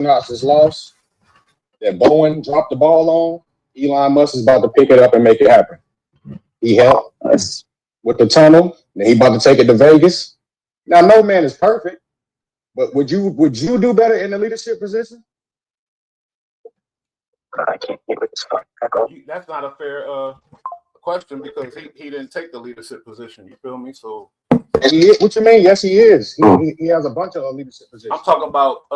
Is lost, that Boeing dropped the ball on, Elon Musk is about to pick it up and make it happen. He helped us with the tunnel, and he about to take it to Vegas. Now, no man is perfect, but would you do better in the leadership position? I can't hear this fuck. That's not a fair question because he didn't take the leadership position. You feel me? So what you mean? Yes, he is. He has a bunch of leadership positions. I'm talking about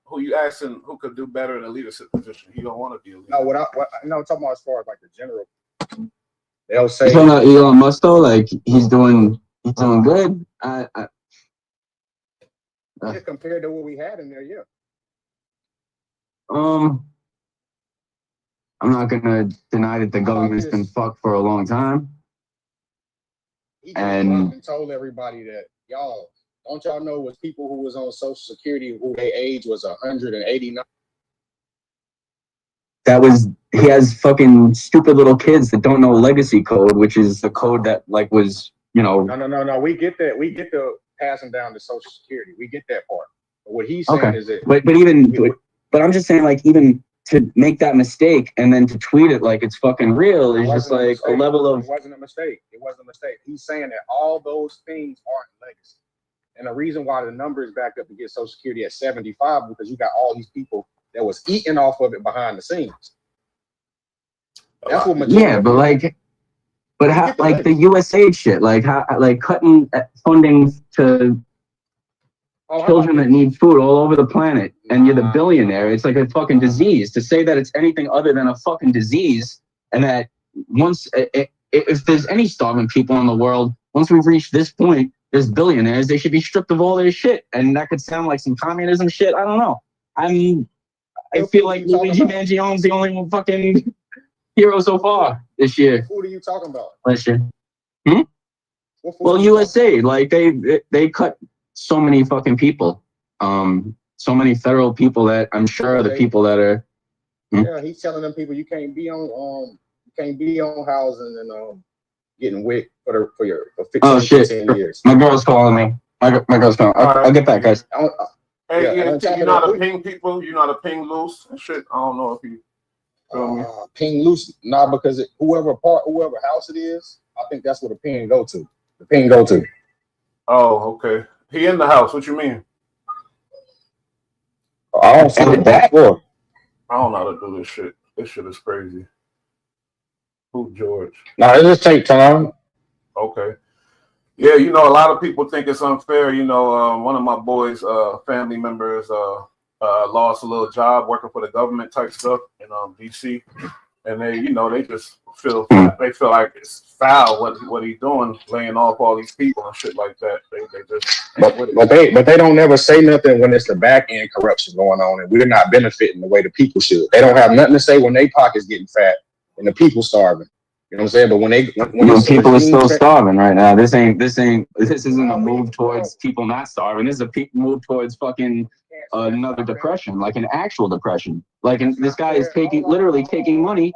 who you asking who could do better in a leadership position. He don't want to be a leader. No, I'm talking about as far as like the general. They'll say you're talking about Elon Musk though, like he's doing good. Yeah, compared to what we had in there, yeah. I'm not gonna deny that the government's been fucked for a long time. He and told everybody that y'all know it was people who was on Social Security who their age was 189. He has fucking stupid little kids that don't know legacy code, which is the code that was. No. We get that. We get the passing down to Social Security. We get that part. But what he's saying is that. But I'm just saying, like, even to make that mistake and then to tweet it like it's fucking real is just like a level of. It wasn't a mistake. He's saying that all those things aren't legacy. And the reason why the number is back up to get Social Security at 75 because you got all these people that was eating off of it behind the scenes. That's what. But how, like the USAID shit, like how, like cutting funding to children that need food all over the planet, and you're the billionaire. It's like a fucking disease. To say that it's anything other than a fucking disease, and that if there's any starving people in the world, once we've reached this point, there's billionaires. They should be stripped of all their shit, and that could sound like some communism shit. I don't know. I feel like Luigi Mangione's the only fucking hero so far this year. Who are you talking about? Last year. Well, USA, like they cut so many fucking people, so many federal people that I'm sure are the people that are. Yeah, he's telling them people you can't be on housing and getting WIC for 15 years. My girl's calling me. My girl's calling. I'll get back, guys. Hey, you know how to ping people? You know how to ping loose and shit? I don't know if you. Ping loose, because whoever house it is, I think that's what the ping go to. The ping go to. Oh, okay. He in the house. What you mean? I don't see the back door. I don't know how to do this shit. This shit is crazy. Who, George? Nah, it just take time. Okay. Yeah, a lot of people think it's unfair. One of my boys' family members lost a little job working for the government type stuff in DC, and they just feel like it's foul what he's doing, laying off all these people and shit like that. They just but they don't never say nothing when it's the back end corruption going on, and we're not benefiting the way the people should. They don't have nothing to say when their pockets getting fat and the people starving. You know what I'm saying? But when people are still starving right now, this isn't a move towards people not starving. This is a move towards fucking another depression, like an actual depression. Like this guy is literally taking money.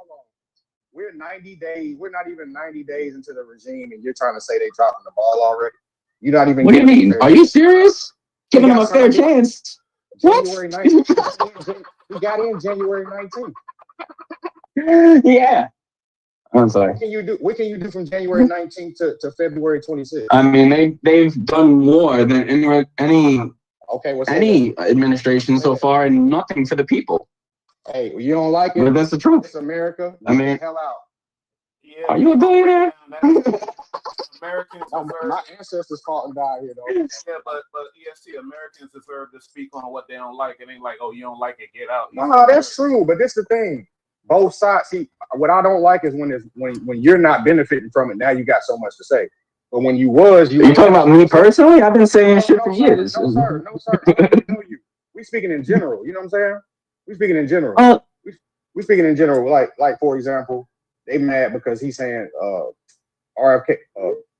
We're 90 days. We're not even 90 days into the regime, and you're trying to say they dropping the ball already. You're not even. What do you mean? Are you serious? Giving them a fair chance. What? January 19th. We got in January 19th. Yeah. I'm sorry. What can you do from January 19th to February 26th? I mean, they've done more than any administration so far, and nothing for the people. Hey, you don't like it? But that's the truth. It's America. I mean, hell out. Yeah, are you a billionaire? Americans. My ancestors fought and died here, though. Yeah, but see, Americans deserve to speak on what they don't like. It ain't like, oh, you don't like it, get out. No, that's true, but this is the thing. Both sides. See, what I don't like is when you're not benefiting from it. Now you got so much to say. But when you talking about me personally? I've been saying shit for years. No, sir. I don't know you. We speaking in general. You know what I'm saying? We speaking in general. We speaking in general. Like for example, they mad because he's saying RFK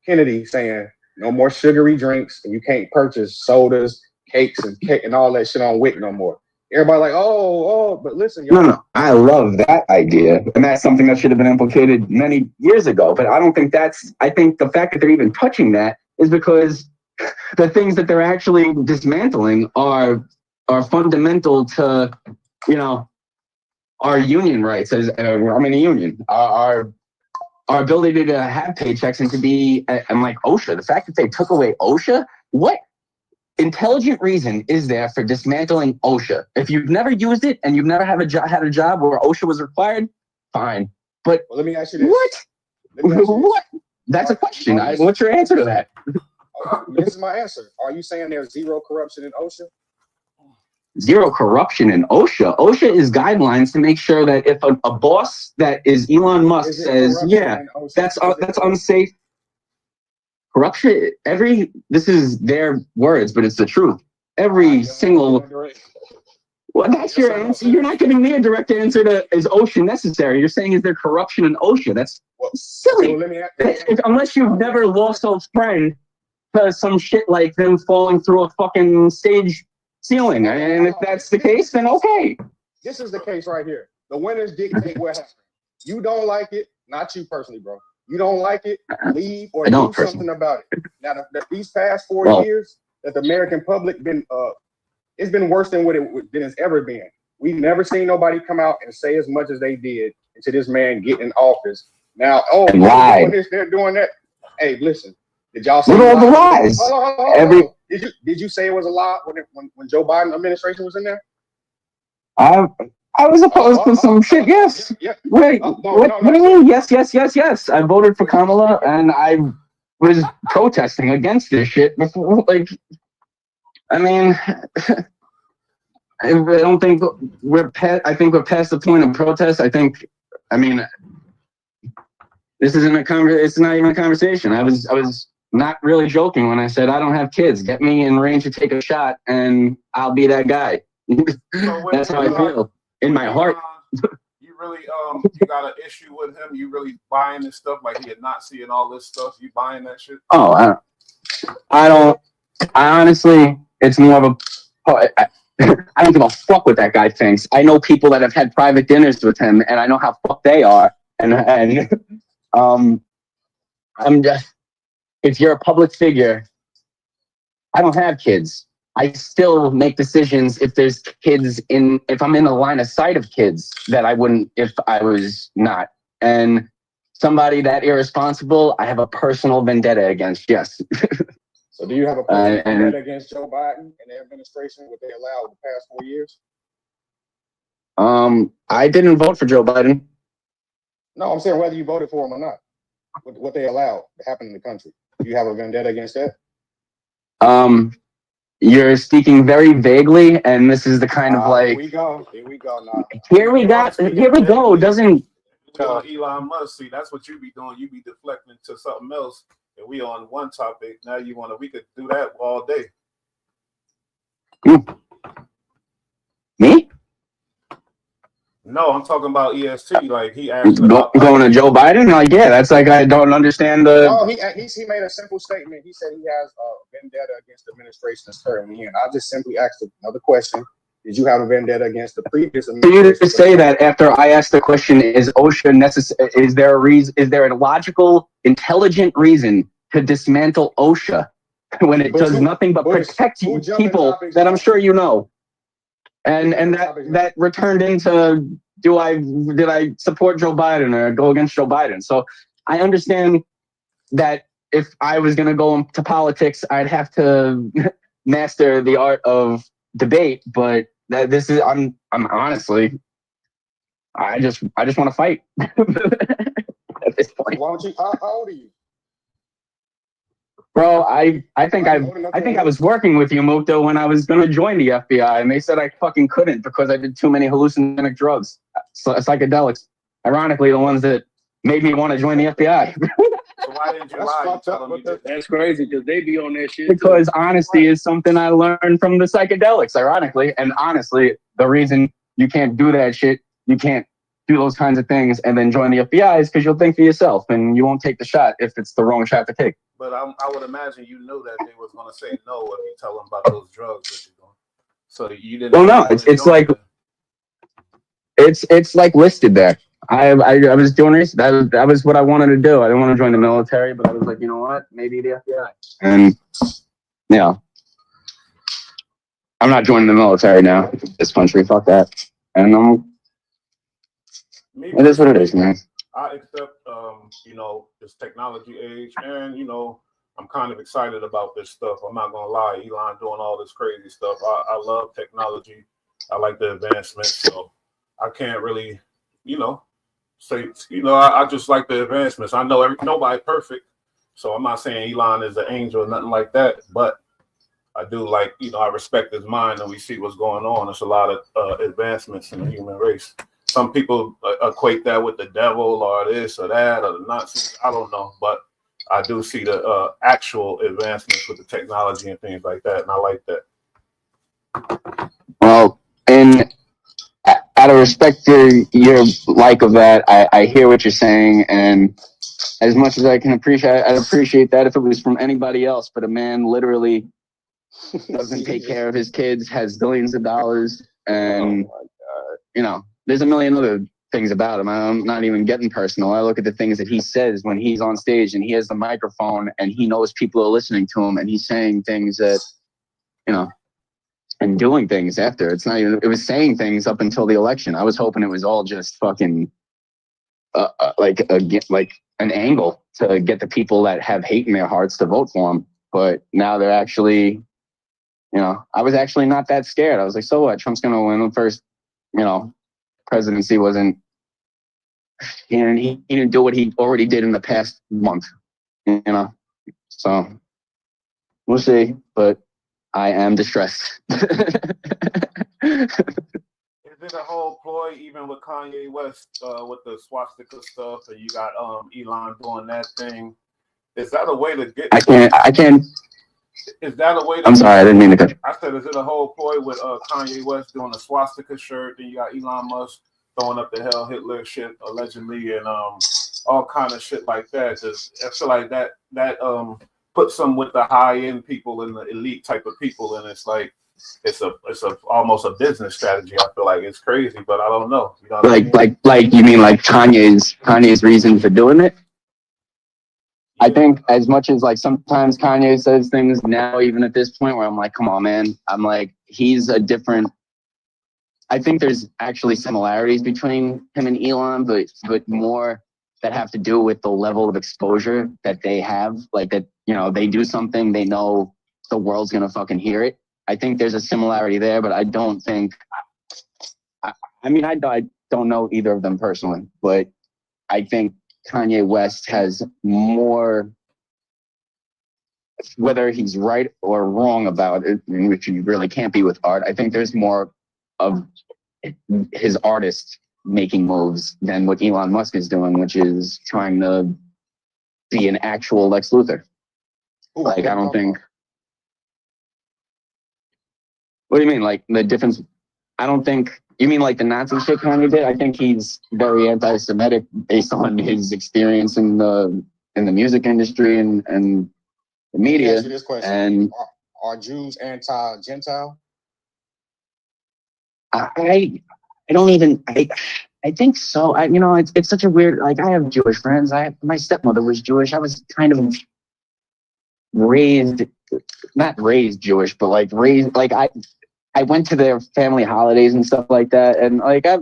Kennedy saying no more sugary drinks and you can't purchase sodas, cakes, and all that shit on WIC no more. Everybody like, but listen. No. I love that idea. And that's something that should have been implicated many years ago. But I don't think I think the fact that they're even touching that is because the things that they're actually dismantling are are fundamental to, our union rights. As I'm in a union, our ability to have paychecks and to be, and like OSHA. The fact that they took away OSHA, what intelligent reason is there for dismantling OSHA? If you've never used it and you've never had a job where OSHA was required, fine. But let me ask you this. What? That's a question. What's your answer to that? This is my answer. Are you saying there's zero corruption in OSHA? Zero corruption in OSHA. OSHA is guidelines to make sure that if a boss that is Elon Musk says, yeah, that's unsafe. Corruption, this is their words, but it's the truth. Every single, well, that's your answer. You're not giving me a direct answer to, is OSHA necessary? You're saying, is there corruption in OSHA? That's silly. Unless you've never lost a friend to some shit like them falling through a fucking stage ceiling. And if that's the case, then okay. This is the case right here. The winners dictate what happens. You don't like it, not you personally, bro. You don't like it, leave or do something about it. Now, these past 4 years that the American public it's been worse than than it's ever been. We've never seen nobody come out and say as much as they did to this man get in office. Now, they're doing this, they're doing that. Hey, listen, did y'all say all the lies? Did you say it was a lie when Joe Biden administration was in there? I was opposed to some shit. Yes. Wait. What do you mean? Yes. I voted for Kamala, and I was protesting against this shit before. Like, I mean, I don't think we're past. I think we're past the point of protest. I mean, this isn't it's not even a conversation. I was not really joking when I said I don't have kids. Get me in range to take a shot, and I'll be that guy. That's how I feel. In my heart. You really you got an issue with him? You really buying this stuff like he a Nazi and all this stuff? You buying that shit? Oh, I don't. I honestly, it's more of a. I don't give a fuck what that guy thinks. I know people that have had private dinners with him, and I know how fucked they are. And I'm just. If you're a public figure, I don't have kids. I still make decisions if there's kids if I'm in a line of sight of kids that I wouldn't if I was not. And somebody that irresponsible, I have a personal vendetta against, yes. So do you have a personal vendetta against Joe Biden and the administration, what they allowed the past 4 years? I didn't vote for Joe Biden. No, I'm saying whether you voted for him or not. What they allowed to happen in the country. Do you have a vendetta against that? You're speaking very vaguely, and this is the kind of like. Here we go now. Here we go. Doesn't. Elon Musk, see, that's what you be doing. You be deflecting to something else, and we on one topic. Now we could do that all day. Me? No, I'm talking about EST. Like he asked going to Joe Biden. Like, yeah, that's like I don't understand the. No, he made a simple statement. He said he has a vendetta against the administration that's currently in. I just simply asked another question. Did you have a vendetta against the previous administration? For you to say that after I asked the question, is OSHA necessary? Is there a reason? Is there a logical, intelligent reason to dismantle OSHA when it does nothing but protect people that I'm sure you know? And that returned into did I support Joe Biden or go against Joe Biden? So I understand that if I was going to go into politics, I'd have to master the art of debate. But I'm honestly, I just want to fight at this point. Why don't you? How old are you? Bro, I think I was working with you, Mukta, when I was going to join the FBI, and they said I fucking couldn't because I did too many hallucinogenic drugs, psychedelics. Ironically, the ones that made me want to join the FBI. So why didn't you lie? That's crazy because they be on that shit. Because honesty is something I learned from the psychedelics, ironically. And honestly, the reason you can't do that shit, you can't do those kinds of things and then join the FBI is because you'll think for yourself and you won't take the shot if it's the wrong shot to take. But I would imagine you knew that they was going to say no if you tell them about those drugs that you're doing. So you didn't. Well, no, it's like it's like listed there. I was doing this. That was what I wanted to do. I didn't want to join the military, but I was like, you know what? Maybe the FBI. And yeah. I'm not joining the military now. This country, fuck that. And it is what it is, man. I accept, this technology age, and I'm kind of excited about this stuff. I'm not gonna lie, Elon doing all this crazy stuff. I love technology. I like the advancements, so I can't really, say, I just like the advancements. I know nobody perfect, so I'm not saying Elon is an angel or nothing like that, but I do like, I respect his mind, and we see what's going on. There's a lot of advancements in the human race. Some people equate that with the devil or this or that or the Nazis. I don't know, but I do see the actual advancements with the technology and things like that, and I like that. Well, and out of respect for your like of that, I hear what you're saying, and as much as I can appreciate, I'd appreciate that if it was from anybody else, but a man literally doesn't take care of his kids, has billions of dollars, and there's a million other things about him. I'm not even getting personal. I look at the things that he says when he's on stage and he has the microphone and he knows people are listening to him, and he's saying things that, and doing things after. It's not even, it was saying things up until the election. I was hoping it was all just fucking like an angle to get the people that have hate in their hearts to vote for him. But now they're actually, I was actually not that scared. I was like, so what? Trump's going to win the first, presidency wasn't, he didn't do what he already did in the past month, so we'll see, but I am distressed. Is it a whole ploy, even with Kanye West, with the swastika stuff, and you got Elon doing that thing? Is that a way to get? I can't. Is that a way to? I'm sorry, I didn't mean to cut you. I said, is it a whole ploy with Kanye West doing a swastika shirt? Then you got Elon Musk throwing up the Hell Hitler shit allegedly, and all kind of shit like that. I feel like that puts them with the high end people and the elite type of people, and it's like it's almost a business strategy. I feel like it's crazy, but I don't know. You know what I mean? Like you mean like Kanye's reason for doing it? I think as much as like sometimes Kanye says things now, even at this point where I'm like, come on, man. I'm like, he's a different. I think there's actually similarities between him and Elon, but more that have to do with the level of exposure that they have. Like that, they do something, they know the world's gonna fucking hear it. I think there's a similarity there, but I don't think. I don't know either of them personally, but I think Kanye West has more, whether he's right or wrong about it, which you really can't be with art. I think there's more of his artist making moves than what Elon Musk is doing, which is trying to be an actual Lex Luthor. Like, I don't think. What do you mean? Like the difference? I don't think. You mean like the Nazi shit Kanye did? I think he's very anti-Semitic based on his experience in the music industry and the media. Let me ask you this question. And are Jews anti-Gentile? I don't even. I think so. It's such a weird. Like, I have Jewish friends. My stepmother was Jewish. I was kind of not raised Jewish, but like raised. Like I went to their family holidays and stuff like that, and like I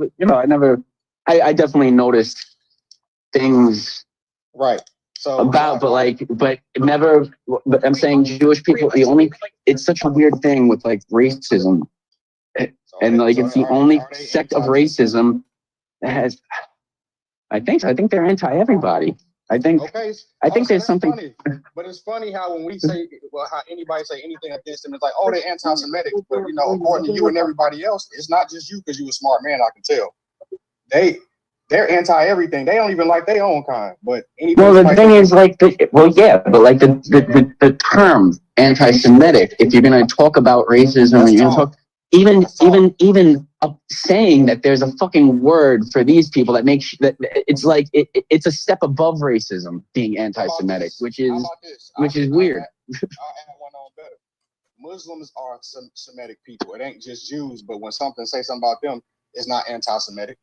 definitely noticed things. Right. So about, but never. But I'm saying Jewish people. It's such a weird thing with like racism. And like it's the only sect of racism that has. I think they're anti everybody. I think there's something. Funny. But it's funny how when we say, how anybody say anything against them, it's like, oh, they're anti-Semitic. But according to you and everybody else, it's not just you because you're a smart man. I can tell. They're anti everything. They don't even like their own kind. But the thing is like, but like the term anti-Semitic. If you're gonna talk about racism, and you're gonna talk. Even saying that there's a fucking word for these people that makes that it's like it's a step above racism being anti-Semitic, which is weird. I'll add one on better. Muslims are Semitic people. It ain't just Jews, but when say something about them, it's not anti-Semitic.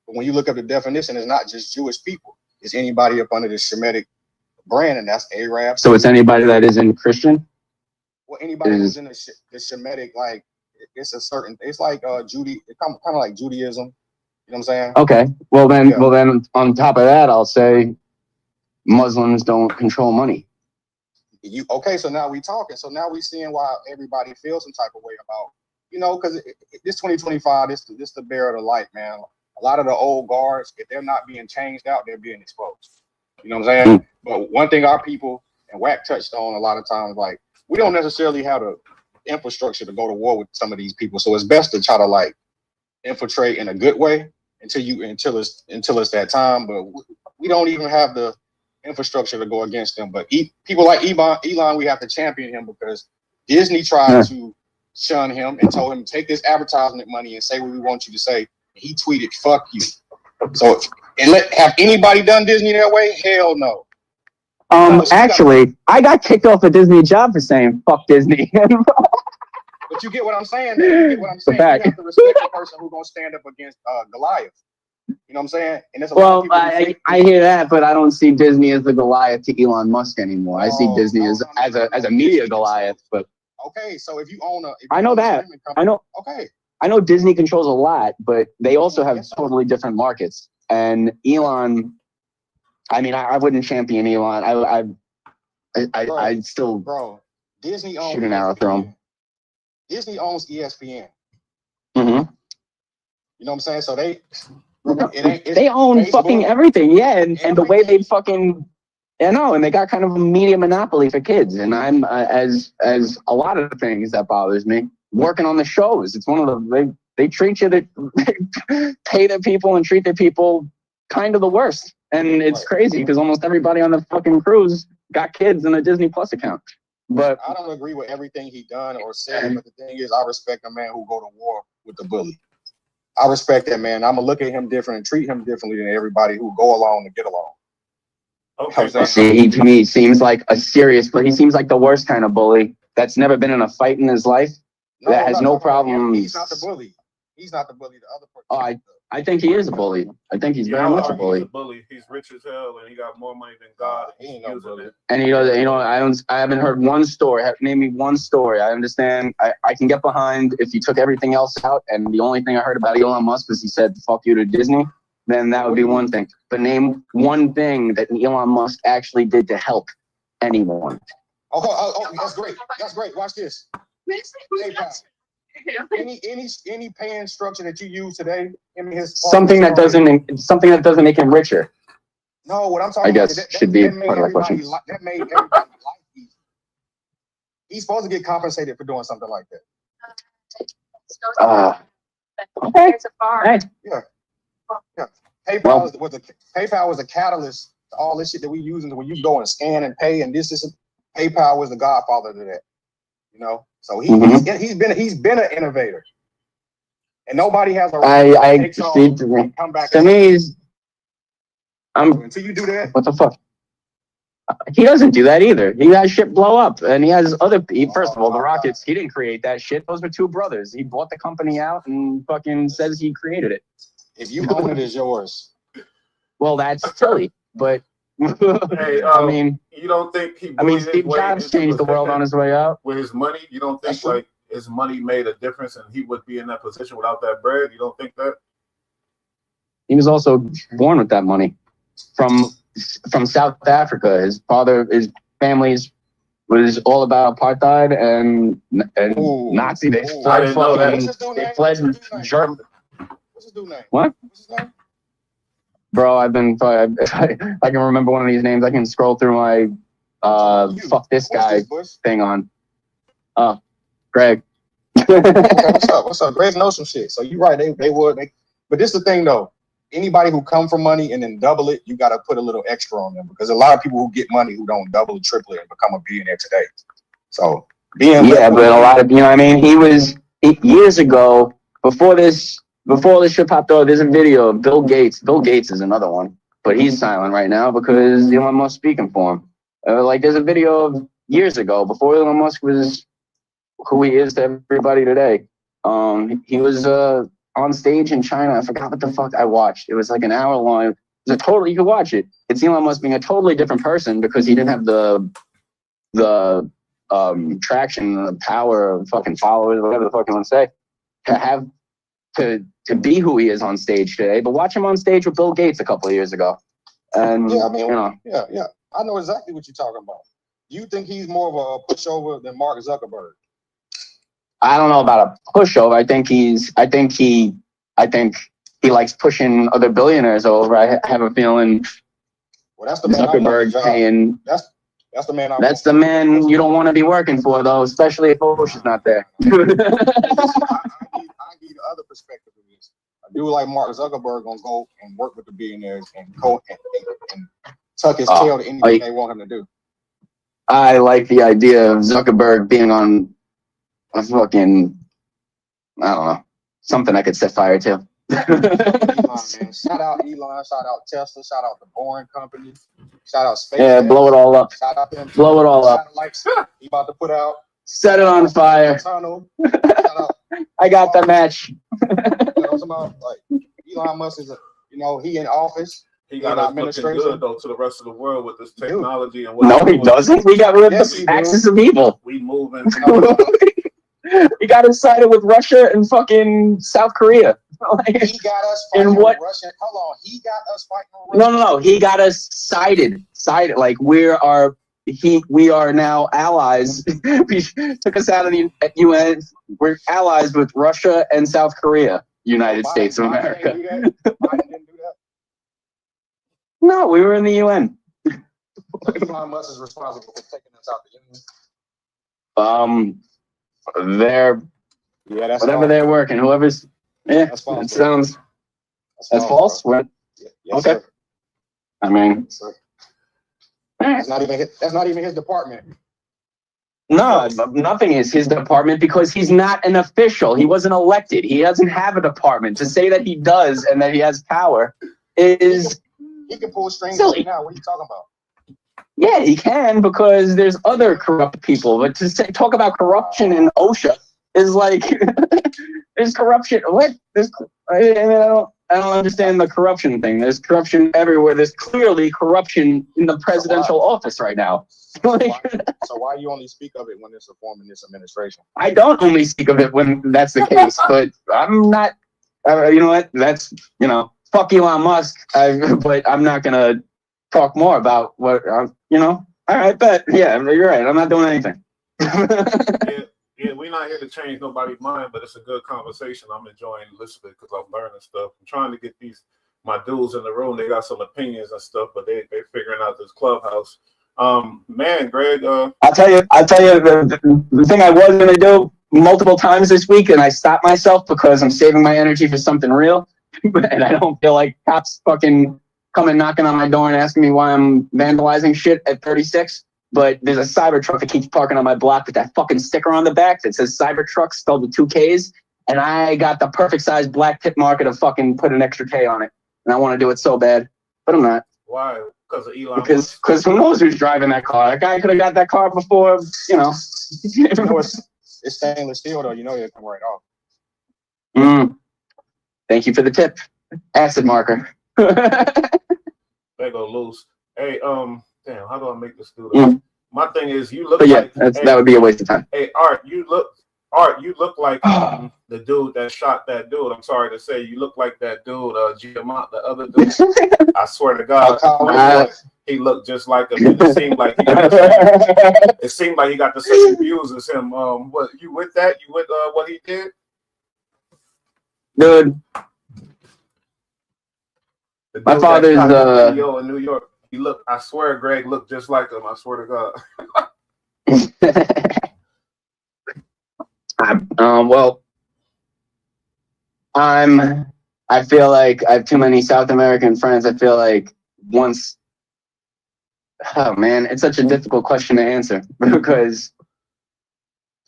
But when you look up the definition, it's not just Jewish people. It's anybody up under the Semitic brand, and that's Arab. So it's anybody that isn't Christian. Well, anybody who's in the Semitic, like. it's a certain. It's like Judy. It's kind of like Judaism. You know what I'm saying? Okay. Well then, on top of that, I'll say Muslims don't control money. So now we talking. So now we seeing why everybody feels some type of way about, because this 2025, this the bear of the light, man. A lot of the old guards, if they're not being changed out, they're being exposed. You know what I'm saying? But one thing our people and Wack touched on a lot of times, like, we don't necessarily have the infrastructure to go to war with some of these people. So it's best to try to like infiltrate in a good way until it's that time. But we don't even have the infrastructure to go against them. But people like Elon, we have to champion him because Disney tried to shun him and told him to take this advertisement money and say what we want you to say. He tweeted, "Fuck you." So have anybody done Disney that way? Hell no. Actually, I got kicked off a Disney job for saying "fuck Disney." But you get what I'm saying. You get what I'm saying. You have to respect the person who's gonna stand up against Goliath. You know what I'm saying? And there's a lot of people I hear that, but I don't see Disney as the Goliath to Elon Musk anymore. I see Disney as a media Goliath. But okay, so if you own I know that. I know. Okay. I know Disney controls a lot, but they also have totally different markets. And Elon, I mean, I wouldn't champion Elon. I'd still Disney shoot an arrow through him. Disney owns ESPN. Mm-hmm. You know what I'm saying? So they own Facebook, fucking everything, yeah. And the way they fucking, and they got kind of a media monopoly for kids. And I'm as a lot of things that bothers me. Working on the shows, it's one of the they treat you they pay their people and treat their people kind of the worst. And it's crazy because almost everybody on the fucking cruise got kids in a Disney Plus account. But I don't agree with everything he done or said. But the thing is, I respect a man who go to war with the bully. I respect that man. I'm gonna look at him different and treat him differently than everybody who go along to get along. Okay. See, he to me seems like a serious, but he seems like the worst kind of bully that's never been in a fight in his life. No, that has no problem. He's not the bully. He's not the bully. The other person. I think he is a bully. I think he's very much a bully. He's a bully. He's rich as hell, and he got more money than God. He ain't no bully. And I haven't heard one story. Name me one story. I understand. I can get behind if you took everything else out, and the only thing I heard about Elon Musk was he said "fuck you" to Disney. Then that would be one thing. But name one thing that Elon Musk actually did to help anyone. Oh, that's great. That's great. Watch this. PayPal. Any paying structure that you use today, something that doesn't make him richer. No, what I'm talking about should be part of the question. That made everybody's life easy. He's supposed to get compensated for doing something like that. Okay. Yeah. PayPal was a catalyst to all this shit that we use. When you go and scan and pay, and PayPal was the godfather to that. So he's been an innovator, and nobody has a right to come back. To me, until you do that, what the fuck? He doesn't do that either. He has shit blow up, and he has other. First of all, the rockets. He didn't create that shit. Those were two brothers. He bought the company out and fucking says he created it. If you own it, it's yours. Well, that's silly, but. Hey, I mean, you don't think he? Steve Jobs changed the world on his way out with his money. You don't think like his money made a difference, and he would be in that position without that bread? You don't think that? He was also born with that money from South Africa. His family was all about apartheid and Nazi. They fled Germany. What's his dude name? What? What's his name? Bro, I can remember one of these names. I can scroll through my fuck this guy thing on. Oh, Greg. What's up? Greg knows some shit. So you're right. They would. But this is the thing though. Anybody who come from money and then double it, you got to put a little extra on them because a lot of people who get money who don't double it, triple it, and become a billionaire today. So but a lot of he was years ago before this shit popped off. There's a video of Bill Gates. Bill Gates is another one, but he's silent right now because Elon Musk speaking for him. There's a video of years ago before Elon Musk was who he is to everybody today. He was on stage in China. I forgot what the fuck I watched. It was like an hour long. You could watch it. It's Elon Musk being a totally different person because he didn't have the traction, the power of fucking followers, whatever the fuck you want to say, to be who he is on stage today. But watch him on stage with Bill Gates a couple of years ago. And Yeah, I mean, you know, yeah. I know exactly what you're talking about. You think he's more of a pushover than Mark Zuckerberg? I don't know about a pushover. I think he likes pushing other billionaires over. I have a feeling. Well, that's the man Zuckerberg paying. That's the man. That's the man you don't want to be working for, though, especially if Bush is not there. I need the other perspective of this. I do like Mark Zuckerberg gonna go and work with the billionaires and tuck his tail to anything they want him to do. I like the idea of Zuckerberg being on a fucking, I don't know, something I could set fire to. Elon, man. Shout out Elon, shout out Tesla, shout out the Boring Company, shout out SpaceX. Yeah, blow it all up. Shout out them. Blow it all up. He about to put out. Set it on fire. Tunnel. I got the match. You know, about, like, Elon Musk is, he in office. He got us looking good though to the rest of the world with this technology and what. No, he doesn't. We got rid of the axis of evil. We moving. He got us sided with Russia and fucking South Korea. He got us fighting with Russia. Hold on, he got us fighting with Russia. No. He got us sided. Like we are now allies. He took us out of the UN. We're allies with Russia and South Korea. United States of America. Biden didn't do that. No, we were in the UN. Elon Musk is responsible for taking us out the UN. They're that's whatever false. They're working. Whoever's That's false. It sounds that's false. What? Yes, Okay. Sir. I mean, Yes, sir. That's not even his department. no, nothing is his department because he's not an official. He wasn't elected. He doesn't have a department. To say that he does and that he has power is he can pull strings silly. Right now. What are you talking about? Yeah, he can because there's other corrupt people. But to talk about corruption in OSHA is like there's corruption. What? I don't understand the corruption thing. There's corruption everywhere. There's clearly corruption in the presidential office right now. So why you only speak of it when it's a form in this administration? I don't only speak of it when that's the case, but I'm not. You know what? That's fuck Elon Musk. But I'm not gonna talk more about what All right, but yeah, you're right. I'm not doing anything. Yeah, we're not here to change nobody's mind, but it's a good conversation. I'm enjoying listening because I'm learning stuff. I'm trying to get my dudes in the room. They got some opinions and stuff, but they're figuring out this clubhouse. Man, Greg. I'll tell you the thing I was gonna do multiple times this week, and I stopped myself because I'm saving my energy for something real, and I don't feel like cops fucking coming knocking on my door and asking me why I'm vandalizing shit at 36. But there's a Cybertruck that keeps parking on my block with that fucking sticker on the back that says Cybertruck spelled with 2 Ks. And I got the perfect size black tip marker to fucking put an extra K on it. And I want to do it so bad, but I'm not. Why? Because of Elon Musk? Because who knows who's driving that car? That guy could have got that car before, It's stainless steel, though. It can wear it off. Thank you for the tip. Acid marker. They go loose. Hey, damn, how do I make this dude? My thing is, you look like that would be a waste of time. Hey, Art, you look like the dude that shot that dude. I'm sorry to say, you look like that dude, Giamatti, the other dude. I swear to God, he looked just like him. It seemed like he got the same views as him. What you with that? You with what he did? Dude, my father's in New York. He looked. I swear, Greg looked just like him. I swear to God. Well, I feel like I have too many South American friends. I feel like oh man, it's such a difficult question to answer because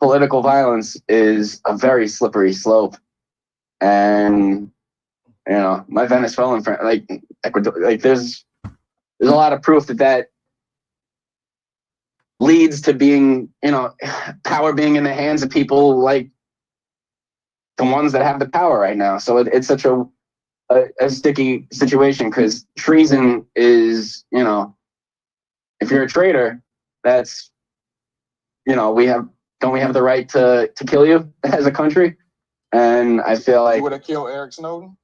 political violence is a very slippery slope. And, my Venezuelan friend, like Ecuador, like there's a lot of proof that leads to being, power being in the hands of people like the ones that have the power right now. So it's such a sticky situation because treason is, if you're a traitor, that's, don't we have the right to kill you as a country? And I feel like you would have killed Eric Snowden.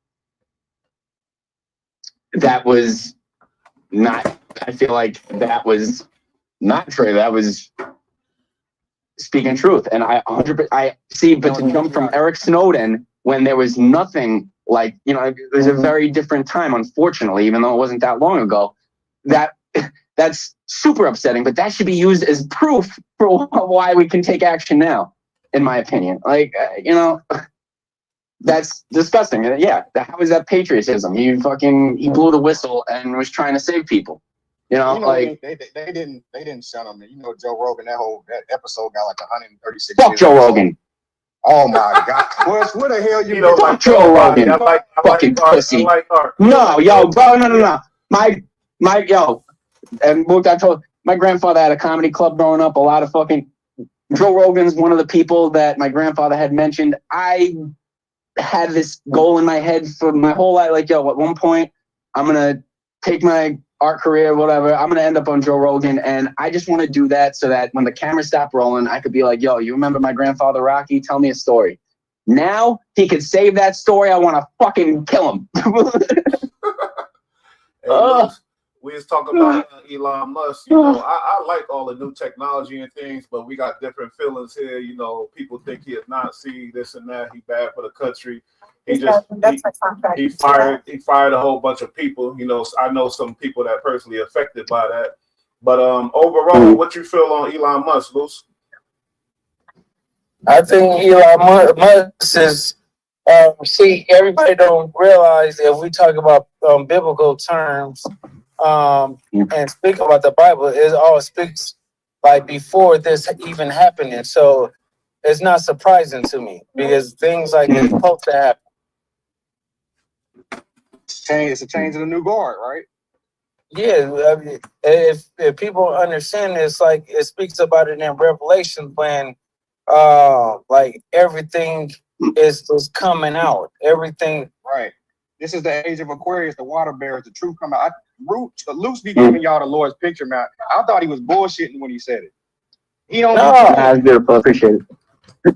That was not. I feel like that was not true. That was speaking truth. And I see. But to jump from Eric Snowden when there was nothing like it was a very different time. Unfortunately, even though it wasn't that long ago, that's super upsetting. But that should be used as proof for why we can take action now, in my opinion. That's disgusting. Yeah, how is that patriotism? He blew the whistle and was trying to save people. They didn't send him. Joe Rogan, that episode got like 136. Fuck Joe Rogan. Oh my God, Bush, where the hell you fuck like Joe Rogan? I like pussy. art. No, yo, bro, no. My and look, I told my grandfather had a comedy club growing up. A lot of fucking Joe Rogan's one of the people that my grandfather had mentioned. I had this goal in my head for my whole life. Like, yo, at one point, I'm going to take my art career, whatever. I'm going to end up on Joe Rogan. And I just want to do that so that when the camera stopped rolling, I could be like, yo, you remember my grandfather, Rocky? Tell me a story. Now he could save that story. I want to fucking kill him. We was talking about Elon Musk. I like all the new technology and things, but we got different feelings here. People think he is Nazi, this and that. He bad for the country. He fired a whole bunch of people. I know some people that personally affected by that. But overall, what you feel on Elon Musk, Luce? I think Elon Musk is. See, everybody don't realize if we talk about biblical terms. And speak about the Bible, it all speaks like before this even happening. So it's not surprising to me because things like this supposed to happen. It's a change of the new guard, right? Yeah, I mean, if people understand this, like it speaks about it in Revelation when like everything is coming out. Everything. Right. This is the age of Aquarius, the water bearers, the truth come out. Luce be giving y'all the Lord's picture, man. I thought he was bullshitting when he said it. He don't. No, that's beautiful. Appreciate it.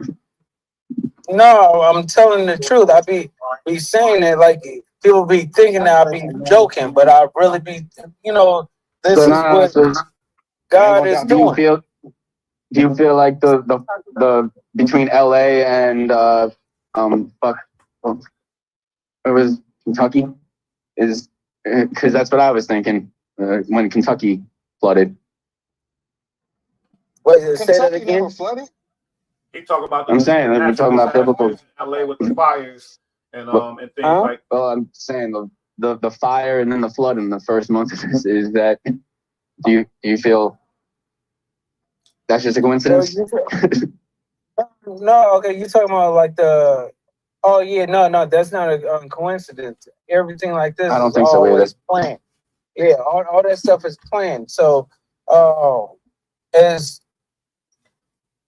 No, I'm telling the truth. I be saying it like people be thinking that I be joking, but I really be, this is what God is doing. Do you feel like the between LA and it was Kentucky is because that's what I was thinking when Kentucky flooded. Wait, say that again. Flooded? He talking about. I'm saying we're talking about biblical. LA with the fires and things like. Well, I'm saying the fire and then the flood in the first month is that. Do you feel that's just a coincidence? No, okay. You talking about like the. Oh yeah, no, that's not a coincidence. Everything like this is always planned. Yeah, all that stuff is planned. So, as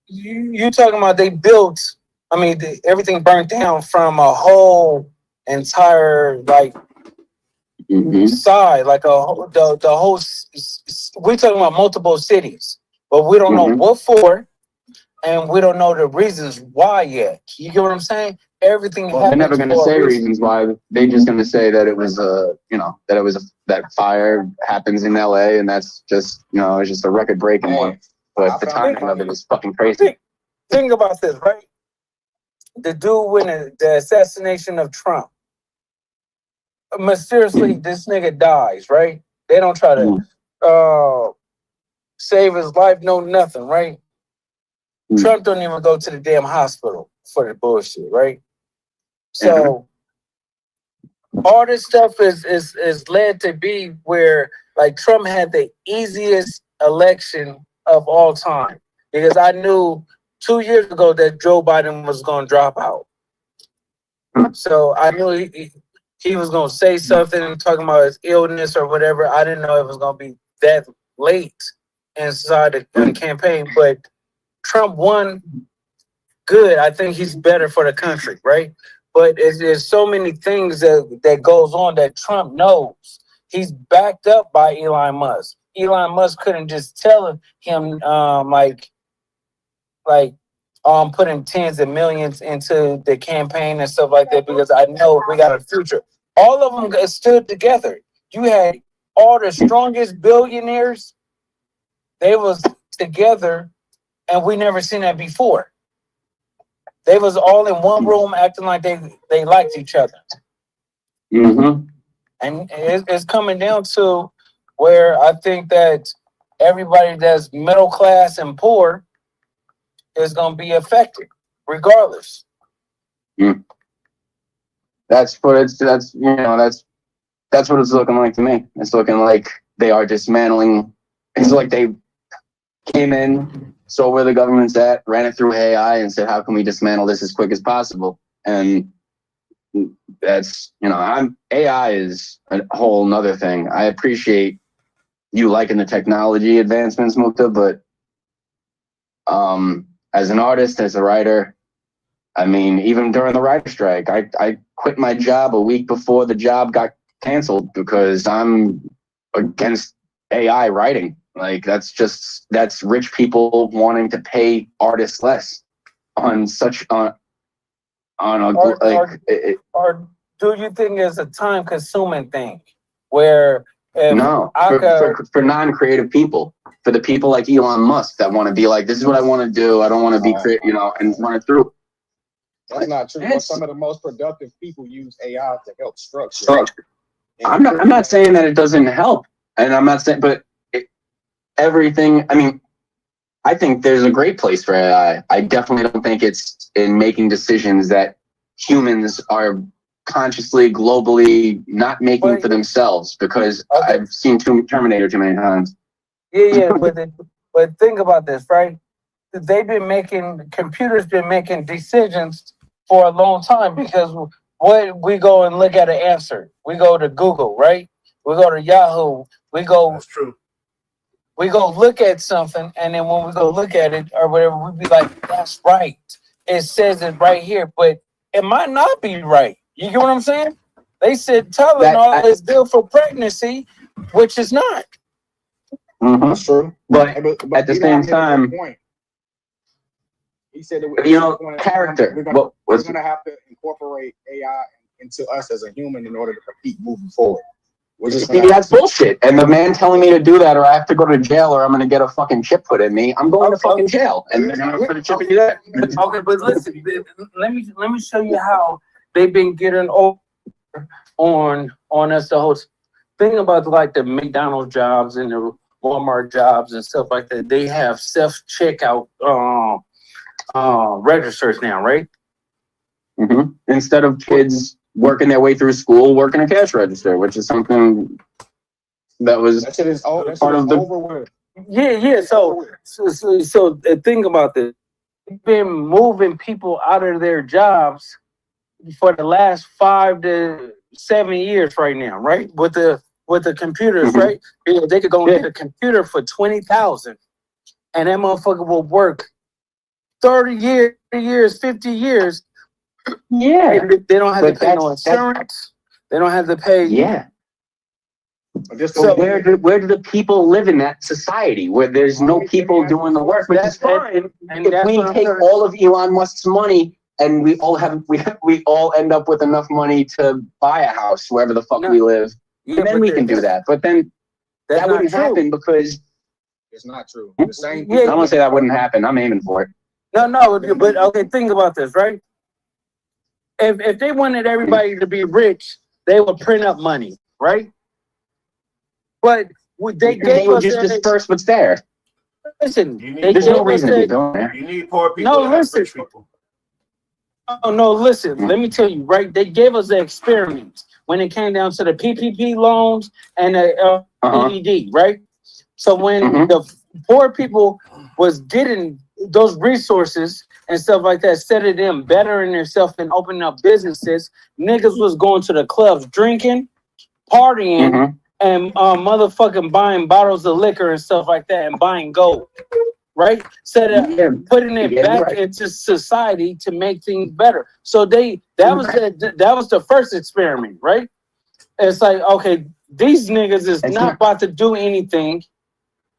you talking about, they built. I mean, everything burnt down from a whole entire side, like the whole. We're talking about multiple cities, but we don't know what for, and we don't know the reasons why yet. You get what I'm saying? Everything. Well, they're never going to say reasons why. They're just going to say that it was that fire happens in LA, and that's just it's just a record breaking one. But the timing of it is fucking crazy. Think about this, right? The dude with the assassination of Trump. Mysteriously, this nigga dies, right? They don't try to save his life, no nothing, right? Trump don't even go to the damn hospital for the bullshit, right? So all this stuff is led to be where like Trump had the easiest election of all time because I knew 2 years ago that Joe Biden was going to drop out. So I knew he was going to say something talking about his illness or whatever. I didn't know it was going to be that late inside the campaign, but Trump won good. I think he's better for the country, right? But there's so many things that goes on that Trump knows. He's backed up by Elon Musk. Elon Musk couldn't just tell him like putting tens of millions into the campaign and stuff like that because I know we got a future. All of them got stood together. You had all the strongest billionaires. They was together, and we never seen that before. They was all in one room acting like they liked each other. Mm-hmm. And it's coming down to where I think that everybody that's middle class and poor is going to be affected, regardless. Mm. That's what it's. That's that's what it's looking like to me. It's looking like they are dismantling. It's like they came in, saw where the government's at, ran it through AI, and said, "How can we dismantle this as quick as possible?" And that's AI is a whole nother thing. I appreciate you liking the technology advancements, Mukta, but as an artist, as a writer, I mean, even during the writer strike, I quit my job a week before the job got canceled because I'm against AI writing. Like that's rich people wanting to pay artists less on such on a or do you think it's a time consuming thing where for non-creative people, for the people like Elon Musk that want to be like, this is what I want to do. I don't want to be and run it through. That's not true. But some of the most productive people use AI to help structure. I'm not saying that it doesn't help, and I'm not saying, but everything. I mean, I think there's a great place for AI. I definitely don't think it's in making decisions that humans are consciously, globally not making for themselves. Because I've seen Terminator too many times. Yeah, but think about this, right? Computers been making decisions for a long time because we go and look at an answer. We go to Google, right? We go to Yahoo. That's true. We go look at something, and then when we go look at it or whatever, we be like, that's right. It says it right here, but it might not be right. You get what I'm saying? They said Tylenol is good for pregnancy, which is not. Mm-hmm. That's true. But at the same time, he said that character. We're going to have to incorporate AI into us as a human in order to compete moving forward. That's bullshit. And the man telling me to do that, or I have to go to jail, or I'm going to get a fucking chip put in me. I'm going to fucking jail, and they're going to put a chip in you there. Okay, but listen, let me show you how they've been getting over on us. The whole thing about like the McDonald's jobs and the Walmart jobs and stuff like that. They have self-checkout registers now, right? Mm-hmm. Instead of kids working their way through school, working a cash register, which is something that was part of the. Yeah. So the thing about this, we've been moving people out of their jobs for the last 5 to 7 years right now, right? With the computers, mm-hmm. Right? Because they could go and get a computer for $20,000, and that motherfucker will work 30 years, 50 years. Yeah. They don't have to pay no insurance. They don't have to pay. Yeah. So where do the people live in that society where there's no people doing the work? Which is fine. And if we take all of Elon Musk's money and we all end up with enough money to buy a house wherever the fuck we live, and then we can do that. But then that wouldn't happen because it's not true. The same. I'm gonna say that wouldn't happen. I'm aiming for it. No, but okay, think about this, right? If they wanted everybody to be rich, they would print up money, right? But they would just disperse what's there. Listen, there's no reason to be doing there. You need poor people. Rich people. Oh no, listen. Let me tell you, right? They gave us the experiment when it came down to the PPP loans and the AED, right? So when the poor people was getting those resources and stuff like that, instead of them bettering themselves and opening up businesses, niggas was going to the clubs, drinking, partying, and motherfucking buying bottles of liquor and stuff like that, and buying gold, right? Instead of putting it back into society to make things better. So that was the first experiment, right? It's like, okay, these niggas is not about to do anything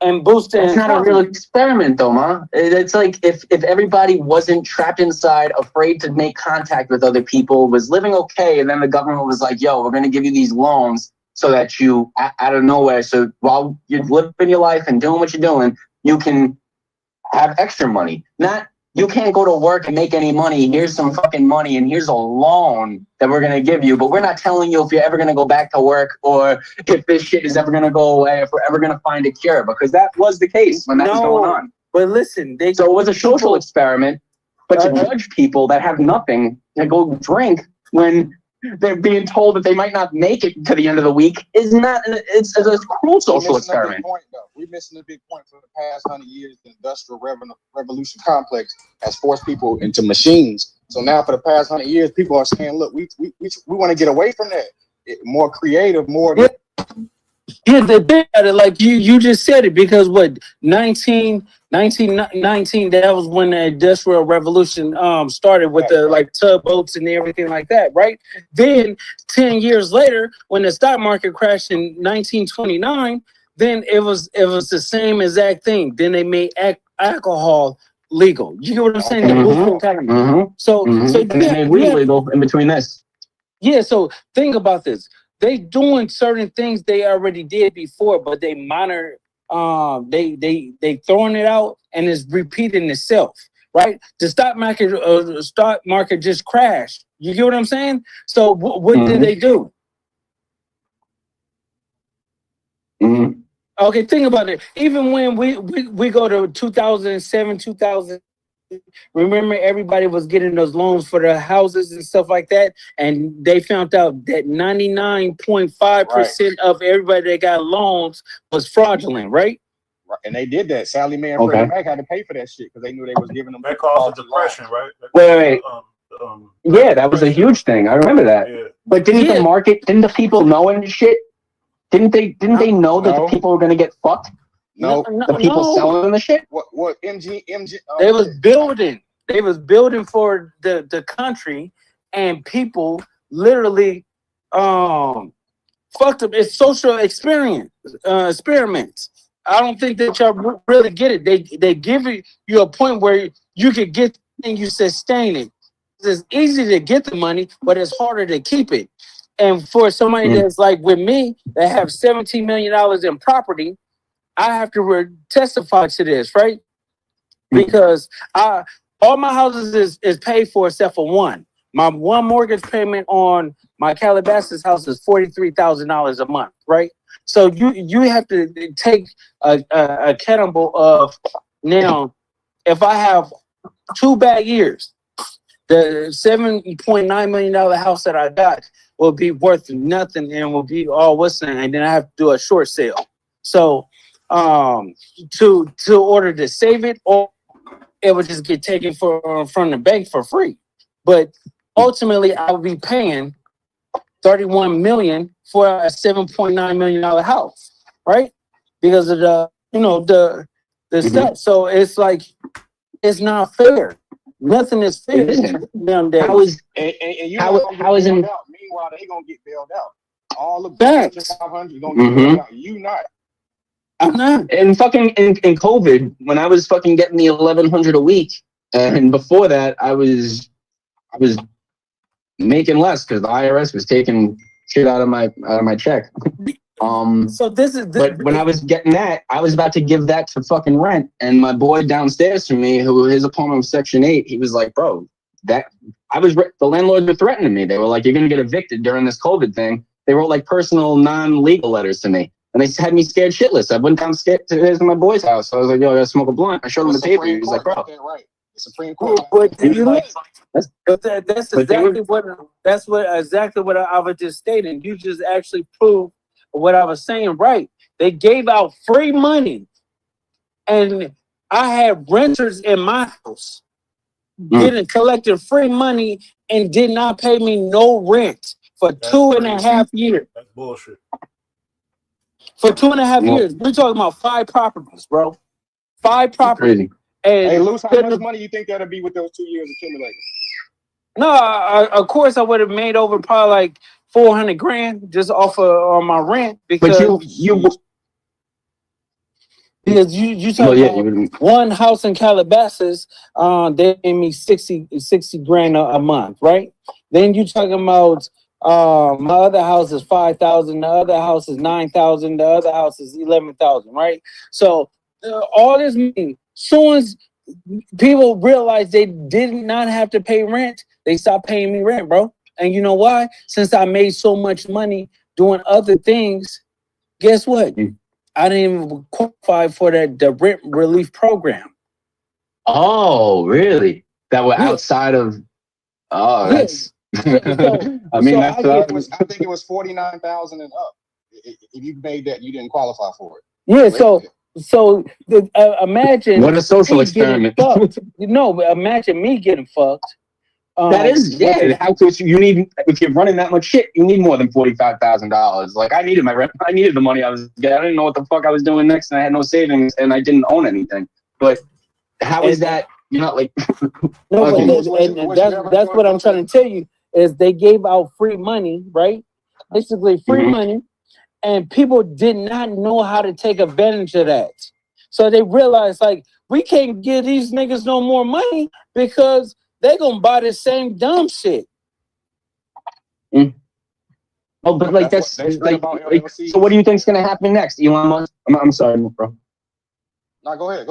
and boosting. That's not a real experiment, though, ma. It's like if everybody wasn't trapped inside, afraid to make contact with other people, was living okay, and then the government was like, "Yo, we're going to give you these loans so that you, out of nowhere, so while you're living your life and doing what you're doing, you can have extra money. Not you can't go to work and make any money. Here's some fucking money, and here's a loan that we're going to give you, but we're not telling you if you're ever going to go back to work or if this shit is ever going to go away, if we're ever going to find a cure," because that was the case when that was going on. But listen, so it was a social experiment, but to judge people that have nothing to go drink when they're being told that they might not make it to the end of the week is not. It's a cruel social experiment. We're missing a big point for the past 100 years. The Industrial Revolution complex has forced people into machines. So now, for the past 100 years, people are saying, "Look, we want to get away from that. More creative, more." Yeah, they did it like you just said it, because what 1919, that was when the Industrial Revolution started with the like tugboats and everything like that, right? Then 10 years later, when the stock market crashed in 1929, then it was the same exact thing. Then they made alcohol legal. You get what I'm saying? So and then weed legal in between this. Yeah, so think about this. They doing certain things they already did before, but they monitor. They throwing it out and it's repeating itself, right? The stock market just crashed. You get what I'm saying? So what did they do? Okay, think about it. Even when we go to 2007, 2000. Remember, everybody was getting those loans for their houses and stuff like that, and they found out that 99.5% of everybody that got loans was fraudulent, right? And they did that. Sally Mae and Freddie Mac had to pay for that shit because they knew they was giving them. That caused a depression, right? Wait. Yeah, that was a huge thing. I remember that. Yeah. But didn't the people know and shit? Didn't they know that the people were going to get fucked? No, the people selling the shit. What MG? They was building. They was building for the country, and people literally fucked up. It's social experiments. I don't think that y'all really get it. They give you a point where you could get and you sustain it. It's easy to get the money, but it's harder to keep it. And for somebody that's like with me that have $17 million in property, I have to testify to this, right? Because all my houses is paid for except for one. My one mortgage payment on my Calabasas house is $43,000 a month, right? So you have to take accountable of now. If I have 2 bad years, the $7.9 million house that I got will be worth nothing and will be all what's in, and then I have to do a short sale. So to order to save it, or it would just get taken from the bank for free. But ultimately, I would be paying $31 million for a $7.9 million house, right? Because of the stuff. So it's like it's not fair. Nothing is fair. How is Meanwhile, they gonna get bailed out. All the banks 500 gonna get bailed out. You not. I'm not. And fucking in COVID, when I was fucking getting the $1,100 a week, and before that, I was making less because the IRS was taking shit out of my check. So this is. But when I was getting that, I was about to give that to fucking rent, and my boy downstairs from me, who his apartment was Section 8, he was like, "Bro, the landlords were threatening me. They were like, you're gonna get evicted during this COVID thing." They wrote like personal, non-legal letters to me. And they had me scared shitless. I went downstairs to my boy's house. So I was like, "Yo, I gotta smoke a blunt." I showed him the paper. He was like, "Bro." Right. The Supreme Court. That's exactly what I was just stating. You just actually proved what I was saying, right? They gave out free money. And I had renters in my house collecting free money and did not pay me no rent for 2.5 years. That's bullshit. For 2.5 years. We're talking about 5 properties, bro. 5 properties. Crazy. And hey, Luce, how much money you think that'll be with those 2 years accumulated? No, of course I would have made over probably like $400,000 just off of on my rent, because but you Because you talk Well, yeah, about one house in Calabasas, they gave me 60 grand a month, right? Then you talking about my other house is 5,000, the other house is 9,000, the other house is 11,000, right? So all this money, soon as people realized they did not have to pay rent, they stopped paying me rent, bro. And you know why? Since I made so much money doing other things, guess what? I didn't even qualify for the rent relief program. Oh, really? That were Yeah. outside of. Oh, Yeah. that's. I mean, So that's. I think it was 49,000 and up. If you made that, you didn't qualify for it. yeah. So imagine What a social me getting experiment. fucked. Imagine me getting fucked. That is, yeah. How could you need if you're running that much shit? You need more than $45,000. Like I needed my rent. I needed the money I was getting. I didn't know what the fuck I was doing next, and I had no savings, and I didn't own anything. But how is that? You're not like. No, Okay. and that's what I'm trying to tell you is they gave out free money, right? Basically free money, and people did not know how to take advantage of that. So they realized like we can't give these niggas no more money because they gonna buy the same dumb shit. Oh, but like that's like so. What do you think's gonna happen next, Elon Musk? I'm sorry, bro. No, go ahead.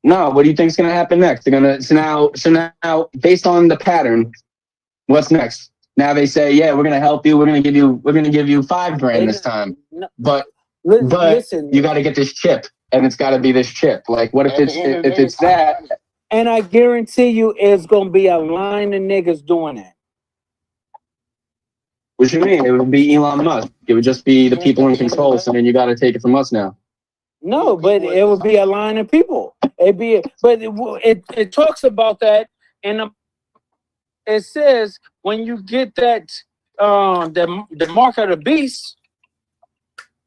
No, what do you think's gonna happen next? They're gonna so now based on the pattern, what's next? Now they say, yeah, we're gonna help you. We're gonna give you $5 grand this time. But Listen, you got to get this chip, and it's got to be this chip. Like, what if it's that? And I guarantee you, it's gonna be a line of niggas doing that. What you mean? It would be Elon Musk. It would just be the people in control saying you got to take it from us now. No, but it would be a line of people. It talks about that, and it says when you get that the mark of the beast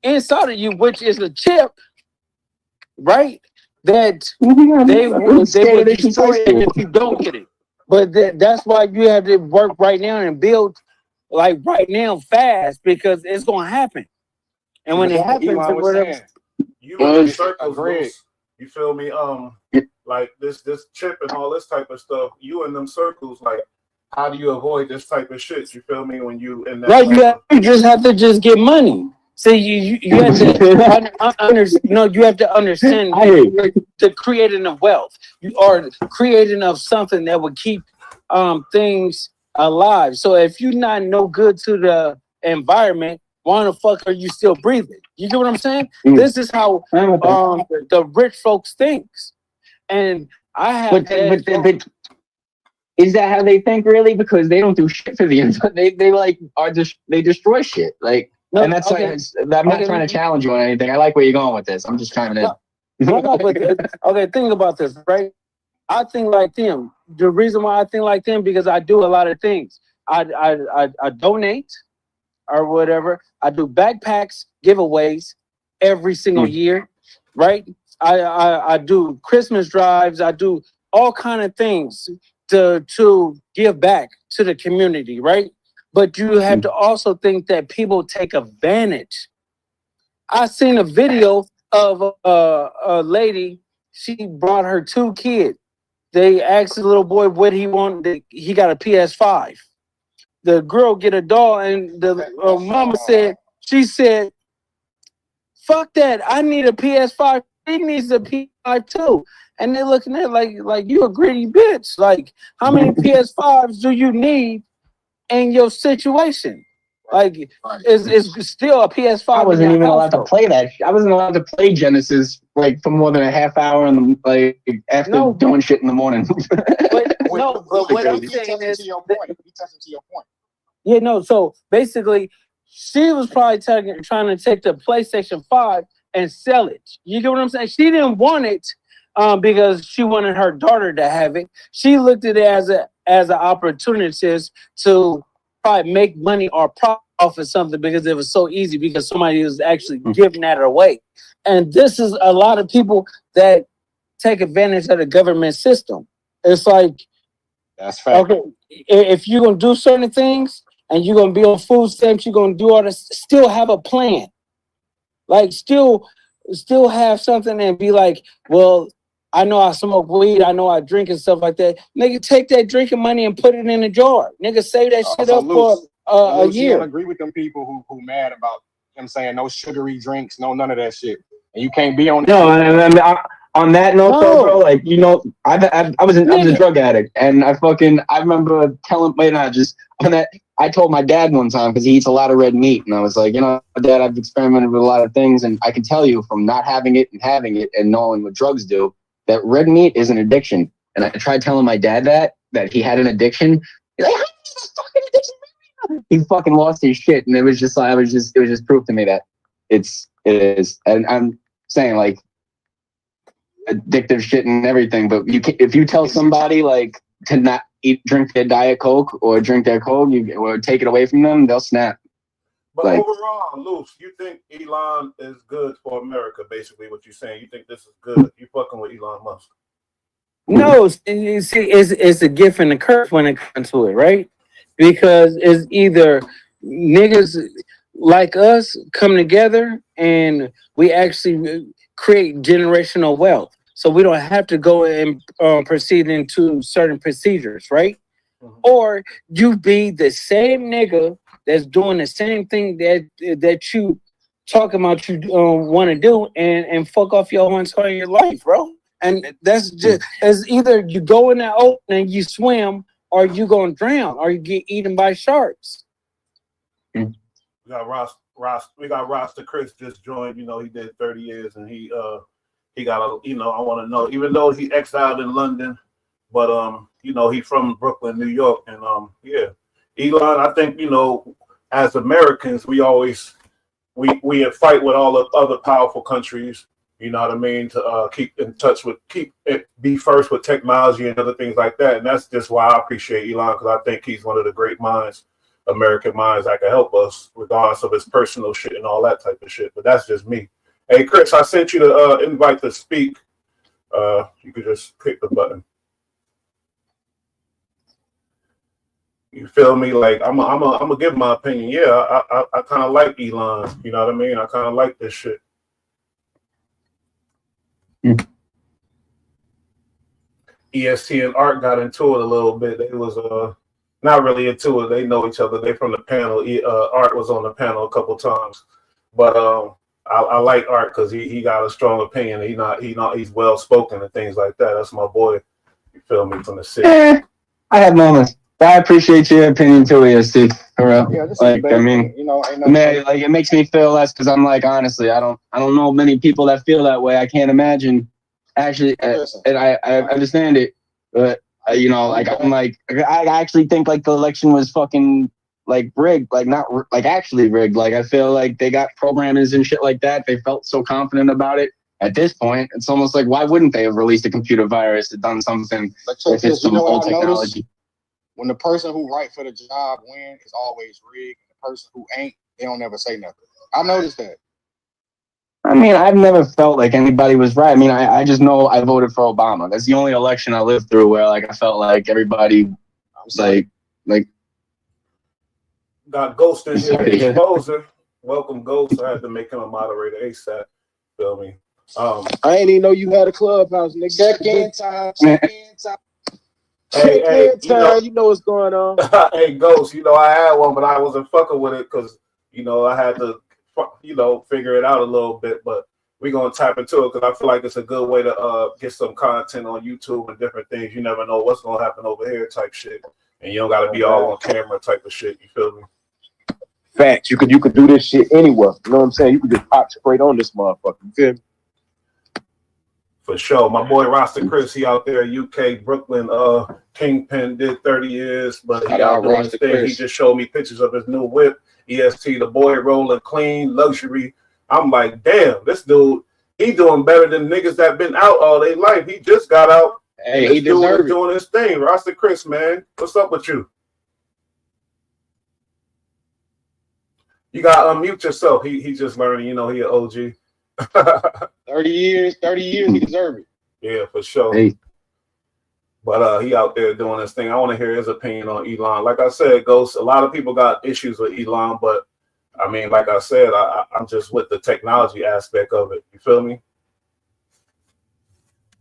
inside of you, which is a chip, right? That they will destroy it if you don't get it. But that's why you have to work right now and build like right now fast because it's gonna happen. And when it happens, you in circles, Bruce, you feel me? Like this chip and all this type of stuff. You in them circles, like how do you avoid this type of shit? You feel me? When you in that, right? You just have to just get money. See, you have to you have to understand the creating of wealth. You are creating of something that would keep things alive. So if you're not no good to the environment, why the fuck are you still breathing? You get what I'm saying? This is how the rich folks thinks. And I have but is that how they think really? Because they don't do shit for the environment. They like they destroy shit. Like no, and that's okay. I'm not trying to challenge you on anything. I like where you're going with this. I'm just trying to okay, think about this, right? I think like them. The reason why I think like them because I do a lot of things. I donate or whatever. I do backpacks, giveaways every single year, right? I do Christmas drives. I do all kind of things to give back to the community, right? But you have to also think that people take advantage. I seen a video of a lady. She brought her 2 kids. They asked the little boy what he wanted. He got a PS5. The girl get a doll, and the mama said, she said, "Fuck that! I need a PS5. He needs a PS5 too." And they're looking at it like you a greedy bitch. Like, how many PS5s do you need in your situation? Like, it's still a PS5. I wasn't even allowed to play that. I wasn't allowed to play Genesis like for more than a half hour after doing shit in the morning. But what I'm saying is, yeah, no. So basically, she was probably trying to take the PlayStation 5 and sell it. You get what I'm saying? She didn't want it because she wanted her daughter to have it. She looked at it as an opportunity to probably make money or profit off of something because it was so easy because somebody was actually giving that away. And this is a lot of people that take advantage of the government system. It's like, that's fact. Okay, if you're gonna do certain things and you're gonna be on food stamps, you're gonna do all this. Still have a plan. Like still still have something and be like, well, I know I smoke weed, I know I drink and stuff like that. Nigga, take that drinking money and put it in a jar. Nigga, save that shit up for a You year. don't agree with them people who mad about them saying no sugary drinks, no none of that shit, and you can't be on. No, on that note, though, bro, like I was a drug addict, and I remember telling on that. I told my dad one time because he eats a lot of red meat, and I was like, Dad, I've experimented with a lot of things, and I can tell you from not having it and having it and knowing what drugs do, that red meat is an addiction. And I tried telling my dad that he had an addiction. He's like, how is this fucking addiction? He fucking lost his shit, and it was just proof to me that it is. And I'm saying like addictive shit and everything, but if you tell somebody like to not drink their Diet Coke or drink their Coke, or take it away from them, they'll snap. But overall, Luce, you think Elon is good for America? Basically, what you're saying, you think this is good? You fucking with Elon Musk? No, you see, it's a gift and a curse when it comes to it, right? Because it's either niggas like us come together and we actually create generational wealth, so we don't have to go and proceed into certain procedures, right? Mm-hmm. Or you be the same nigga that's doing the same thing that you talking about you want to do and fuck off your whole entire life, bro. And that's just as either you go in the ocean and you swim, or you gonna drown, or you get eaten by sharks. We got Ross the Chris just joined. He did 30 years, and he got a. I want to know, even though he exiled in London, but he from Brooklyn, New York, and yeah, Elon. I think as Americans, we always we fight with all the other powerful countries. You know what I mean? To keep in touch with, be first with technology and other things like that. And that's just why I appreciate Elon, because I think he's one of the great minds, American minds, that can help us, regardless of his personal shit and all that type of shit. But that's just me. Hey, Chris, I sent you the invite to speak. You could just click the button. You feel me? Like I'm gonna give my opinion. Yeah, I kind of like Elon. You know what I mean? I kind of like this shit. EST and Art got into it a little bit. They was not really into it. They know each other. They from the panel. Art was on the panel a couple times, but I like Art because he got a strong opinion. He's well spoken and things like that. That's my boy. You feel me, from the city. I have moments. I appreciate your opinion too, EST. For real. Yeah, like I mean, man, like it makes me feel less because I'm like, honestly, I don't know many people that feel that way. I can't imagine. Actually, and I understand it, but like I'm like, I actually think like the election was fucking like rigged, like not like actually rigged. Like I feel like they got programmers and shit like that. They felt so confident about it. At this point, it's almost like, why wouldn't they have released a computer virus and done something if it's some old technology? When the person who right for the job win, it's always rigged. The person who ain't, they don't ever say nothing. I noticed that. I mean, I've never felt like anybody was right. I mean, I just know I voted for Obama. That's the only election I lived through where like I felt like everybody was like got Ghost in here. Exposer. Welcome, Ghost. I had to make him a moderator ASAP. Feel me? I ain't even know you had a clubhouse, nigga. Check in time. Hey, you know what's going on. Hey, Ghost, I had one, but I wasn't fucking with it because, I had to, figure it out a little bit. But we're going to tap into it because I feel like it's a good way to get some content on YouTube and different things. You never know what's going to happen over here type shit. And you don't got to be all on camera type of shit. You feel me? Facts. You could do this shit anywhere. You know what I'm saying? You could just pop straight on this motherfucker. You feel me? For sure. My boy Rasta Chris, he out there, UK, Brooklyn, Kingpin, did 30 years, but he out doing his thing. He just showed me pictures of his new whip, EST, the boy rolling clean, luxury. I'm like, damn, this dude, he doing better than niggas that been out all their life. He just got out. Hey, he deserves it. Doing his thing. Rasta Chris, man, what's up with you? You got to unmute yourself. He just learning, he an OG. 30 years, he deserve it. Yeah, for sure. Hey. But he out there doing his thing. I want to hear his opinion on Elon. Like I said, Ghost, a lot of people got issues with Elon, but I mean, like I said, I'm just with the technology aspect of it. You feel me?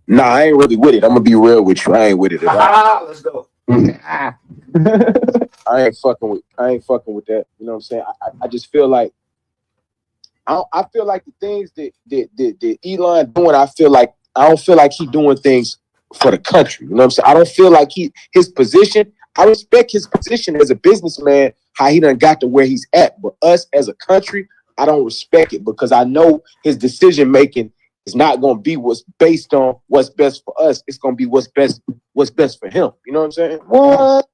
Nah, I ain't really with it. I'm gonna be real with you. I ain't with it at all. Let's go. I ain't fucking with that. You know what I'm saying? I just feel like I feel like the things that Elon doing, I don't feel like he doing things for the country. You know what I'm saying? I don't feel like his position. I respect his position as a businessman, how he done got to where he's at. But us as a country, I don't respect it because I know his decision making is not going to be what's based on what's best for us. It's going to be what's best for him. You know what I'm saying? What?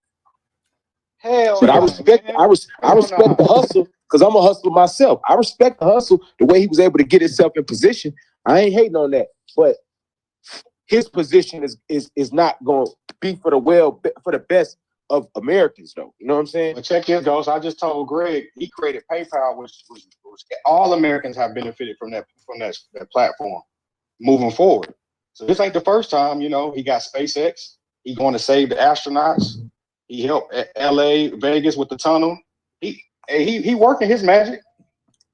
Hell, But yeah, I respect the hustle because I'm a hustler myself. I respect the hustle, the way he was able to get himself in position. I ain't hating on that, but his position is not going to be for the best of Americans, though. You know what I'm saying? But check this, Ghost. I just told Greg he created PayPal, which all Americans have benefited from that platform moving forward. So this ain't the first time. You know, he got SpaceX. He going to save the astronauts. He helped L.A. Vegas with the tunnel. He working his magic.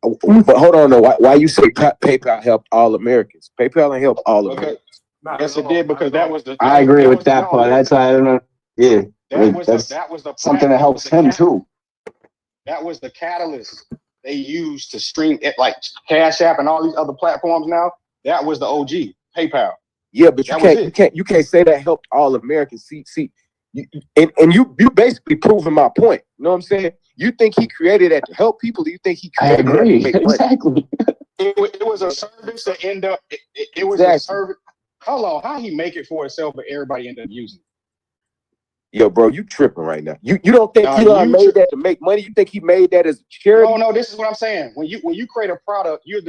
But hold on, though. Why you say PayPal helped all Americans? PayPal ain't helped all Americans. Yes, it did because that was the. I agree with that part. That's why I don't know. Yeah, that was the something that helps him too. That was the catalyst they used to stream it, like Cash App and all these other platforms. Now that was the OG PayPal. Yeah, but you can't say that helped all Americans. See, you basically proving my point. You know what I'm saying? You think he created that to help people? Or you think he created that to make money? Exactly. It was a service to end up. It was a service. Hold on, how he make it for himself, but everybody end up using it? Yo, bro, you tripping right now. You don't think Elon made that to make money? You think he made that as a charity? No, this is what I'm saying. When you create a product, you're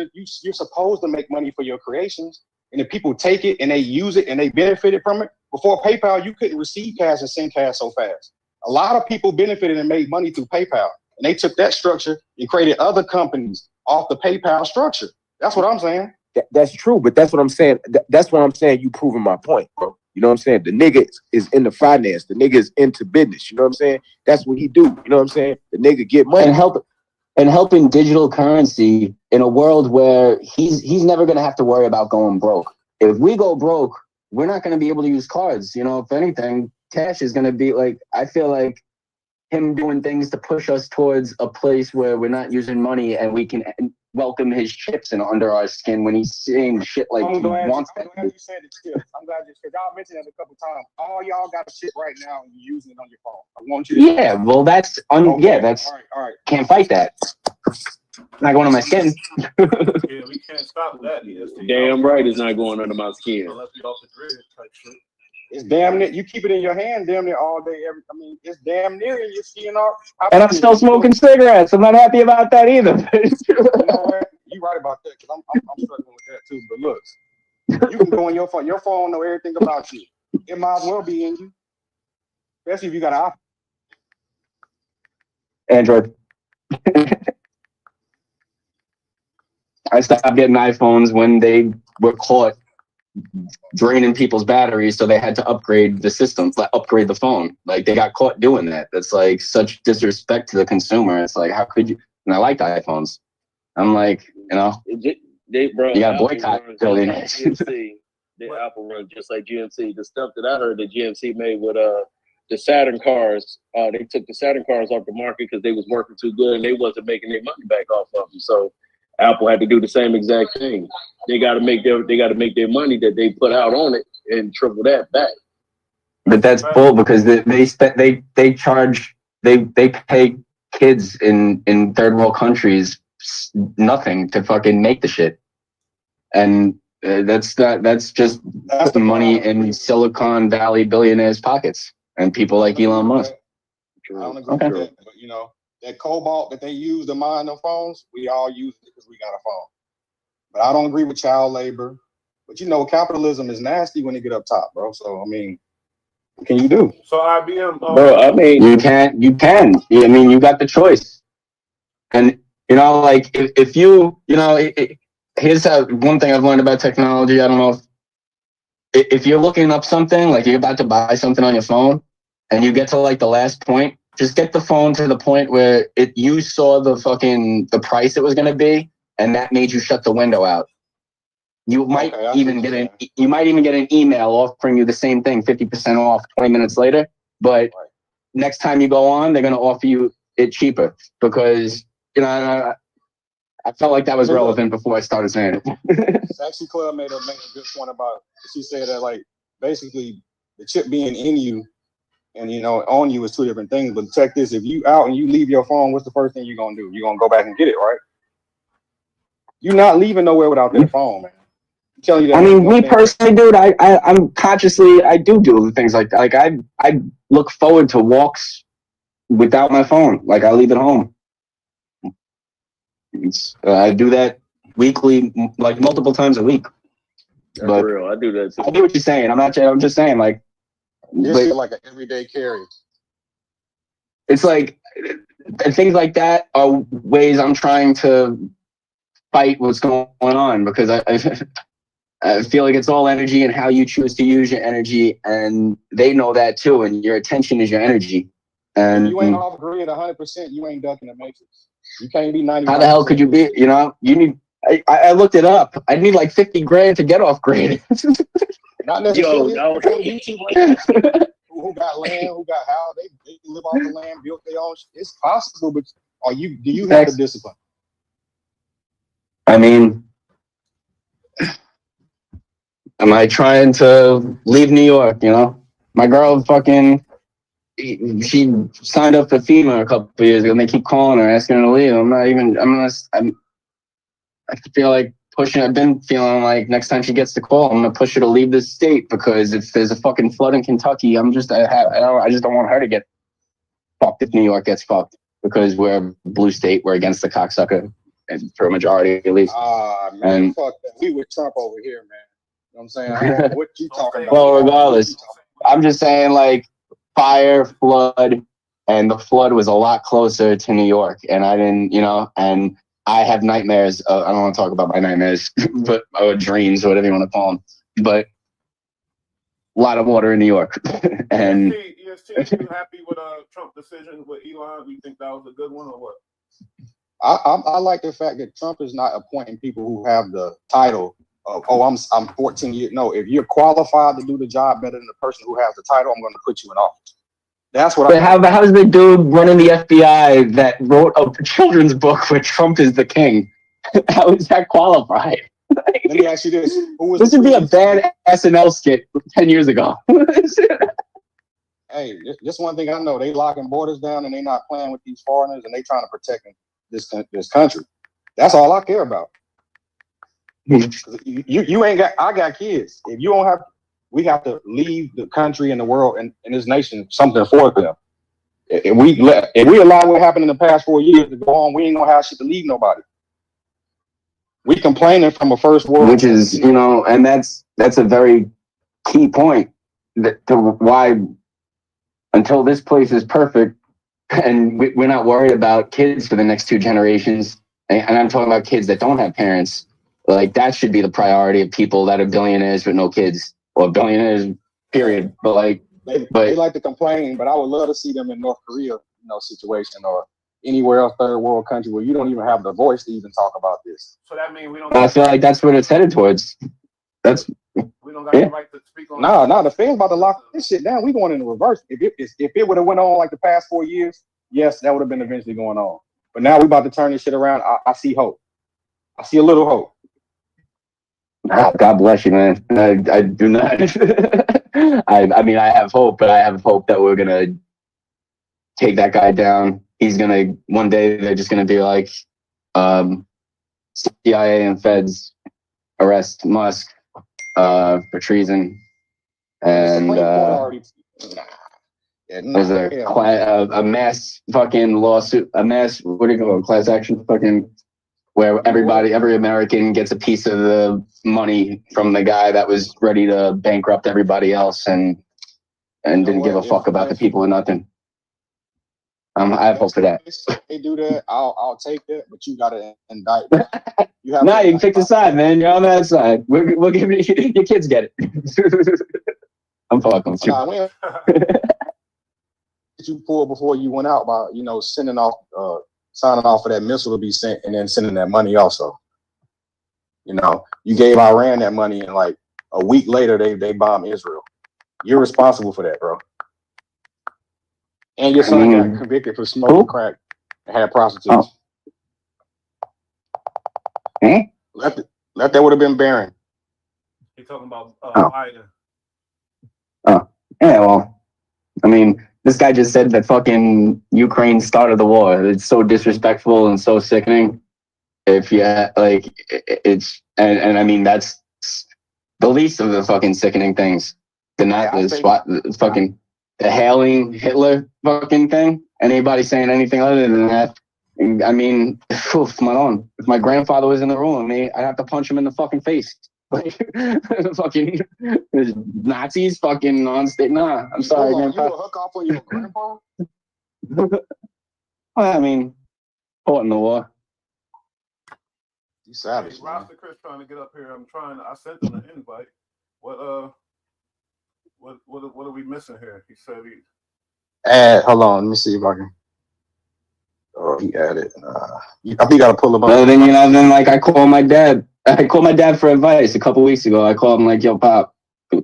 supposed to make money for your creations. And if people take it and they use it and they benefited from it, before PayPal, you couldn't receive cash and send cash so fast. A lot of people benefited and made money through PayPal. And they took that structure and created other companies off the PayPal structure. That's what I'm saying. That's true, but that's what I'm saying. That's what I'm saying. You proving my point, bro. You know what I'm saying? The nigga is into finance. The nigga is into business. You know what I'm saying? That's what he do. You know what I'm saying? The nigga get money. And helping digital currency in a world where he's never going to have to worry about going broke. If we go broke, we're not going to be able to use cards. You know, if anything, cash is going to be like, I feel like him doing things to push us towards a place where we're not using money and we can welcome his chips and under our skin when he's saying shit like I'm glad wants you said it, chips. I'm glad you said y'all mentioned it a couple times. All y'all got a chip right now and you're using it on your phone. I want you to well, that's that's all right. Can't fight that. Not going on my skin. Yeah, we can't stop that. Damn right, it's not going under my skin. Unless we off the grid type shit. It's damn near, you keep it in your hand damn near all day. It's damn near in your skin. And I'm still smoking cigarettes. I'm not happy about that either. You know what? You right about that because I'm struggling with that too. But look, you can go on your phone. Your phone know everything about you. It might as well be in you, especially if you got an Android. I stopped getting iPhones when they were caught draining people's batteries, so they had to upgrade the system, upgrade the phone. Like they got caught doing that. That's like such disrespect to the consumer. It's like, how could you? And I liked iPhones. I'm like, you know, you got to boycott billionaires. Apple runs just like GMC. The stuff that I heard that GMC made with the Saturn cars, they took the Saturn cars off the market because they was working too good and they wasn't making their money back off of them. So Apple had to do the same exact thing. They got to make their money that they put out on it and triple that back. But that's bull because they charge they pay kids in third world countries nothing to fucking make the shit, and that's just the money in Silicon Valley billionaires' pockets and people like Elon Musk. I don't agree with that, but you know that cobalt that they use to mine their phones, we all use it because we got a phone. But I don't agree with child labor. But you know, capitalism is nasty when they get up top, bro. So I mean, what can you do? So IBM, bro. I mean, you can. I mean, you got the choice, and you know, like if you know, here's one thing I've learned about technology. I don't know if you're looking up something, like you're about to buy something on your phone, and you get to like the last point, Just get the phone to the point where you saw the price it was going to be, and that made you shut the window out. You might even get an email offering you the same thing, 50% off 20 minutes later. But next time you go on, they're going to offer you it cheaper because, I felt like that was relevant before I started saying it. Sexy Club made a good point about, she said that, like, basically the chip being in you and, on you is two different things. But check this, if you out and you leave your phone, what's the first thing you're going to do? You're going to go back and get it, right? You're not leaving nowhere without that phone, man. You that, I mean, me personally, dude, I'm consciously, I do things like that. Like, I look forward to walks without my phone. Like, I leave it home. I do that weekly, like multiple times a week. That's but real. I do that too. I get what you're saying. I'm just saying, like, it's like an everyday carry. It's like things like that are ways I'm trying to fight what's going on because I feel like it's all energy and how you choose to use your energy, and they know that too. And your attention is your energy. And you ain't off grid 100%. You ain't ducking the matrix. You can't be 90%. How the hell could you be? You need. I looked it up. I need like 50 grand to get off grid. Not necessarily. Who got land? Who got how? They live off the land, built their own. It's possible, but do you have the discipline? I mean, am I trying to leave New York? My girl she signed up for FEMA a couple of years ago, and they keep calling her, asking her to leave. I feel like pushing. I've been feeling like next time she gets the call, I'm gonna push her to leave this state because if there's a fucking flood in Kentucky, I just don't want her to get fucked if New York gets fucked because we're a blue state. We're against the cocksucker, and for a majority at least. Man, fuck that. We with Trump over here, man. You know what I'm saying? I don't know what you talking about. Well, regardless, I'm just saying like fire, flood, and the flood was a lot closer to New York, and I didn't, and I have nightmares. I don't want to talk about my nightmares, but or dreams, or whatever you want to call them. But a lot of water in New York. And EST, you happy with Trump decision with Elon? Do you think that was a good one or what? I like the fact that Trump is not appointing people who have the title of, I'm 14 years. No, if you're qualified to do the job better than the person who has the title, I'm going to put you in office. That's what. But how's the dude running the FBI that wrote a children's book where Trump is the king? How is that qualified? Let me ask you this: this would be a bad SNL skit 10 years ago. Hey, just one thing I know: they locking borders down and they not playing with these foreigners, and they trying to protect this country. That's all I care about. You ain't got. I got kids. If you don't have. We have to leave the country and the world and this nation something for them. If we allow what happened in the past 4 years to go on, we ain't gonna have shit to leave nobody. We complaining from a first world, which is and that's a very key point to why until this place is perfect and we're not worried about kids for the next 2 generations, and I'm talking about kids that don't have parents. Like that should be the priority of people that are billionaires with no kids. Or billionaires, period. But they like to complain. But I would love to see them in North Korea, situation, or anywhere else, third world country where you don't even have the voice to even talk about this. So that means we don't. I feel like that's what it's headed towards. We don't got the right to speak on. No, the fans about to lock this shit down. We going in the reverse. If it would have went on like the past 4 years, yes, that would have been eventually going on. But now we about to turn this shit around. I see hope. I see a little hope. God bless you, man. I do not. I mean, I have hope, but I have hope that we're gonna take that guy down. He's gonna one day. They're just gonna be like, CIA and feds arrest Musk for treason, and there's a mass fucking lawsuit, a mass what do you call it, class action fucking. Where every American gets a piece of the money from the guy that was ready to bankrupt everybody else and didn't give a fuck about the people or nothing. I have hope for that. They do that. I'll take that, but you gotta indict. You can pick the side, man. You're on that side. We'll give you your kids get it. I'm fucking. you pulled before you went out by, you know, signing off for that missile to be sent and then sending that money also. You know, you gave Iran that money and like a week later they bombed Israel. You're responsible for that, bro. And your son got convicted for smoking crack and had prostitutes. Let that would have been Barron. You're talking about Biden. Yeah, well, I mean, this guy just said that fucking Ukraine started the war. It's so disrespectful and so sickening. If like, it's and I mean that's the least of the fucking sickening things. The hailing Hitler fucking thing. Anybody saying anything other than that? I mean, if my grandfather was in the room with me, I'd have to punch him in the fucking face. Like, fucking Nazis, fucking on stage. Nah, I'm sorry, grandpa. You a hook off on your grandpa? Well, I mean, fought in the war. You savage. Hey, Rasta Chris trying to get up here. I sent him an invite. What are we missing here? He said hold on, let me see if I can. Oh, he added. I think you gotta pull him up. Well, then like I called my dad. I called my dad for advice a couple weeks ago. I called him like, "Yo, Pop,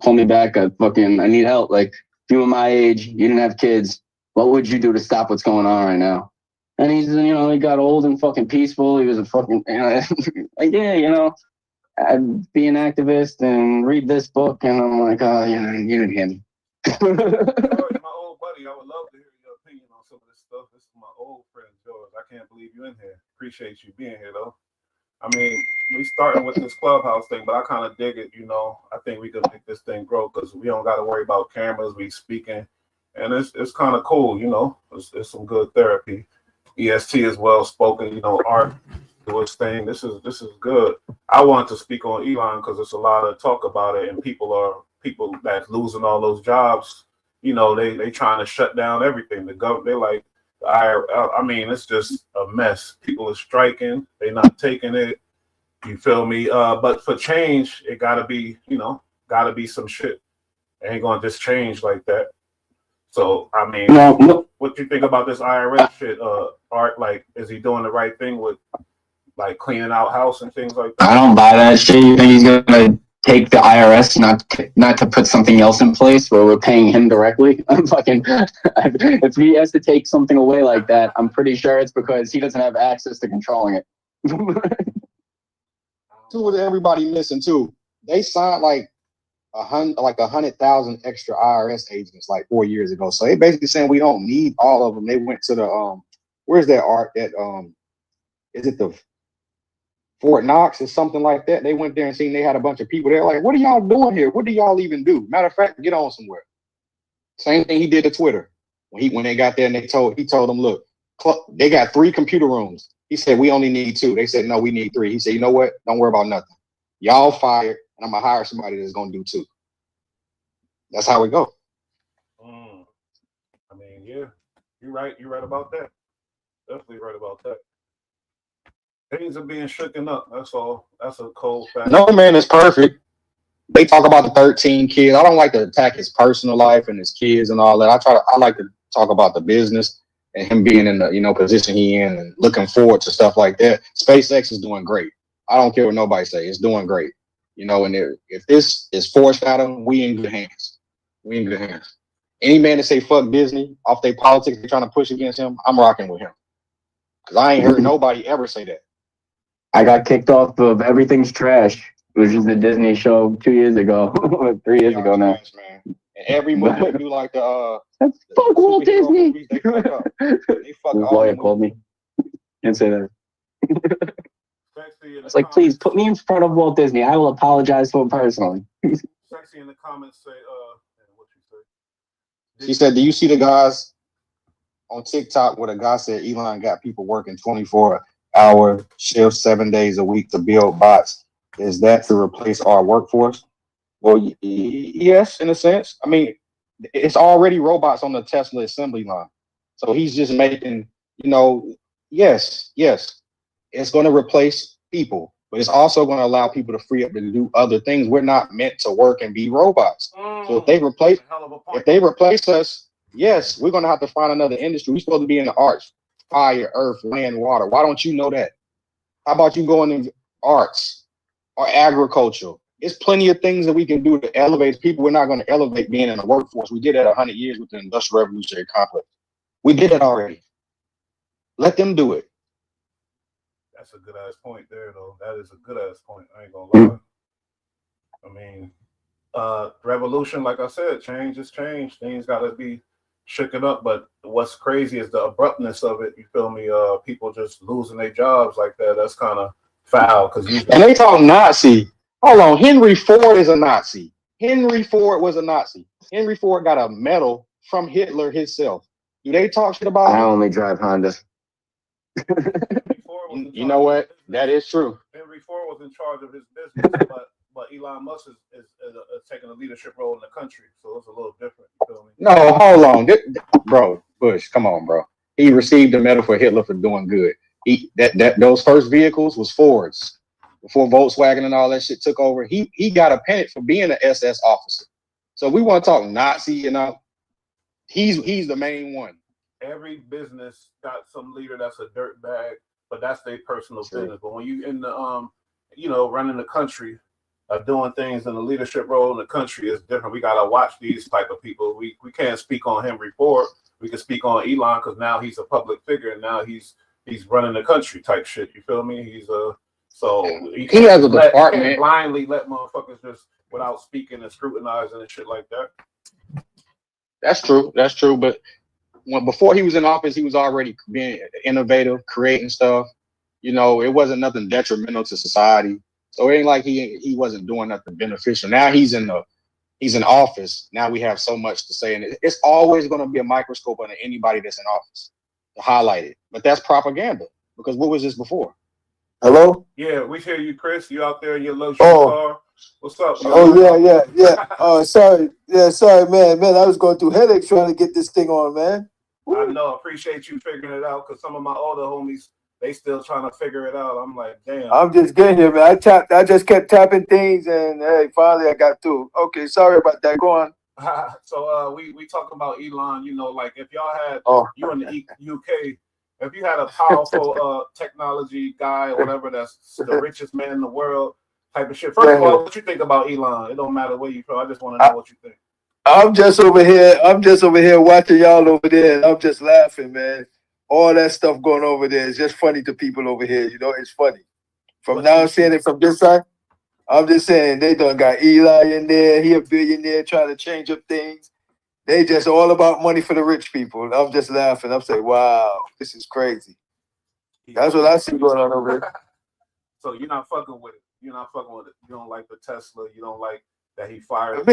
call me back. I need help. Like, if you were my age, you didn't have kids. What would you do to stop what's going on right now?" And he's, he got old and fucking peaceful. He was a fucking, like, yeah, I'd be an activist and read this book. And I'm like, oh, you didn't hear me. my old buddy, I would love to hear your opinion on some of this stuff. This is my old friend, George. I can't believe you in here. Appreciate you being here, though. I mean, we starting with this clubhouse thing, but I kind of dig it, I think we can make this thing grow because we don't got to worry about cameras. We speaking, and it's kind of cool, It's some good therapy. EST is well spoken, Art was saying this is good. I want to speak on Elon because there's a lot of talk about it, and people that's losing all those jobs. They trying to shut down everything. The government, they like. I mean, it's just a mess. People are striking. They're not taking it. You feel me? But for change, it gotta be some shit. It ain't gonna just change like that. So, I mean, what you think about this IRS shit, Art? Like, is he doing the right thing with, like, cleaning out house and things like that? I don't buy that shit. You think he's gonna take the IRS not to put something else in place where we're paying him directly? If he has to take something away like that, I'm pretty sure it's because he doesn't have access to controlling it. Too, with everybody missing too. They signed like 100,000 extra IRS agents like 4 years ago. So they basically saying we don't need all of them. They went to the where's that Art? That is it the Fort Knox or something like that? They went there and seen they had a bunch of people there. Like, what are y'all doing here? What do y'all even do? Matter of fact, get on somewhere. Same thing he did to Twitter when they got there and he told them, look, they got 3 computer rooms. He said we only need 2. They said no, we need 3. He said, you know what? Don't worry about nothing. Y'all fired, and I'm gonna hire somebody that's gonna do 2. That's how it go. I mean, yeah, you're right. You're right about that. Definitely right about that. Things are being shooken up. That's all. That's a cold fact. No man is perfect. They talk about the 13 kids. I don't like to attack his personal life and his kids and all that. I like to talk about the business and him being in the position he in and looking forward to stuff like that. SpaceX is doing great. I don't care what nobody say. It's doing great. And if this is foreshadowing, we in good hands. We in good hands. Any man that say fuck Disney off their politics they're trying to push against him, I'm rocking with him. Because I ain't heard nobody ever say that. I got kicked off of Everything's Trash, which is the Disney show 2 years ago, or 3 years ago now. Trash, man. And every movie they do like the fuck Walt Disney. Movies, they fuck up. They fuck The all lawyer the called me. Didn't say that. Sexy It's like, please put me in front of Walt Disney. I will apologize for him personally. Sexy in the comments say, what you say? She said, do you see the guys on TikTok where the guy said Elon got people working 24-hour shifts 7 days a week to build bots? Is that to replace our workforce? Well, yes, in a sense. I mean, it's already robots on the Tesla assembly line. So he's just making, yes, it's going to replace people, but it's also going to allow people to free up to do other things. We're not meant to work and be robots. So if they replace us, Yes, we're gonna have to find another industry. We're supposed to be in the arts, fire, earth, land, water. Why don't you know that? How about you going in arts or agriculture? There's plenty of things that we can do to elevate people. We're not going to elevate being in the workforce. We did that 100 years with the Industrial Revolutionary Complex. We did it already. Let them do it. That's a good ass point there, though. That is a good ass point. I ain't gonna lie. I mean, revolution, like I said, change is change. Things got to be shaken up. But what's crazy is the abruptness of it. You feel me? People just losing their jobs like that. That's kind of foul. And they talk Nazi. Hold on, Henry Ford is a Nazi. Henry Ford was a Nazi. Henry Ford got a medal from Hitler himself. Do they talk shit about I him? only drive Honda. You know what? That is true. Henry Ford was in charge of his business, but Elon Musk is taking a leadership role in the country, so it's a little different. You feel me? No, hold on, bro. Bush, come on, bro. He received a medal for Hitler for doing good. Those first vehicles was Fords before Volkswagen and all that shit took over. He got a pennant for being an SS officer. So we want to talk Nazi, you know. He's the main one. Every business got some leader that's a dirtbag, but that's their personal business. But when you in the running the country, doing things in the leadership role in the country is different. We gotta watch these type of people. We can't speak on Henry Ford. We can speak on Elon because now he's a public figure and now he's running the country type shit. You feel me? He has a department. You can't blindly let motherfuckers just without speaking and scrutinizing and shit like that. That's true. But before he was in office, he was already being innovative, creating stuff. You know, it wasn't nothing detrimental to society. So it ain't like he wasn't doing nothing beneficial. Now he's in office. Now we have so much to say, and it's always going to be a microscope on anybody that's in office to highlight it. But that's propaganda. Because what was this before? Hello? Yeah, we hear you, Chris. You out there in your luxury car? What's up? Yeah. Sorry, man. I was going through headaches trying to get this thing on, man. I know. Appreciate you figuring it out because some of my older homies, they still trying to figure it out. I'm like, damn. I'm just getting here, man. I just kept tapping things, and hey, finally I got through. Okay, sorry about that. Go on. So we talking about Elon. You know, like if y'all had you in the UK, if you had a powerful technology guy or whatever that's the richest man in the world type of shit. First of all, what you think about Elon? It don't matter where you from. I just want to know what you think. I'm just over here watching y'all over there, and I'm just laughing, man. All that stuff going over there is just funny to people over here. You know, it's funny. From now seeing it from this side, I'm just saying they done got Eli in there. He a billionaire trying to change up things. They just all about money for the rich people. I'm just laughing. I'm saying, wow, this is crazy. That's what I see going on over here. So you're not fucking with it. You're not fucking with it. You don't like the Tesla. You don't like that he fired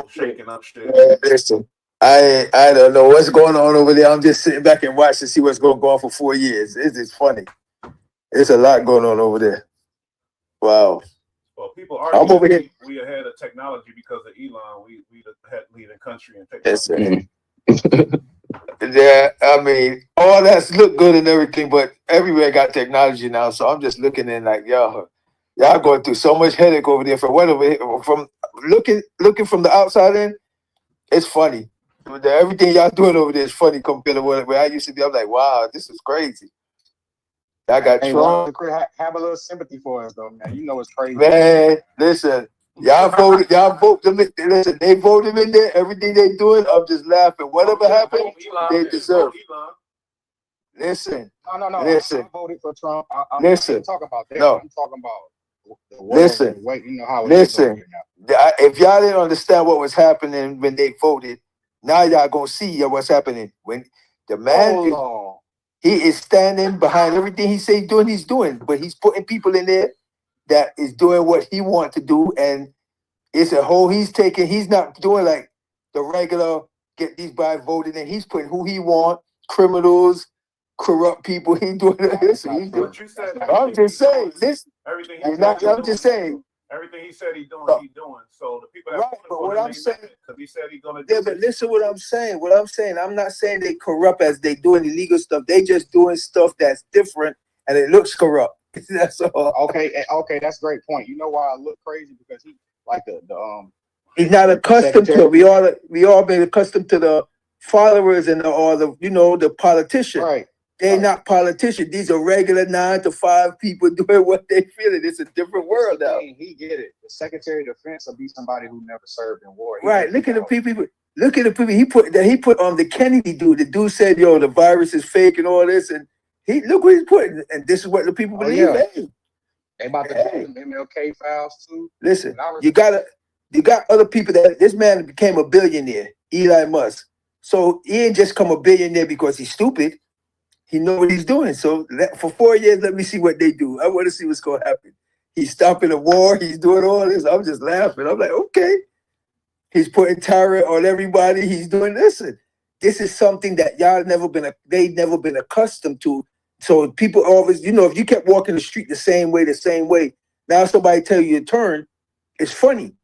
shaking up shit. Listen, I don't know what's going on over there. I'm just sitting back and watching to see what's going to go on for 4 years. It's funny. It's a lot going on over there. Wow. Well, people argue we ahead of technology because of Elon. We the head leading country in technology. Yeah, I mean, all that's look good and everything, but everywhere got technology now. So I'm just looking in like, y'all going through so much headache over there from looking from the outside in. It's funny. Everything y'all doing over there is funny compared to where I used to be. I'm like, wow, this is crazy. I got Trump. Have a little sympathy for us, though, man. You know it's crazy. Man, listen, y'all vote them. Listen, they vote him in there. Everything they doing, I'm just laughing. Whatever happened, they deserve. Listen. No. Listen. I voted for Trump. Listen. I'm talking about that. No. I'm talking about the world. Listen. You know how it Listen. is now. If y'all didn't understand what was happening when they voted, now y'all gonna see what's happening. When the man he is standing behind everything he say he's doing, but he's putting people in there that is doing what he wants to do, and it's a whole he's taking. He's not doing like the regular get these guys voted in. He's putting who he want, criminals, corrupt people. He doing this. I'm just saying this. Everything I'm just saying. Everything he said he's doing. So the people that but what I'm saying, because he said he's gonna do. Yeah, but listen what I'm saying. I'm not saying they corrupt as they doing illegal stuff. They just doing stuff that's different and it looks corrupt. That's all. Okay, that's a great point. You know why I look crazy? Because he like the he's not accustomed to it. We all been accustomed to the followers and all the, the politicians. Right. They're not politicians. These are regular 9 to 5 people doing what they feel. It's a different world now. He get it. The Secretary of Defense will be somebody who never served in war. Right. Look at the people. Look at the people he put on the Kennedy dude. The dude said, "Yo, the virus is fake and all this." And look what he's putting. And this is what the people believe. Yeah. Hey, they about to do them MLK files too. Listen, you got other people that this man became a billionaire, Elon Musk. So he ain't just come a billionaire because he's stupid. He know what he's doing. So for 4 years, let me see what they do. I want to see what's going to happen. He's stopping the war. He's doing all this. I'm just laughing. I'm like, okay. He's putting terror on everybody. He's doing this. This is something that they've never been accustomed to. So people always, if you kept walking the street the same way, now somebody tell you to turn, it's funny.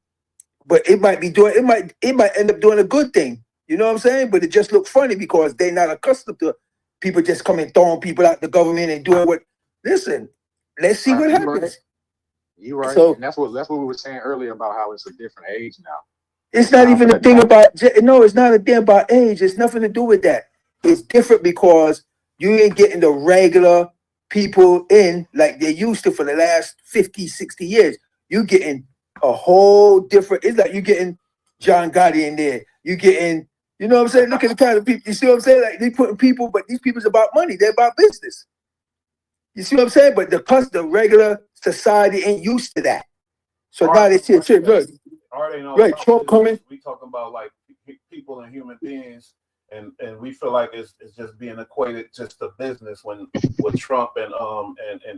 But it might end up doing a good thing. You know what I'm saying? But it just looked funny because they're not accustomed to people just coming throwing people out the government and doing what. Listen, let's see what happens. You're right. So and that's what we were saying earlier about how it's a different age now. It's not even a thing about it's not a thing about age. It's nothing to do with that. It's different because you ain't getting the regular people in like they used to for the last 50, 60 years. You getting a whole different. It's like you getting John Gotti in there. You getting. You know what I'm saying? Look at the kind of people. You see what I'm saying? Like they putting people, but these people's about money. They're about business. You see what I'm saying? But the regular society ain't used to that. So now they see it. Look, right? Trump coming. We talking about like people and human beings, and we feel like it's just being equated just to business. When with Trump and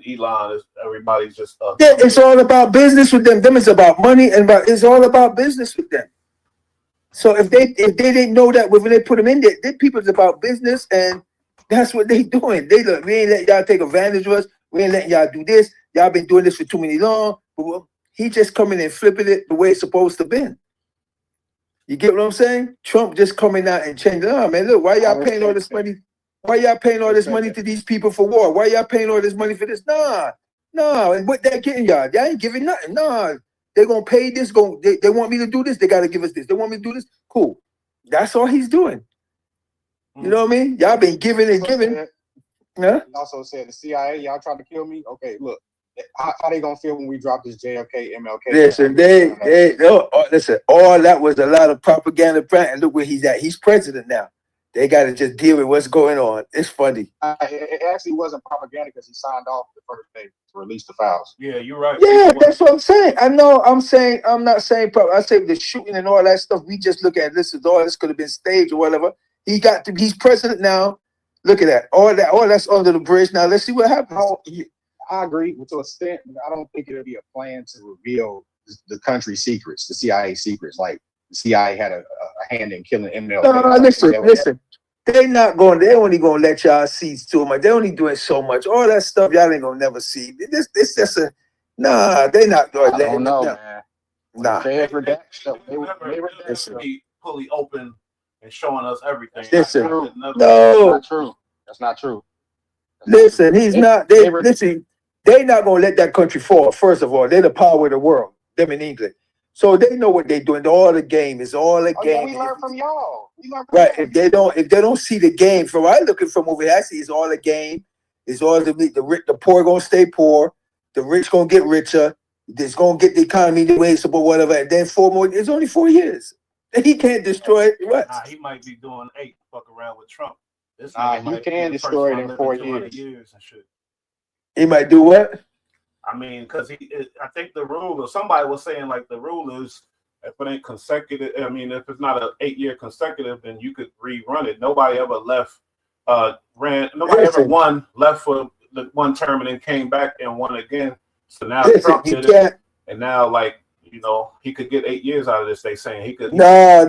Elon, everybody's just yeah. It's all about business with them. Them is about money and it's all about business with them. So if they didn't know that when they put them in there, people's about business and that's what they doing. They look, we ain't letting y'all take advantage of us. We ain't letting y'all do this. Y'all been doing this for too many long. He just coming and flipping it the way it's supposed to be. You get what I'm saying? Trump just coming out and changing. Oh man, look, why y'all paying all this money? Why y'all paying all this money to these people for war? Why y'all paying all this money for this? Nah. And what they getting y'all? Y'all ain't giving nothing. Nah. They're gonna pay this. They want me to do this. They gotta give us this. They want me to do this. Cool. That's all he's doing. You know what I mean? Y'all been giving and giving. He also said the CIA, y'all trying to kill me. Okay, look, how they gonna feel when we drop this JFK, MLK? Listen, listen. All that was a lot of propaganda. And look where he's at. He's president now. They got to just deal with what's going on. It's funny. It actually wasn't propaganda because he signed off the first day to release the files. Yeah, you're right. Yeah, that's what I'm saying. I know. I'm not saying. I say the shooting and all that stuff. We just look at this. This could have been staged or whatever. He's president now. Look at that. All that's under the bridge. Now let's see what happens. I agree to an extent, but I don't think it'll be a plan to reveal the country's secrets, the CIA secrets. Like the CIA had a hand in killing MLK. No, listen. They only gonna let y'all see too much. They only doing so much. All that stuff y'all ain't gonna never see. This just a they not gonna let. I don't know, man. Nah. They were fully open and showing us everything. Listen, no, that's not true. Listen, he's not. Listen, they not gonna let that country fall. First of all, they're the power of the world. Them in England, so they know what they're doing. All the game is all the game. Yeah, we learn from y'all. Right. If they don't see the game from I looking from over here, I see it's all a game. It's all the poor gonna stay poor. The rich gonna get richer. It's gonna get the economy the way it's supposed, whatever. And then 4 more. It's only 4 years. He can't destroy it. What? He might be doing 8. Fuck around with Trump. He can destroy it in 4 years. And shit. He might do what? I mean, because I think the rule, or somebody was saying like the rule is if it ain't consecutive. I mean, if it's not an 8-year consecutive, then you could rerun it. Nobody ever left. Nobody ever won, left for the one term and then came back and won again. So now Trump did it, and now he could get 8 years out of this. They saying he could. No.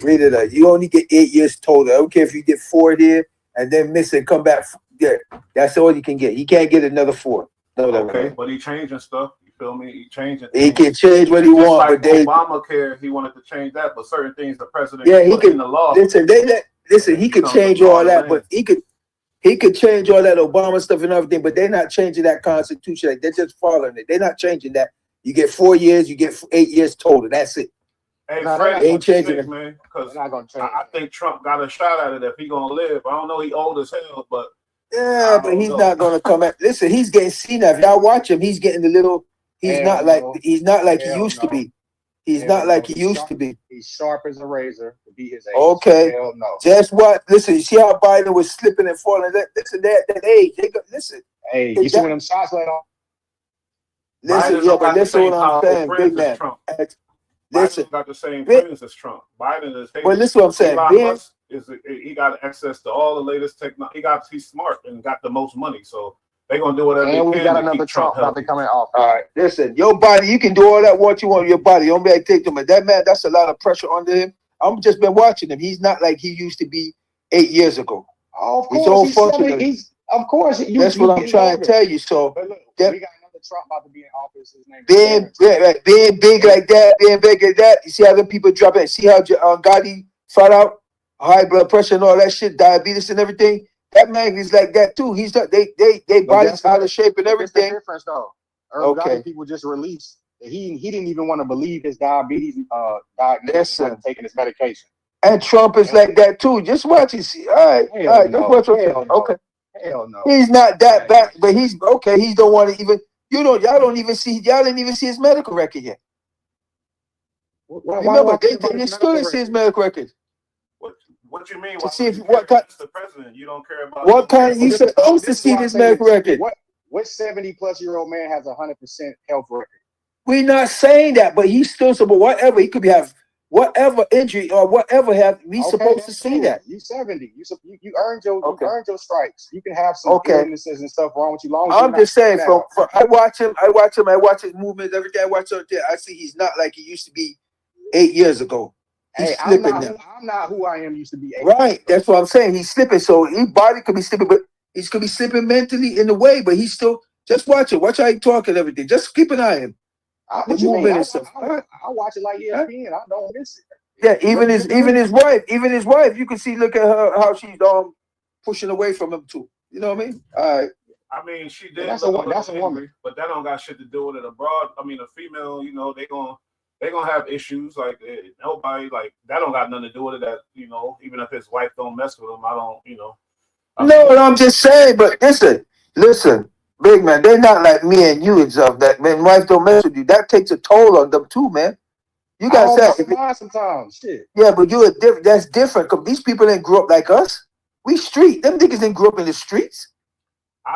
Read it up. You only get 8 years total. I don't care if you get 4 here and then miss and come back. Yeah, that's all you can get. He can't get another 4. Okay, but he changing stuff. You feel me? He changing. He can change what he wants. Like Obamacare, he wanted to change that, but certain things the president he put in the law. Listen. He could change all that, but he could change all that Obama stuff and everything, but they're not changing that Constitution. They're just following it. They're not changing that. You get 4 years, you get 8 years total. That's it. Hey, No, Fred, They ain't changing sick, it. man, because they're not gonna change. I think Trump got a shot at it if he gonna live. I don't know, he old as hell, but Yeah, I but don't he's know. not gonna come at. Listen, he's getting senile. If y'all watch him, he's getting a little. He's Hell not like no. he's not like he Hell used to no. be. He's Hell not no. like he He's used sharp. to be. He's sharp as a razor to be his age. Okay. Hell no. Just what? Listen, you see how Biden was slipping and falling. Listen, that age. Listen. Hey, you see when them shots let off? Listen, Biden yeah, don't but got the listen same what I'm powerful saying, big friends as man. Trump. Listen, Biden don't got the same Big- friends as Trump. Biden is but listen what I'm saying. Elon Ben, Musk he got access to all the latest technology. He's smart and got the most money, so they're gonna do whatever And they we can got to another keep Trump Trump about to healthy. come in office. all right, listen, your body, you can do all that what you want with your body. Don't be like take them, but that man, that's a lot of pressure under him. I'm just been watching him. He's not like he used to be 8 years ago. Oh, of He's course, all he's functional. 70. He's of course. That's what I'm trying to tell you. So But look, that- we got another Trump about to be in office. His name is being Terrence. big like that, being big like that, you see how the people drop it. See how Gotti fought out, high blood pressure and all that shit, diabetes and everything. That man is like that too. He's not, they But bodies guess out what? of shape and But that's the everything. difference, though. Okay. People just released that he didn't even want to believe his diabetes diagnosis Listen. and taking his medication. And Trump is like that too. Just watch it. See, all right, Hell just no. watch what. Hell no. Okay. Hell no. He's not that bad, but he's okay. He don't want to even. Y'all didn't even see his medical record yet. Remember, they still didn't see his medical record. What you mean? To Why see would if you what care kind, against the president? You don't care about what kind you supposed to see his medical record. What 70-plus-year-old man has 100% health record? We're not saying that, but he's still so. But whatever he could have, whatever injury or whatever have, we supposed to see that. You 70. You earned your Okay. you earned your stripes. You can have some illnesses and stuff wrong with you. Long as I'm just saying. I watch him. I watch his movements every day. I watch out there. I see he's not like he used to be 8 years ago. He's slipping now. I'm not who I am used to be. Right. That's what I'm saying. He's slipping. So his body could be slipping, but he could be slipping mentally in a way. But he's still just watch it. Watch how he talk and everything. Just keep an eye on him. What you mean? I watch it like ESPN. I don't miss it. Yeah, even his wife, you can see. Look at her how she's pushing away from him too. You know what I mean? All right. I mean, she did. That's a woman, but that don't got shit to do with it. Abroad, I mean, a female, they gonna have issues like nobody like that don't got nothing to do with it. That even if his wife don't mess with him, I don't. No, I'm just saying. But listen, big man, they're not like me and you and stuff. That man, wife don't mess with you. That takes a toll on them too, man. You guys have sometimes shit. Yeah, but that's different because these people didn't grow up like us. We street. Them niggas didn't grow up in the streets.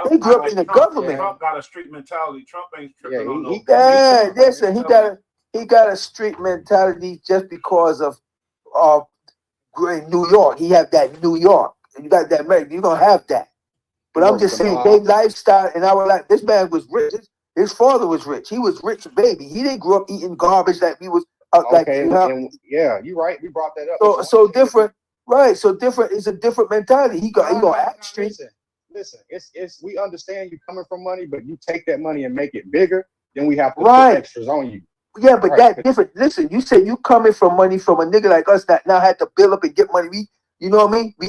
They grew up in the government. Trump got a street mentality. Trump ain't tripping on no. Listen, he got a street mentality just because of New York. He had that New York. You got that America. You're gonna have that. But I'm just saying, their lifestyle and our life. This man was rich. His father was rich. He was rich, baby. He didn't grow up eating garbage like we was. Yeah, you're right. We brought that up. So different, right? So different. It's a different mentality. He gonna act street. Listen. It's we understand you coming from money, but you take that money and make it bigger. Then we have to put extras on you. Yeah, but that different. Listen, you say you coming from money from a nigga like us that now had to build up and get money. You know what I mean? We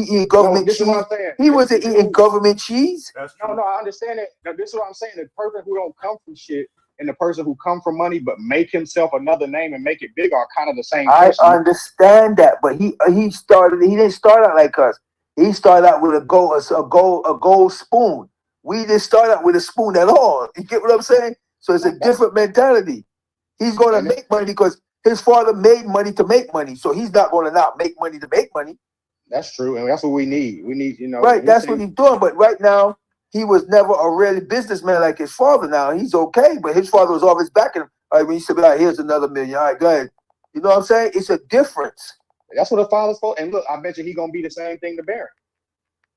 eating government cheese. He wasn't eating government cheese. No, I understand it. Now, this is what I'm saying. The person who don't come from shit and the person who come from money but make himself another name and make it big are kind of the same person. I understand that, but he didn't start out like us. He started out with a gold spoon. We didn't start out with a spoon at all. You get what I'm saying? So it's a different mentality. He's going to make money because his father made money to make money. So he's not going to not make money to make money. That's true. And that's what we need. We need, Right, that's what he's doing. But right now, he was never a really businessman like his father. Now he's okay, but his father was always backing him. All right, when he said, "All right, here's another $1 million." All right, go ahead. You know what I'm saying? It's a difference. That's what a father's for. And look, I bet you he's gonna be the same thing to Barron.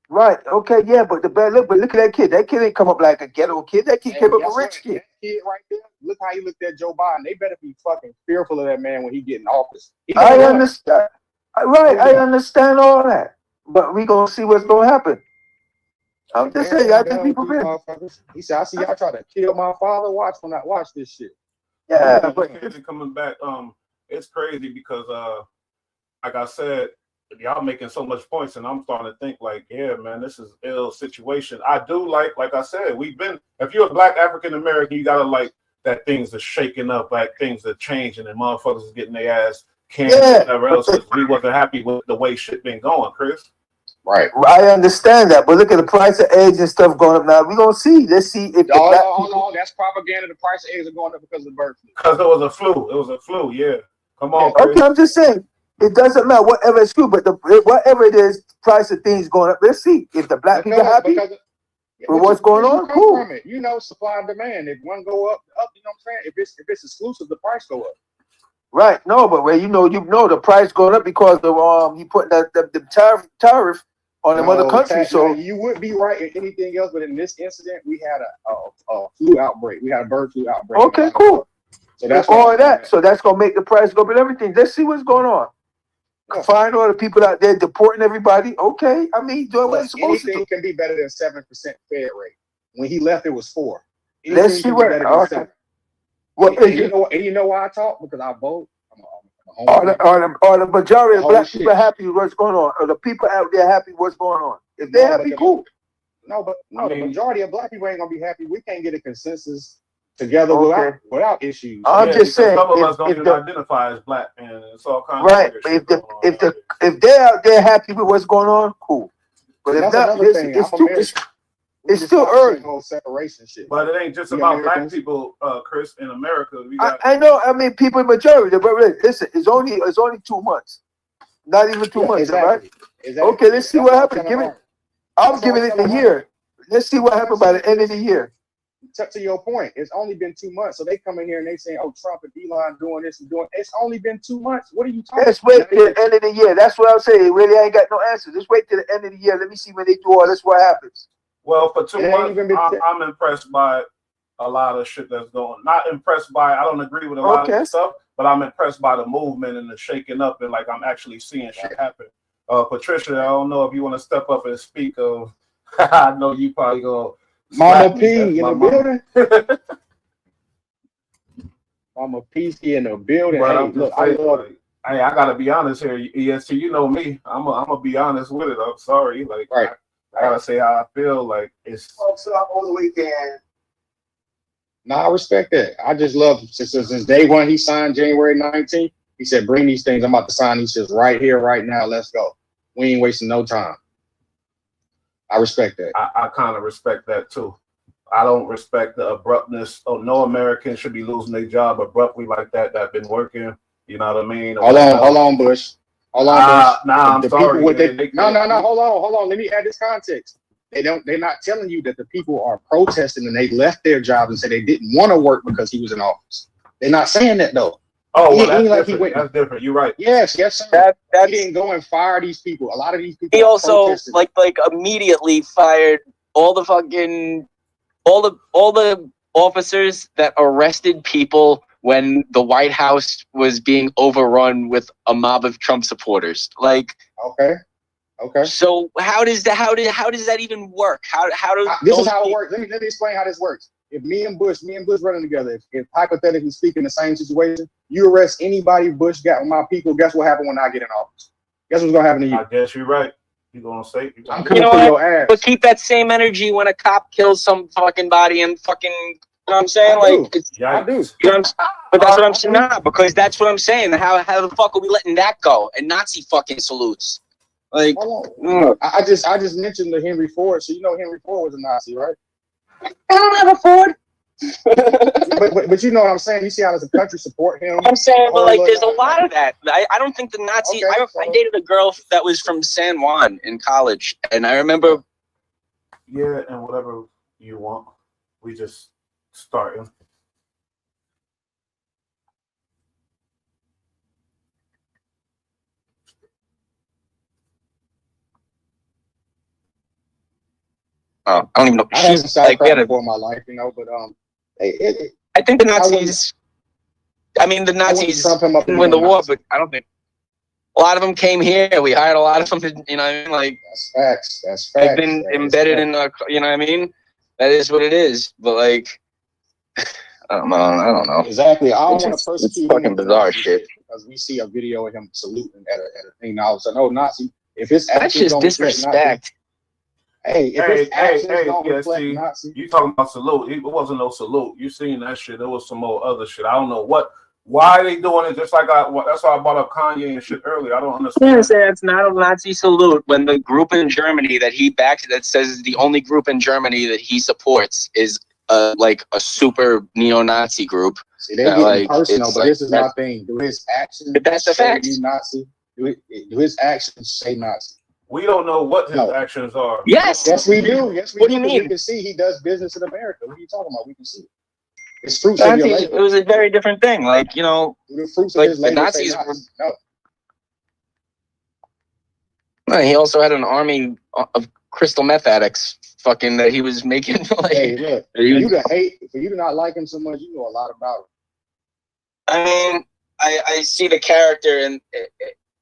Right. Okay. Yeah. But look at that kid. That kid ain't come up like a ghetto kid. That kid came up a rich kid. That kid right there. Look how he looked at Joe Biden. They better be fucking fearful of that man when he get in office. I understand. Right. I understand all that. But we gonna see what's gonna happen. I'm just saying, y'all just be prepared. He said, "I see y'all try to kill my father. Watch this shit." Yeah, but coming back, it's crazy because like I said, y'all making so much points, and I'm starting to think like, yeah, man, this is ill situation. I do like I said, if you're a Black African American, you gotta like that things are shaking up, like things are changing, and motherfuckers is getting their ass canceled and whatever else because we wasn't happy with the way shit been going, Chris. Right. I understand that, but look at the price of eggs and stuff going up now. We're gonna see. Let's see if hold on. That's propaganda. The price of eggs are going up because of the bird flu. Because it was a flu. It was a flu, yeah. Come on, Chris. Okay, I'm just saying it doesn't matter whatever it's true, but whatever it is, price of things going up. Let's see if the black people are happy with what's going on. Cool. You know, supply and demand. If one go up, you know what I'm saying? If it's exclusive, the price go up. Right. No, but where you know the price going up because of you put the tariff on them other countries. So you would be right in anything else, but in this incident, we had a flu outbreak. We had a bird flu outbreak. Okay, cool. So that's all of that. So that's gonna make the price go up and everything. Let's see what's going on. Yeah. Find all the people out there deporting everybody. Okay, I mean, doing what it's supposed to do. Anything can be better than 7% Fed rate. When he left, it was 4%. Let's see what. You know why I talk? Because I vote. Are the majority of black people happy with what's going on? Are the people out there happy with what's going on? If they're happy, cool. The majority of black people ain't gonna be happy. We can't get a consensus together without issues. I'm just saying, some of us don't even identify as black, and it's all kinds right. But if they're out there happy with what's going on, cool. But if not, it's still early. Whole separation shit. But it ain't just about black people, Chris. In America, we got. I know. I mean, people in majority. But listen, it's only 2 months. Not even 2 months, right? Exactly. Okay, let's see what happens. I'm giving it a year. Let's see what happens by the end of the year. To your point, it's only been 2 months. So they come in here and they say, "Oh, Trump and Elon doing this and doing." It's only been 2 months. What are you talking? Let's wait till the end of the year. That's what I'm saying. Really, I ain't got no answer. Just wait till the end of the year. Let me see when they do all this. What happens? Well, for 2 months, I'm impressed by a lot of shit that's going. Not impressed by. I don't agree with a lot of stuff, but I'm impressed by the movement and the shaking up, and like I'm actually seeing shit happen. Patricia, I don't know if you want to step up and speak of. I know you probably go. Mama P in the building. Mama P in the building. Hey, look, I gotta be honest here. EST, you know me. I'm gonna be honest with it. I'm sorry. Like, right. I gotta say how I feel. Like it's over the weekend. No, I respect that. I just love since day one he signed January 19th. He said, "Bring these things. I'm about to sign." He says, "Right here, right now. Let's go. We ain't wasting no time." I respect that. I kind of respect that too. I don't respect the abruptness. Oh, no American should be losing their job abruptly like that. That been working. You know what I mean? Hold on, Bush. Hold on, Bush. Nah, I'm sorry. No. Hold on. Let me add this context. They're not telling you that the people are protesting and they left their jobs and said they didn't want to work because he was in office. They're not saying that though. Oh, well, that's different. That's different. You're right. Yes, sir. He didn't go and fire these people. A lot of these people. He also like immediately fired all the officers that arrested people when the White House was being overrun with a mob of Trump supporters. Like, okay. So how does that even work? This is how it works. Let me explain how this works. If me and Bush running together, if hypothetically speaking, the same situation, you arrest anybody Bush got with my people, guess what happened when I get in office? Guess what's gonna happen to you? I guess you're right. You're gonna say I'm coming for your ass. But keep that same energy when a cop kills some fucking body and fucking, you know what I'm saying? I do. You know but that's what I'm saying. Nah, because that's what I'm saying. How the fuck are we letting that go? And Nazi fucking salutes. Like, I just mentioned the Henry Ford, so you know Henry Ford was a Nazi, right? I don't have a Ford. but you know what I'm saying. You see how does the country support him? I'm saying, but like, there's a lot of that. I don't think the Nazis. I dated a girl that was from San Juan in college, and I remember. Yeah, and whatever you want, we just starting. I don't even know. I haven't started before my life, you know, but I think the Nazis. The Nazis win the war, but I don't think a lot of them came here. We hired a lot of them. You know what I mean? Like, that's facts. That's facts. They've been embedded in our. You know what I mean? That is what it is. But like, I don't know. Exactly. I don't want to persecute. It's fucking bizarre shit. Because we see a video of him saluting at a thing. Now, all of a sudden, oh, Nazi. If it's that's just disrespect. Hey, if his actions don't reflect see, Nazi, you talking about salute? It wasn't no salute. You seen that shit? There was some more other shit. I don't know why they doing it. Just like that's why I brought up Kanye and shit earlier. I don't understand. It's not a Nazi salute when the group in Germany that he backs, that says the only group in Germany that he supports is like a super neo-Nazi group. See, they getting like, personal, but like, this is my thing. Do his actions that's the say facts. you Nazi? Do his actions say Nazi? We don't know what his actions are. Yes, we do. Yes, we what do. Do you mean? We can see he does business in America. What are you talking about? We can see it. It's fruits of your labor. It was a very different thing. Like, you know, The fruits like of his labor the Nazis say Nazi. No, he also had an army of crystal meth addicts. Fucking that he was making. Like, hey, look, for you to not like him so much, you know a lot about him. I mean, I see the character, and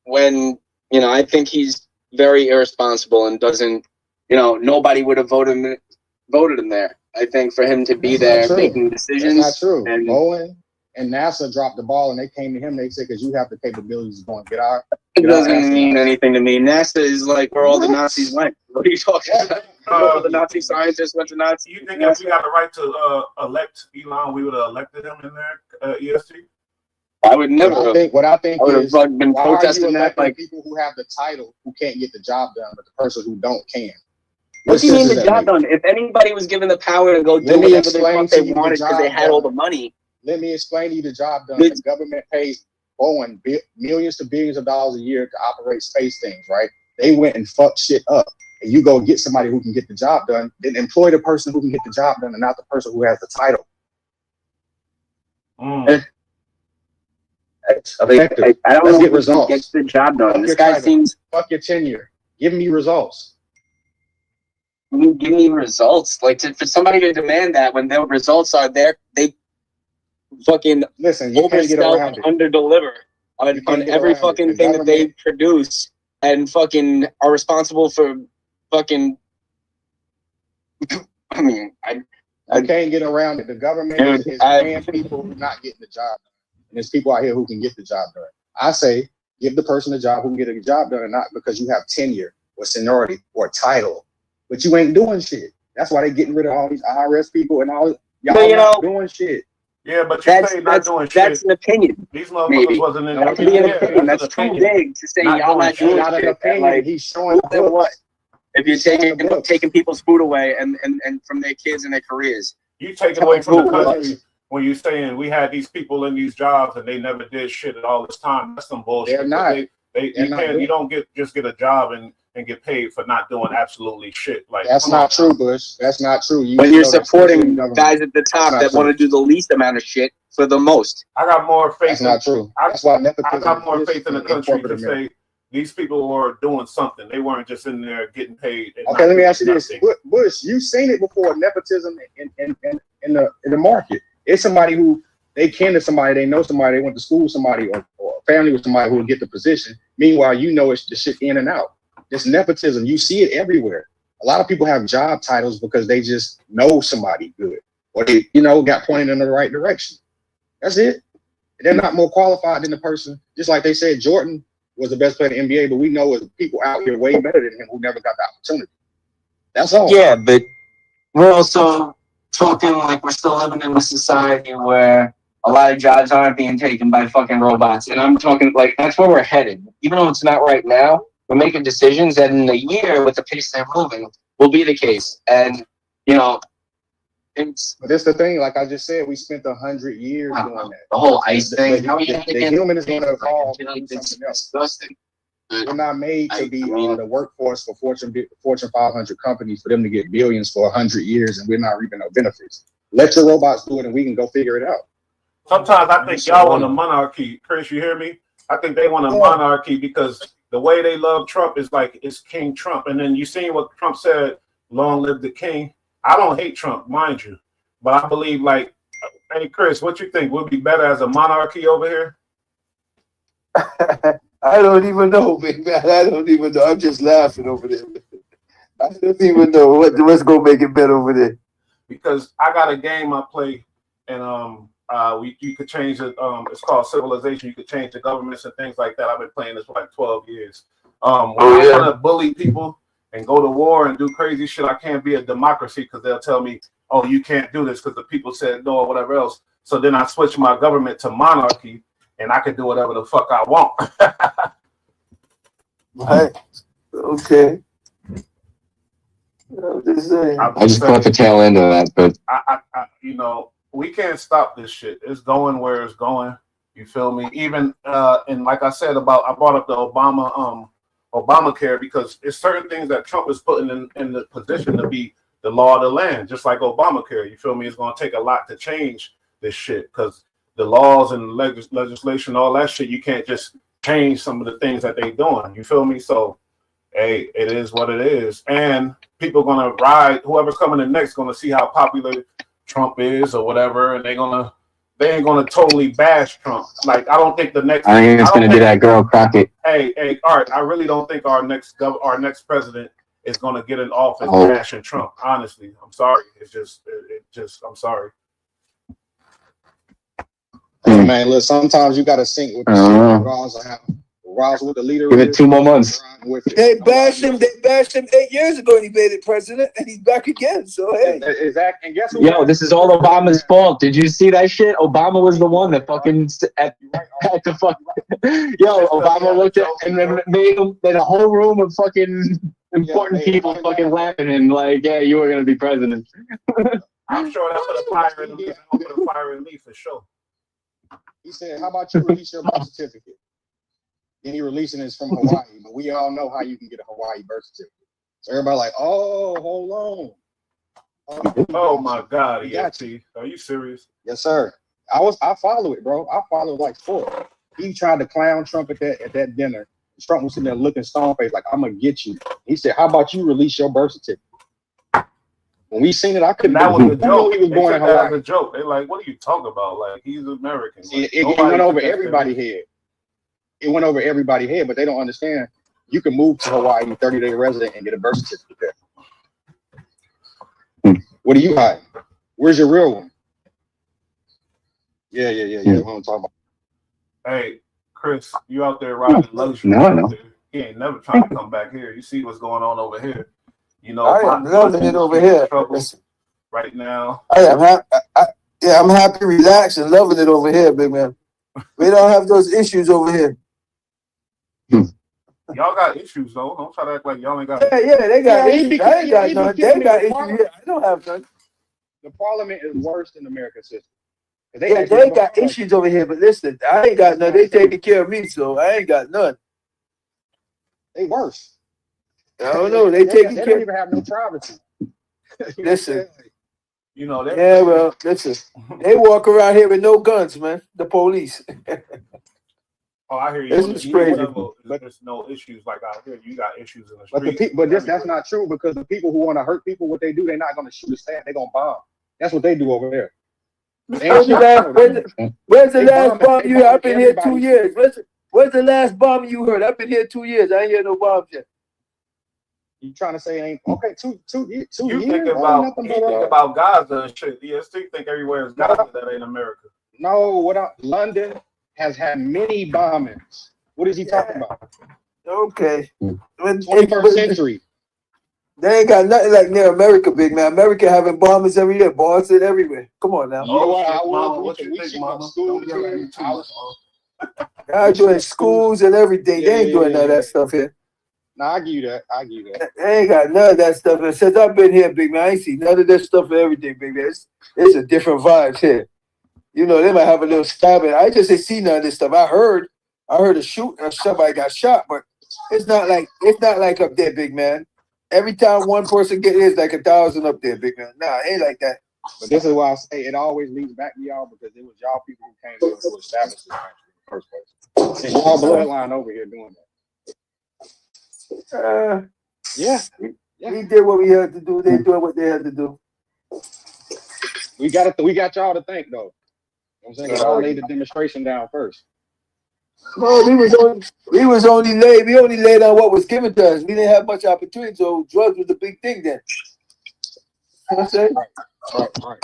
when I think he's very irresponsible and doesn't. Nobody would have voted him there. I think for him to be there making decisions. That's not true. And Boeing and NASA dropped the ball, and they came to him. They said, "Because you have the capabilities to go and get our." It doesn't mean anything to me. NASA is like where all the Nazis went. What are you talking about? All the Nazi scientists went to Nazi. You think if we got the right to elect Elon, we would have elected him in there, EST? I would never. What I think is, been protesting that, like people who have the title who can't get the job done, but the person who don't can. What do you mean the job done? If anybody was given the power to go do whatever they wanted because they had all the money. Let me explain to you the job done. The government pays Boeing millions to billions of dollars a year to operate space things, right? They went and fucked shit up. And you go get somebody who can get the job done, then employ the person who can get the job done and not the person who has the title. I don't know get results. Gets the job done. This guy seems. Fuck your tenure. Give me results. Give me results. Like for somebody to demand that when their results are there, they fucking oversell and underdeliver on every fucking thing that they produce, and fucking are responsible for fucking. I mean, I can't get around it. The government is paying people who not getting the job done. And there's people out here who can get the job done. I say, give the person a job who can get a job done, and not because you have tenure or seniority or title, but you ain't doing shit. That's why they getting rid of all these IRS people and all. Y'all not doing shit. Yeah, but you say not doing shit. That's an opinion. These motherfuckers wasn't in that. Could be an opinion. That's too big to say y'all not doing shit. Like, he's showing what? If you're taking people's food away and from their kids and their careers. You take away from the country. When you're saying we had these people in these jobs and they never did shit at all this time, that's some bullshit. They're not. You don't get a job and get paid for not doing absolutely shit. Like that's not true, Bush. That's not true. When you're supporting guys at the top that want to do the least amount of shit for the most. I got more faith. That's not true. That's why I got more faith in the country to say these people were doing something. They weren't just in there getting paid. Okay, let me ask you this, Bush. You've seen it before. Nepotism in the market. It's somebody who they kin to somebody, they know somebody, they went to school with somebody or family with somebody who will get the position. Meanwhile, it's the shit in and out. This nepotism, you see it everywhere. A lot of people have job titles because they just know somebody good or they, got pointed in the right direction. That's it. They're not more qualified than the person. Just like they said, Jordan was the best player in the NBA, but we know there's people out here way better than him who never got the opportunity. That's all. Yeah, but we're also talking like we're still living in a society where a lot of jobs aren't being taken by fucking robots. And I'm talking like that's where we're headed. Even though it's not right now, we're making decisions that in a year with the pace they're moving will be the case. And, but that's the thing, like I just said, we spent 100 years doing that. The whole ice thing. The human is going to evolve to do it's something else. disgusting. We're not made to be the workforce for Fortune 500 companies for them to get billions for 100 years, and we're not reaping no benefits. Let your robots do it, and we can go figure it out. Sometimes I think y'all want a monarchy. Chris, you hear me? I think they want a monarchy because the way they love Trump is like it's King Trump. And then you seen what Trump said, long live the king. I don't hate Trump, mind you. But I believe like, hey, Chris, what you think? Would be better as a monarchy over here? I don't even know, big man. I don't even know. I'm just laughing over there. I don't even know what's gonna make it better over there. Because I got a game I play, and you could change it. It's called Civilization. You could change the governments and things like that. I've been playing this for like 12 years. When I want to bully people and go to war and do crazy shit, I can't be a democracy because they'll tell me, oh, you can't do this because the people said no or whatever else. So then I switch my government to monarchy and I can do whatever the fuck I want. Right. Okay. I just caught the tail end of that, but you know, we can't stop this shit. It's going where it's going. You feel me? Even and like I said I brought up the Obamacare because it's certain things that Trump is putting in the position to be the law of the land, just like Obamacare. You feel me? It's going to take a lot to change this shit because the laws and legislation, all that shit, you can't just change some of the things that they doing. You feel me? So, hey, it is what it is. And people are going to ride, whoever's coming in next going to see how popular Trump is or whatever, and they ain't gonna totally bash Trump. Like I don't think the next. I think it's gonna be that girl Crockett. Hey, Art. I really don't think our next president is gonna get in office bashing Trump. Honestly, I'm sorry. It's just I'm sorry. Hey, man, look. Sometimes you gotta sync with the shit. Regardless with the leader. Give it 2 more months. They bashed him 8 years ago and he made it president and he's back again. So hey. Exactly. And guess what? Yo, this is all Obama's fault. Did you see that shit? Obama was the one that fucking had to fuck. Yo, Obama looked at and then made a whole room of fucking important people fucking laughing and like, yeah, you were gonna be president. I'm sure that put a fire in me. Put a fire in me for sure. He said, "How about you release your birth certificate?" Then he releasing this from Hawaii, but we all know how you can get a Hawaii birth certificate. So everybody like, oh, hold on. Oh my God, EFT. Are you serious? Yes, sir. I follow it, bro. I follow like 4. He tried to clown Trump at that dinner. Trump was sitting there looking stone faced like, I'm gonna get you. He said, how about you release your birth certificate? When we seen it, I couldn't. That was a joke. He was they born took in that Hawaii. as a joke. They like, what are you talking about? Like he's American. Like, it went over everybody's head. It went over everybody's head, but they don't understand. You can move to Hawaii, 30-day resident, and get a birth certificate there. What are you hiding? Where's your real one? Yeah. We don't talk about. Hey, Chris, you out there riding luxury? No, I know. He ain't never trying to come back here. You see what's going on over here. You know, I am loving it over here right now. I'm happy, relaxed, and loving it over here, big man. We don't have those issues over here. Y'all got issues though. Don't try to act like y'all ain't got. Yeah, they got issues. I ain't got none. They got issues here. I don't have none. The parliament is worse than the American system. They got issues over here, but listen, I ain't got none. They taking care of me, so I ain't got none. They worse. I don't know. They taking care. They don't even have no privacy. Listen. You know that. Yeah, well, listen. They walk around here with no guns, man. The police. Oh, I hear you. This is crazy. But there's no issues like out here. You got issues in the street. But that's not true because the people who want to hurt people, what they do, they're not going to shoot a staff. They're going to bomb. That's what they do over there. Where's the last bomb you heard? I've been here 2 years. Where's the last bomb you heard? I've been here 2 years. I ain't hear no bombs yet. You trying to say it ain't okay? Two years. You think about Gaza and shit. DST think everywhere is Gaza that ain't America. No, London has had many bombings. What is he talking about? Okay. 21st century. They ain't got nothing like near America, big man. America having bombers every year, bombs it everywhere. Come on now. You know what? What you think, Mama? Don't yell at me too much. Y'all doing schools and everything. They ain't doing none of that stuff here. Nah, I give you that. They ain't got none of that stuff. And since I've been here, big man, I ain't seen none of that stuff and everything, big man. It's a different vibe here. You know, they might have a little stabbing. I just ain't seen none of this stuff. I heard a shoot and somebody got shot, but it's not like up there, big man. Every time one person get hit, it's like 1,000 up there, big man. Nah, it ain't like that. But this is why I say it always leads back to y'all because it was y'all people who came here to establish this country in the first place. And y'all bloodline over here doing that. Yeah. We did what we had to do. They doing what they had to do. We got y'all to thank though. You know what I'm saying? Y'all laid the demonstration down first. No, we only laid on what was given to us. We didn't have much opportunity, so drugs was the big thing then. You know what I'm saying? Right.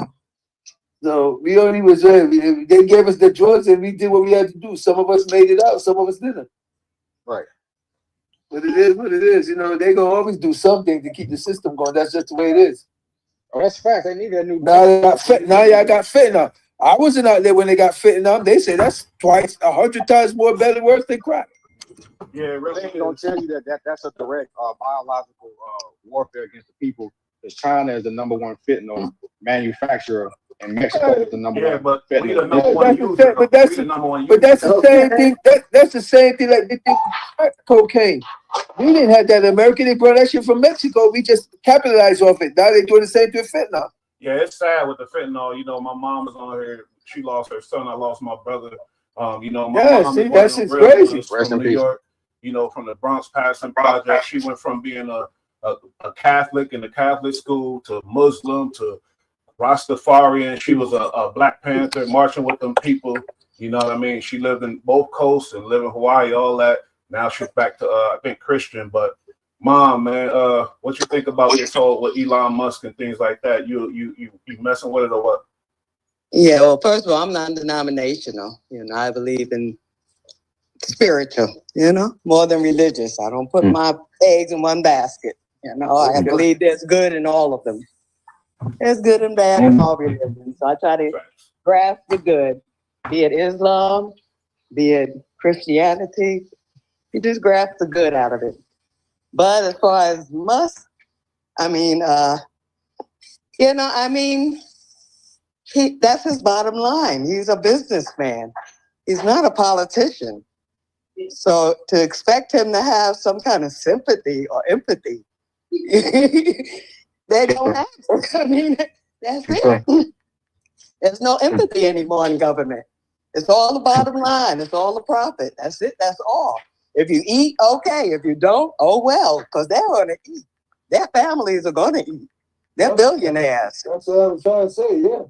So we only was they gave us the drugs and we did what we had to do. Some of us made it out, some of us didn't. Right. But it is what it is. You know, they gonna always do something to keep the system going. That's just the way it is. Oh, that's fact. They need that new. Now y'all got fentanyl. I wasn't out there when they got fentanyl. They say that's 100 times more better worse than crack. Yeah, it really They ain't gonna tell you that's a direct biological warfare against the people. Because China is the #1 fentanyl manufacturer, and Mexico is the number one. But we fentanyl. the number one user. But that's the same thing. That's the same thing like they did with cocaine. We didn't have that in America. They brought that shit from Mexico. We just capitalized off it. Now they doing the same thing with fentanyl. Yeah, it's sad with the fentanyl. You know, my mom was on here. She lost her son. I lost my brother. You know, my mom is that's just crazy. From New York. You know, from the Bronx Passing Project. She went from being a Catholic in the Catholic school to Muslim to Rastafarian. She was a Black Panther marching with them people. You know what I mean? She lived in both coasts and lived in Hawaii, all that. Now she's back to I think Christian. But Mom, man, what you think about this whole with Elon Musk and things like that? You messing with it or what? Yeah, well, first of all, I'm non-denominational. You know, I believe in spiritual, you know, more than religious. I don't put my eggs in one basket. You know, I believe there's good in all of them. There's good and bad in all religions. So I try to grasp the good, be it Islam, be it Christianity. You just grasp the good out of it. But as far as Musk, I mean, you know, I mean, that's his bottom line. He's a businessman. He's not a politician. So to expect him to have some kind of sympathy or empathy, they don't have it. I mean, that's it. There's no empathy anymore in government. It's all the bottom line. It's all the profit. That's it. That's all. If you eat, okay. If you don't, oh well, because they're going to eat. Their families are going to eat. They're billionaires. That's what I'm trying to say, yeah.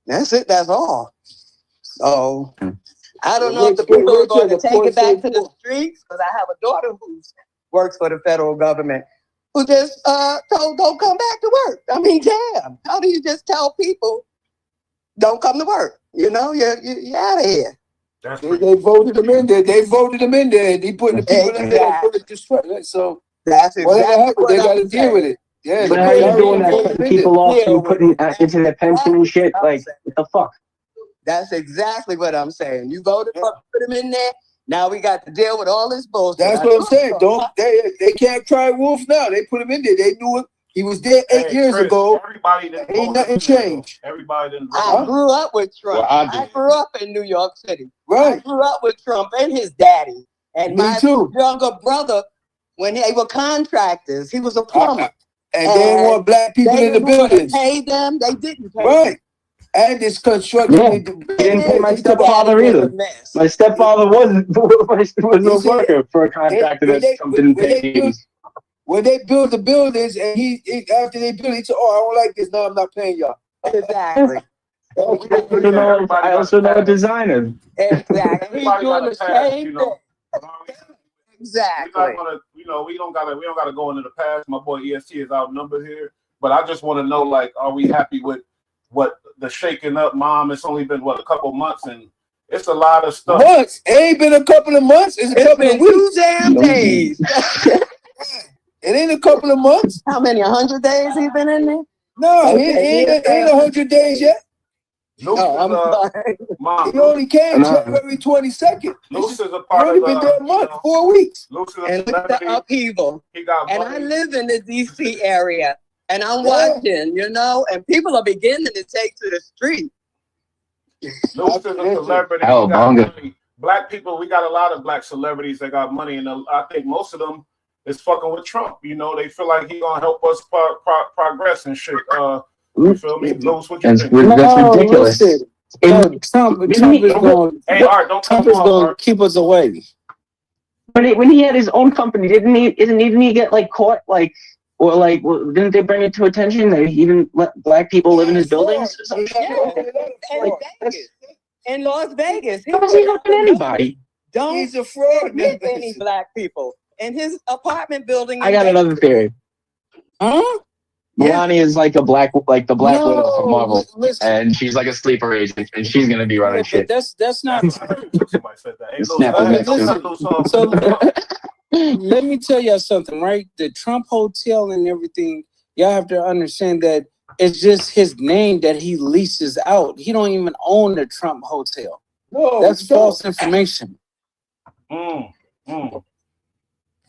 That's it. That's all. So I don't know if the people are going to take it back to the streets, because I have a daughter who works for the federal government who just told don't come back to work. I mean, damn. How do you just tell people don't come to work? You know, you're out of here. They voted them in there. They voted them in there. They putting the people in there. So that's exactly what they got to deal with it. Yeah, but how are you doing that? Cutting people off from putting into their pension and shit? Like, what the fuck? That's exactly what I'm saying. You voted for put them in there. Now we got to deal with all this bullshit. That's what I'm saying. They can't cry wolf now. They put him in there. They knew it. He was there 8 years ago. Ain't nothing changed. Everybody didn't. I grew up with Trump. Well, I grew up in New York City. Right. I grew up with Trump and his daddy. And Me my too. younger brother, when they were contractors, he was a plumber. And they didn't want black people in the buildings. Pay them. They didn't pay Right. them. And this construction. Yeah. He didn't pay my stepfather either. My stepfather was a worker for a contractor that didn't pay. When they build the buildings and he after they build it, he said, "Oh, I don't like this. No, I'm not paying y'all." Exactly. I also know a designer. Exactly. He's doing the same thing. Exactly. We're not gonna, we don't gotta go into the past. My boy EST is outnumbered here, but I just want to know, like, are we happy with what the shaking up, Mom? It's only been a couple months, and it's a lot of stuff. Months? It ain't been a couple of months. It's a couple of weeks. 2 damn days. It ain't a couple of months. How many? 100 days he been in there? No, he ain't 100 days yet. I'm sorry. Mom, he only came January 22nd. Luce is a part only been there a month, 4 weeks. And look at the upheaval. And I live in the DC area, and I'm watching, and people are beginning to take to the street. Luce is a celebrity. Black people, we got a lot of black celebrities that got money, and I think most of them is fucking with Trump. They feel like he gonna help us progress and shit. You feel me? Luce, what you think? That's ridiculous. Trump is going to keep us away. When he had his own company, didn't he get caught didn't they bring it to attention that he didn't let black people live in his buildings? In Las Vegas. How is he helping anybody? He's a fraud. With any black people in his apartment building. I got another theory. Huh? Melania is like the Black Widow from Marvel, and she's like a sleeper agent, and she's gonna be running shit. That's not true. Somebody said that. let me tell y'all something, right? The Trump Hotel and everything, y'all have to understand that it's just his name that he leases out. He don't even own the Trump Hotel. No, that's false information.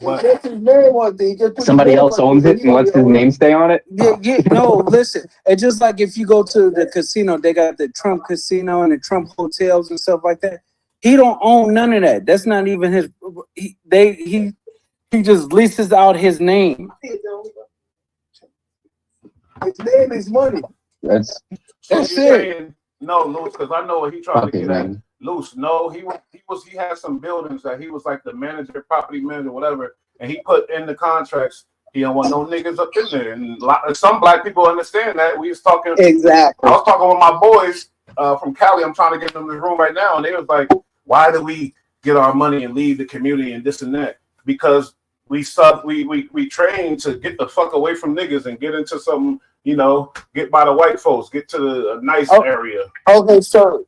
But that's his name on thing. Just put Somebody his name else on owns thing, it and lets his name stay on it. Yeah, no, listen. It's just like if you go to the casino, they got the Trump Casino and the Trump hotels and stuff like that. He don't own none of that. That's not even his. He just leases out his name. His name is money. That's So it. Saying, no, Luce, because I know what he tried Fuck to his get at. name. Luce, no, he had some buildings that he was like the manager, property manager, whatever, and he put in the contracts he don't want no niggas up in there. And some black people understand that. We was talking Exactly. I was talking with my boys from Cali. I'm trying to get them in the room right now, and they was like, "Why do we get our money and leave the community and this and that?" Because we train to get the fuck away from niggas and get into some, get by the white folks, get to a nice area. Okay, so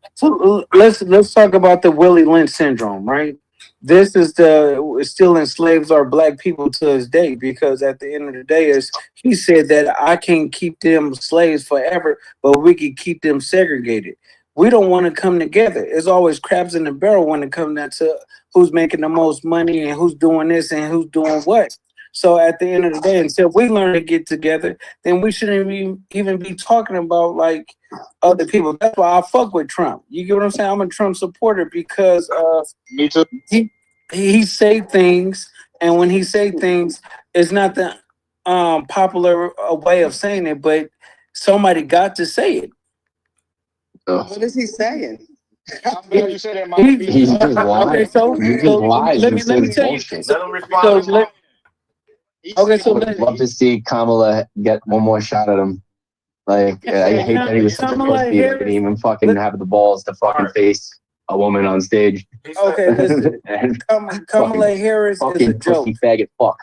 let's talk about the Willie Lynch syndrome, right? This is it still enslaves our black people to this day, because at the end of the day, he said that I can't keep them slaves forever, but we can keep them segregated. We don't want to come together. It's always crabs in the barrel when it comes down to who's making the most money and who's doing this and who's doing what. So at the end of the day, until we learn to get together, then we shouldn't even be talking about like other people. That's why I fuck with Trump. You get what I'm saying? I'm a Trump supporter because Me too. he say things, and when he say things, it's not the popular way of saying it, but somebody got to say it. What is he saying? I'm glad you said that, Mama. He's just lying. Okay, so He just lies let and me says tell you. bullshit. Let him respond. So I would love to see Kamala get one more shot at him. Like, I hate that he was such a pussy that he didn't even fucking have the balls to fucking face a woman on stage. Okay, listen. Kamala Harris is a joke. Pussy faggot fuck.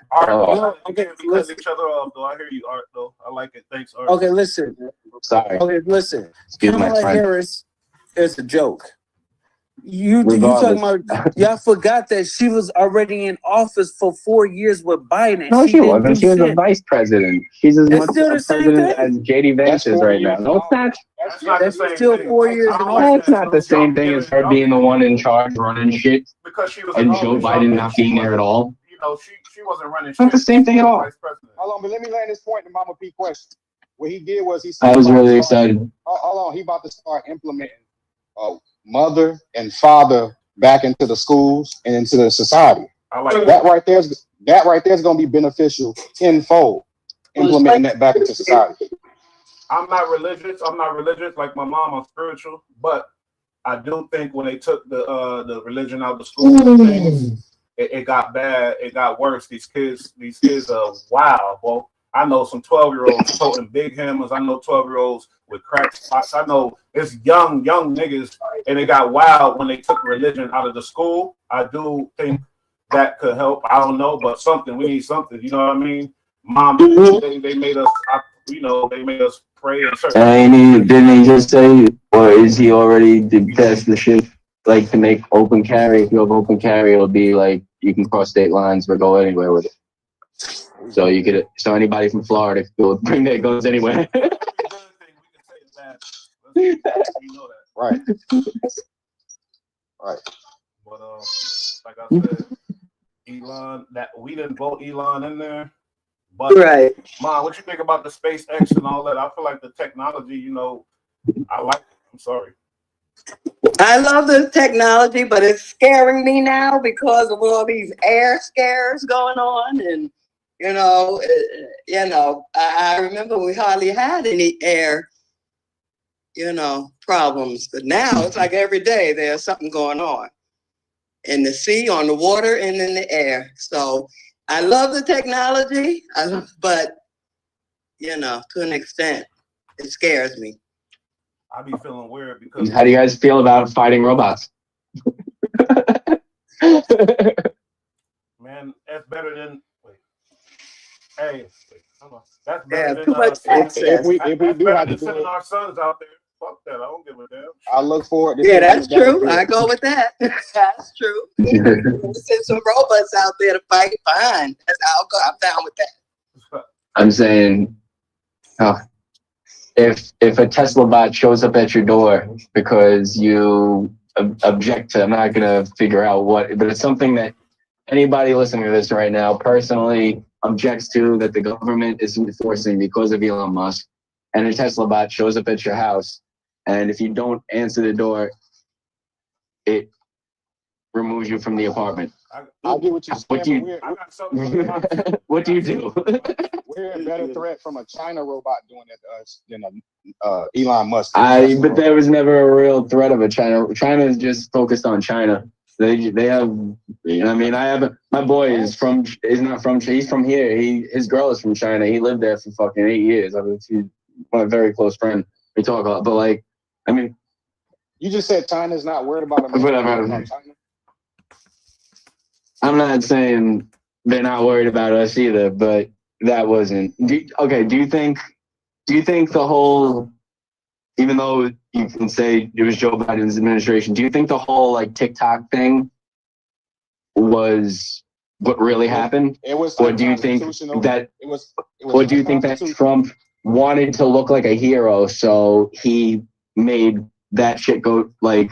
Okay, because each other up, though. I hear you, Art, though. I like it. Thanks, Art. Okay, listen. Sorry. Okay, listen. Excuse my Kamala friend. Harris is a joke. You talking about? Y'all forgot that she was already in office for 4 years with Biden. No, she wasn't. She was a vice president. She's as much still a the same president thing. as JD Vance is right now. No, it's not. That's not the same still thing. 4 years in That's not the same thing as her being the one in charge running shit Because she was and Joe Biden not being there at all. She wasn't running shit. Not the same thing at all. Hold on, but let me land this point to Mama P question. What he did was he said, I was really excited. Hold on, he about to start implementing mother and father back into the schools and into the society. I like that right there is going to be beneficial tenfold, implementing that back into society. I'm not religious like my mom. I'm spiritual, but I do think when they took the religion out of the schools, it got bad. It got worse. These kids are wild, bro. I know some 12-year-olds toting big hammers. I know 12-year-olds with crack spots. I know it's young niggas, and it got wild when they took religion out of the school. I do think that could help. I don't know, but we need something. You know what I mean? Mom, they made us, they made us pray and search. And didn't he just say, or is he already passed the shit, like to make open carry? If you have open carry, it'll be like you can cross state lines but go anywhere with it. So anybody from Florida could bring their guns anywhere. Right. Right. But like I said, Elon, that we didn't vote Elon in there. But Right. Mom, what you think about the SpaceX and all that? I feel like the technology, I like it. I'm sorry. I love the technology, but it's scaring me now because of all these air scares going on. And, I remember we hardly had any air, problems. But now it's like every day there's something going on in the sea, on the water, and in the air. So I love the technology, but, to an extent, it scares me. I be feeling weird because. How do you guys feel about fighting robots? Man, that's better than. Hey, hold on. That's better than too much access. If we do have to do sending it, our sons out there. Fuck that. I don't give a damn. I look forward to Yeah, that's true. I go with that. That's true. Send some robots out there to fight. Fine. I'll go. I'm down with that. I'm saying, if a Tesla bot shows up at your door because you object to, I'm not gonna figure out what, but it's something that anybody listening to this right now personally objects to, that the government is enforcing because of Elon Musk, and a Tesla bot shows up at your house, and if you don't answer the door, it removes you from the apartment. I get what you're saying. What do you what do you do? We're a better threat from a China robot doing that to us than Elon Musk. But there was never a real threat of a China. China is just focused on China. They have. I mean, my boy is not from. He's from here. His girl is from China. He lived there for fucking 8 years. I mean, he's my very close friend. We talk a lot, but like, I mean, you just said China's not worried about America. Whatever. I'm not saying they're not worried about us either, but that wasn't. Do you think the whole, even though you can say it was Joe Biden's administration, do you think the whole like TikTok thing was what really happened? It was. Or do you think that it was or do you think that Trump wanted to look like a hero, so he made that shit go like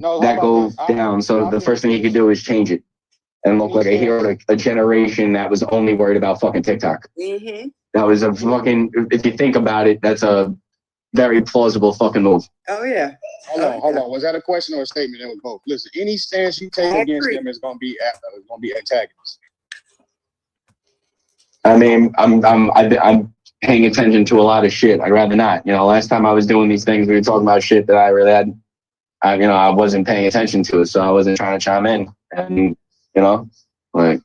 down? So the first thing he could do is change it and look like a hero to a generation that was only worried about fucking TikTok. Mm-hmm. That was a fucking, if you think about it, that's a very plausible fucking move. Oh, yeah. Hold on. Was that a question or a statement? It was both. Listen, any stance you take against them is going to be antagonist. I mean, I'm paying attention to a lot of shit. I'd rather not. You know, last time I was doing these things, we were talking about shit that I really had, I wasn't paying attention to it, so I wasn't trying to chime in. And, like,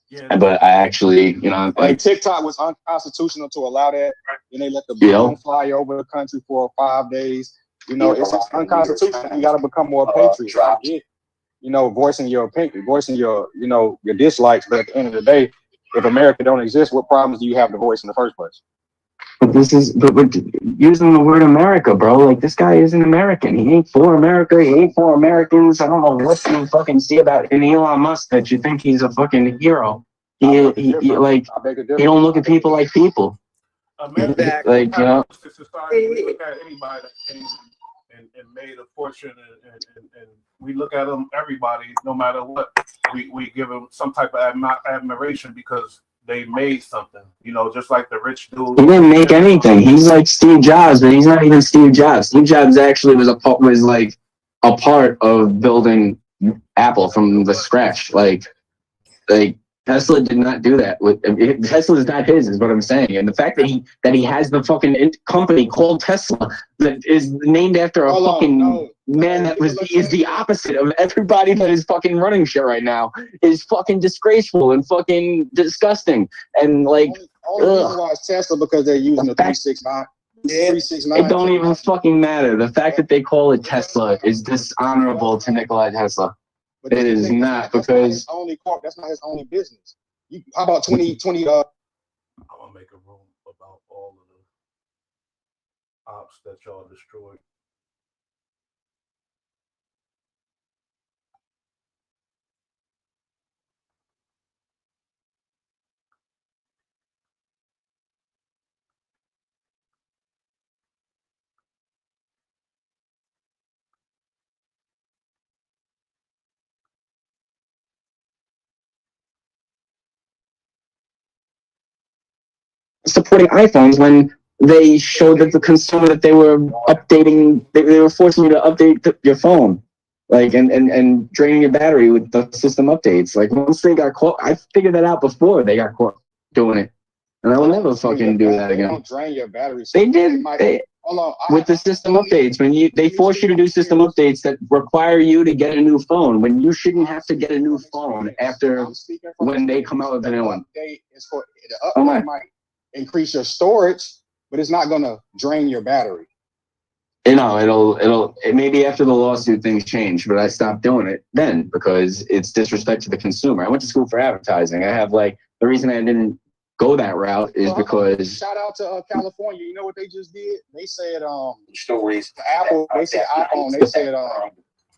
yeah. But I actually, like TikTok was unconstitutional to allow that. And they let the balloon fly over the country for 5 days. It's just unconstitutional. You got to become more patriot. I get, voicing your opinion, voicing your dislikes. But at the end of the day, if America don't exist, what problems do you have to voice in the first place? But but using the word America, bro, like this guy isn't American. He ain't for America. He ain't for Americans. I don't know what you fucking see about Elon Musk that you think he's a fucking hero. He don't look at people like people. America, like, society, we look at anybody that came and made a fortune, and we look at them, everybody, no matter what, we give them some type of admiration because they made something, just like the rich dude. He didn't make anything. He's like Steve Jobs, but he's not even Steve Jobs. Steve Jobs actually was like a part of building Apple from the scratch. Like Tesla did not do that. Tesla is not his, is what I'm saying. And the fact that he has the fucking company called Tesla that is named after a man that is the opposite of everybody that is fucking running shit right now is fucking disgraceful and fucking disgusting. And like, only reason why it's Tesla because they're using the 369. It don't even fucking matter. The fact that they call it Tesla is dishonorable to Nikola Tesla. But it is not, because that's not his only business. How about 2020? I want to make a room about all of the ops that y'all destroyed. supporting iPhones when they showed that the consumer that they were updating, they were forcing you to update your phone, like and draining your battery with the system updates. Like once they got caught, I figured that out before they got caught doing it, and I will never fucking do that again. Don't drain your battery. They did. With the system updates, when they force you to do system updates that require you to get a new phone, when you shouldn't have to get a new phone after when they come out with a new one. The update might increase your storage, but it's not going to drain your battery. It'll maybe after the lawsuit things change, but I stopped doing it then because it's disrespect to the consumer. I went to school for advertising. I have the reason I didn't go that route is because shout out to California. You know what they just did? They said stories. Apple. They said iPhone. They said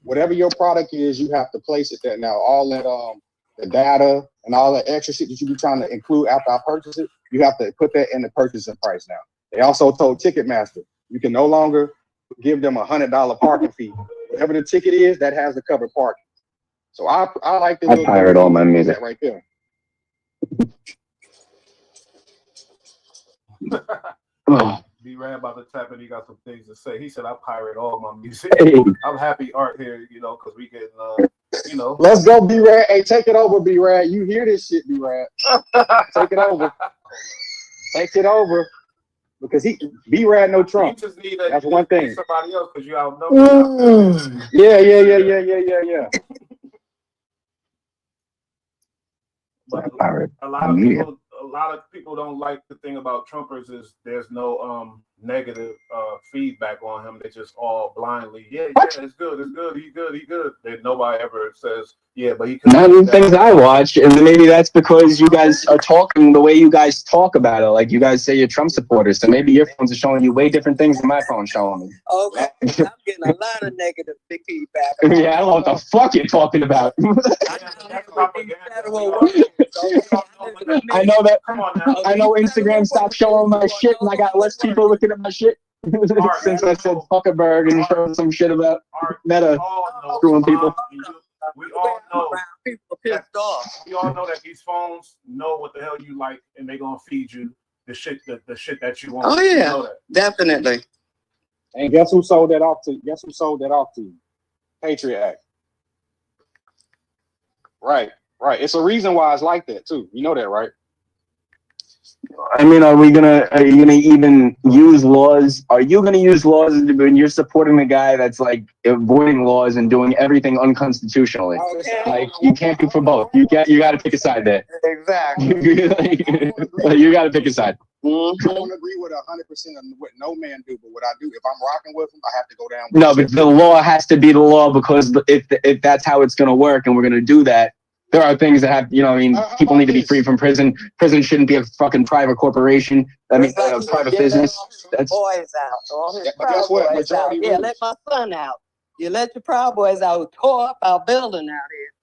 whatever your product is, you have to place it there. Now all that the data and all that extra shit that you be trying to include after I purchase it, you have to put that in the purchasing price now. They also told Ticketmaster you can no longer give them $100 parking fee. Whatever the ticket is, that has to cover parking. So I like this. I pirate all my music right there. B-Rad about to tap in. He got some things to say. He said, "I pirate all my music." Hey. I'm happy Art here, because we getting, Let's go, B-Rad. Hey, take it over, B-Rad. You hear this shit, B-Rad? Take it over. Take it over. Because B-Rad no Trump. You just need that's one thing. Somebody else because you outnumbered. Yeah. But a lot of people don't like the thing about Trumpers is there's no negative feedback on him. They just all blindly, it's good, he good. Then nobody ever says, but he could. None of the things I watch, and maybe that's because you guys are talking the way you guys talk about it. Like you guys say you're Trump supporters, so maybe your phones are showing you way different things than my phone's showing me. Okay, I'm getting a lot of negative feedback. Yeah, I don't know what the fuck you're talking about. I know that. I know Instagram stopped showing my shit, and I got less people looking at my shit since I said Zuckerberg and showing some shit about Meta screwing people. We all know people are pissed off. We all know that these phones know what the hell you like, and they're gonna feed you the shit that you want. Oh yeah, you know definitely. And guess who sold that off to? You? Patriot Act. Right. It's a reason why it's like that too. You know that, right? I mean, are you gonna even use laws? Are you gonna use laws when you're supporting the guy that's like avoiding laws and doing everything unconstitutionally? Okay. Like you can't do for both. You got to pick a side there. Exactly. You got to pick a side. Mm-hmm. I don't agree with 100% of what no man do, but what I do, if I'm rocking with him, I have to go down. No, but the law has to be the law because if that's how it's gonna work, and we're gonna do that. There are things that have, people need to be free from prison. Prison shouldn't be a fucking private corporation. I mean, private business. That's boys out. All his Proud Boys out. Yeah, let my son out. You let your Proud Boys out. Tore up our building out here.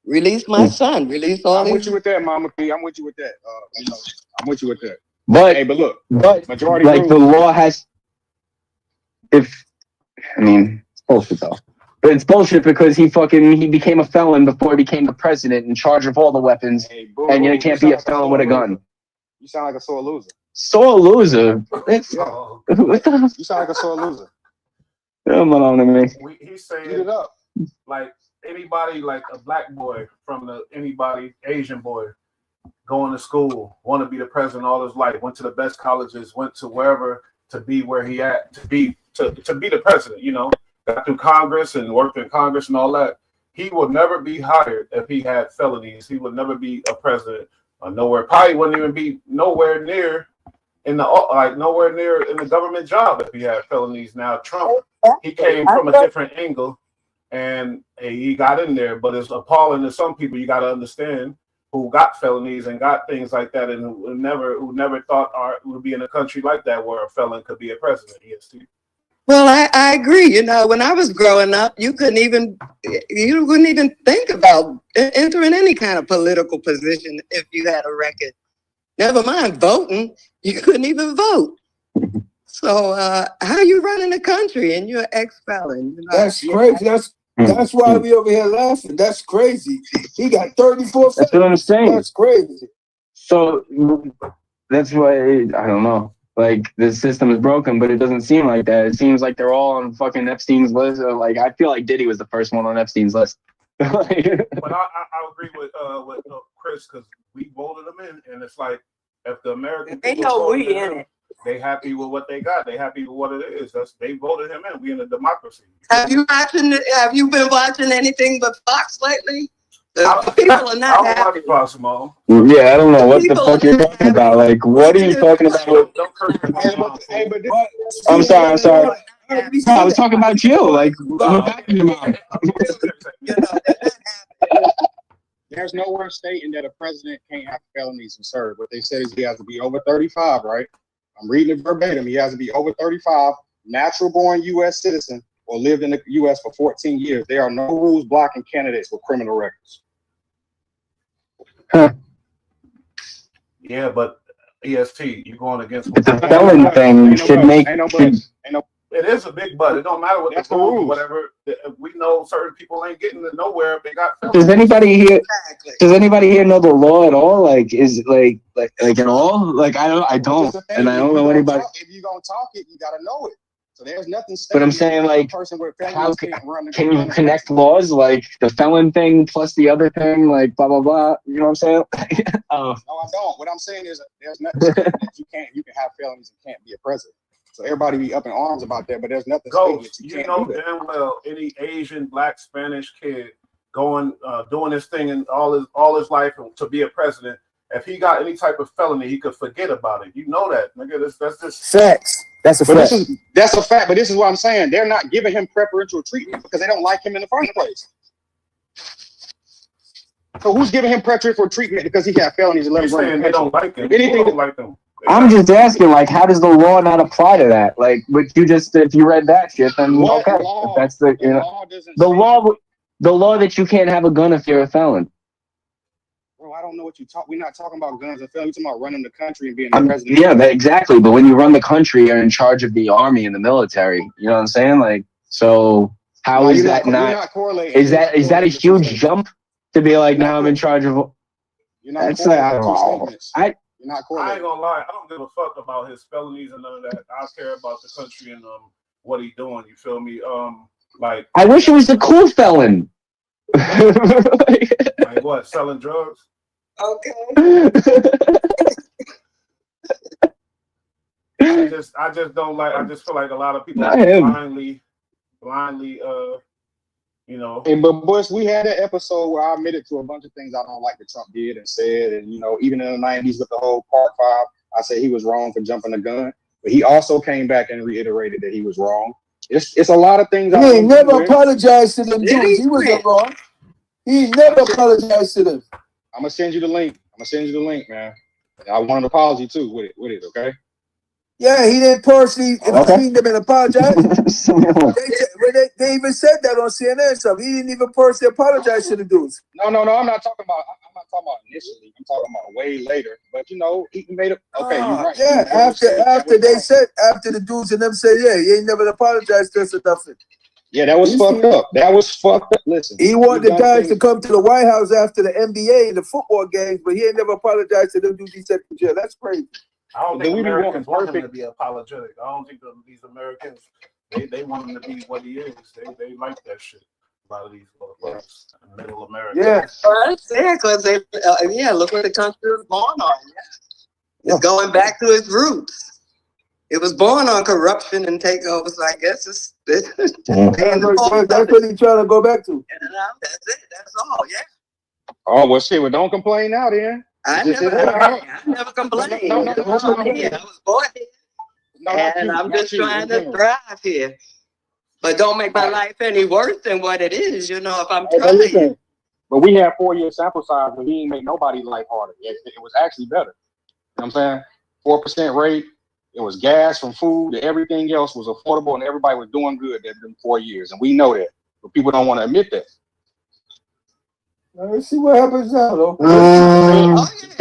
Release my son. Release all. I'm with you with that, Mama P. I'm with you with that. I'm with you with that. But look, majority like rules. The law has. It's bullshit though. But it's bullshit because he became a felon before he became the president in charge of all the weapons. And you can't be a felon with a gun. You sound like a sore loser. Sore loser? It's, what the hell? You sound like a sore loser. Come on to me. He's saying like anybody, like a black boy from anybody Asian boy going to school, want to be the president all his life, went to the best colleges, went to wherever to be where he at, to be the president, got through Congress and worked in Congress and all that. He would never be hired if he had felonies. He would never be a president or nowhere. Probably wouldn't even be nowhere near in the government job if he had felonies. Now Trump, he came from a different angle and he got in there, but it's appalling to some people. You got to understand who got felonies and got things like that, and who never thought would be in a country like that where a felon could be a president. Well, I agree. When I was growing up, you wouldn't even think about entering any kind of political position if you had a record. Never mind voting, you couldn't even vote. So how you running the country and you're ex-felon? That's crazy. That's why we over here laughing. That's crazy. He got 34. That's what I'm saying. That's crazy. So that's why I don't know. Like the system is broken, but it doesn't seem like that. It seems like they're all on fucking Epstein's list. Like I feel like Diddy was the first one on Epstein's list. But I agree with Chris because we voted them in, and it's like if the American they know we in it. They happy with what they got. They happy with what it is. They voted him in. We in a democracy. Have you been watching anything but Fox lately? People are not happy. Fox, Mom. Yeah, I don't know what the fuck you're talking about. Like, what are you talking about? I'm sorry. I was talking about you. Like, we're back in your mom. There's nowhere stating that a president can't have felonies and serve. What they said is he has to be over 35, right? I'm reading it verbatim. He has to be over 35, natural-born U.S. citizen, or lived in the U.S. for 14 years. There are no rules blocking candidates with criminal records. Huh. Yeah, but EST, you're going against The felon thing should make. It is a big but. It don't matter what the rules, whatever. We know certain people ain't getting to nowhere if they got felonies. Does anybody here? Does anybody here know the law at all? Like, is like at all? Like, I don't, and I don't know anybody. If you're gonna talk it, you gotta know it. So there's nothing. But I'm saying, like, how can you connect laws like the felon thing plus the other thing, like blah blah blah? You know what I'm saying? No, I don't. What I'm saying is there's nothing that you can have felonies and can't be a president. So everybody be up in arms about that, but there's nothing. Ghost, you know damn well any Asian, Black, Spanish kid going doing this thing in all his life to be a president. If he got any type of felony, he could forget about it. You know that, nigga. That's just facts. That's a fact. That's a fact. But this is what I'm saying. They're not giving him preferential treatment because they don't like him in the first place. So who's giving him preferential treatment because he got felonies and let him run? They don't like him. Anything don't like them. I'm just asking, like, how does the law not apply to that? Like, but you just, if you read that shit, then okay, that's the, you know, the law that you can't have a gun if you're a felon. Bro, I don't know what you talk. We're not talking about guns and felons. We're talking about running the country and being the president. Yeah, exactly. But when you run the country, you're in charge of the army and the military. You know what I'm saying? Like, so how is that not? Is that a huge jump to be like, now I'm in charge of? That's like, I don't know. I ain't gonna lie, I don't give a fuck about his felonies and none of that. I care about the country and what he doing. You feel me? Like I wish it was the cool felon. Like what? Selling drugs? Okay. I just don't like. I just feel like a lot of people blindly, you know. And but boys, we had an episode where I admitted to a bunch of things I don't like that Trump did and said, and you know, even in the '90s with the whole Part 5, I said he was wrong for jumping the gun, but he also came back and reiterated that he was wrong. It's a lot of things. He ain't never apologized to them dudes. He wasn't wrong. He never apologized to them. I'm gonna send you the link. Man. I want an apology too with it. Okay. Yeah, he didn't personally intervene them and apologize. they even said that on CNN stuff. He didn't even personally apologize to the dudes. No. I'm not talking about initially. I'm talking about way later. But you know, he made it. Okay, you're right. Yeah, after the dudes and them said, yeah, he ain't never apologized to us or nothing. Yeah, that was fucked up. Listen, he wanted the guys to come to the White House after the NBA and the football games, but he ain't never apologized to them dudes he said, yeah, that's crazy. I don't think Americans want him to be apologetic. I don't think these Americans, they want him to be what he is. They like that shit. A lot of these middle Americans. Yeah. Yeah, because look what the country was born on. Yeah. It's going back to its roots. It was born on corruption and takeovers, so I guess it's that's what he's trying to go back to. That's it. That's all, yeah. Oh, well, shit. Well, don't complain now, then. I never complained. No, I was born here. And I'm just trying to thrive here. But don't make my life any worse than what it is, you know, if I'm trying. But we had 4-year sample size, but he didn't make nobody's life harder. It was actually better. You know what I'm saying? 4% rate. It was gas from food. Everything else was affordable, and everybody was doing good in 4 years. And we know that. But people don't want to admit that. Let's see what happens now, though. I'm just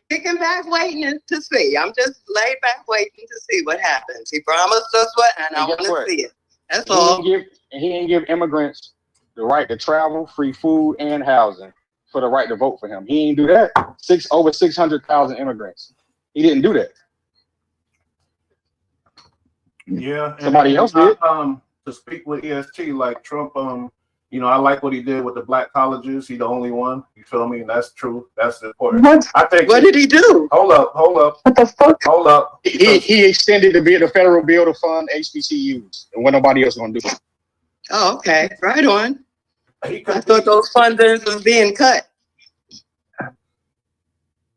kicking back, waiting to see. I'm just laid back, waiting to see what happens. He promised us what, and I want to see it. That's all. He didn't give immigrants the right to travel, free food, and housing for the right to vote for him. He didn't do that. Over 600,000 immigrants. He didn't do that. Yeah. Somebody else did. To speak with EST, like Trump, you know, I like what he did with the black colleges. He the only one. You feel me? And that's true. That's important. What? I think. What did he do? Hold up. What the fuck? Hold up. He extended the federal bill to fund HBCUs, and what nobody else gonna do. Oh, okay. Right on. I thought those funders was being cut.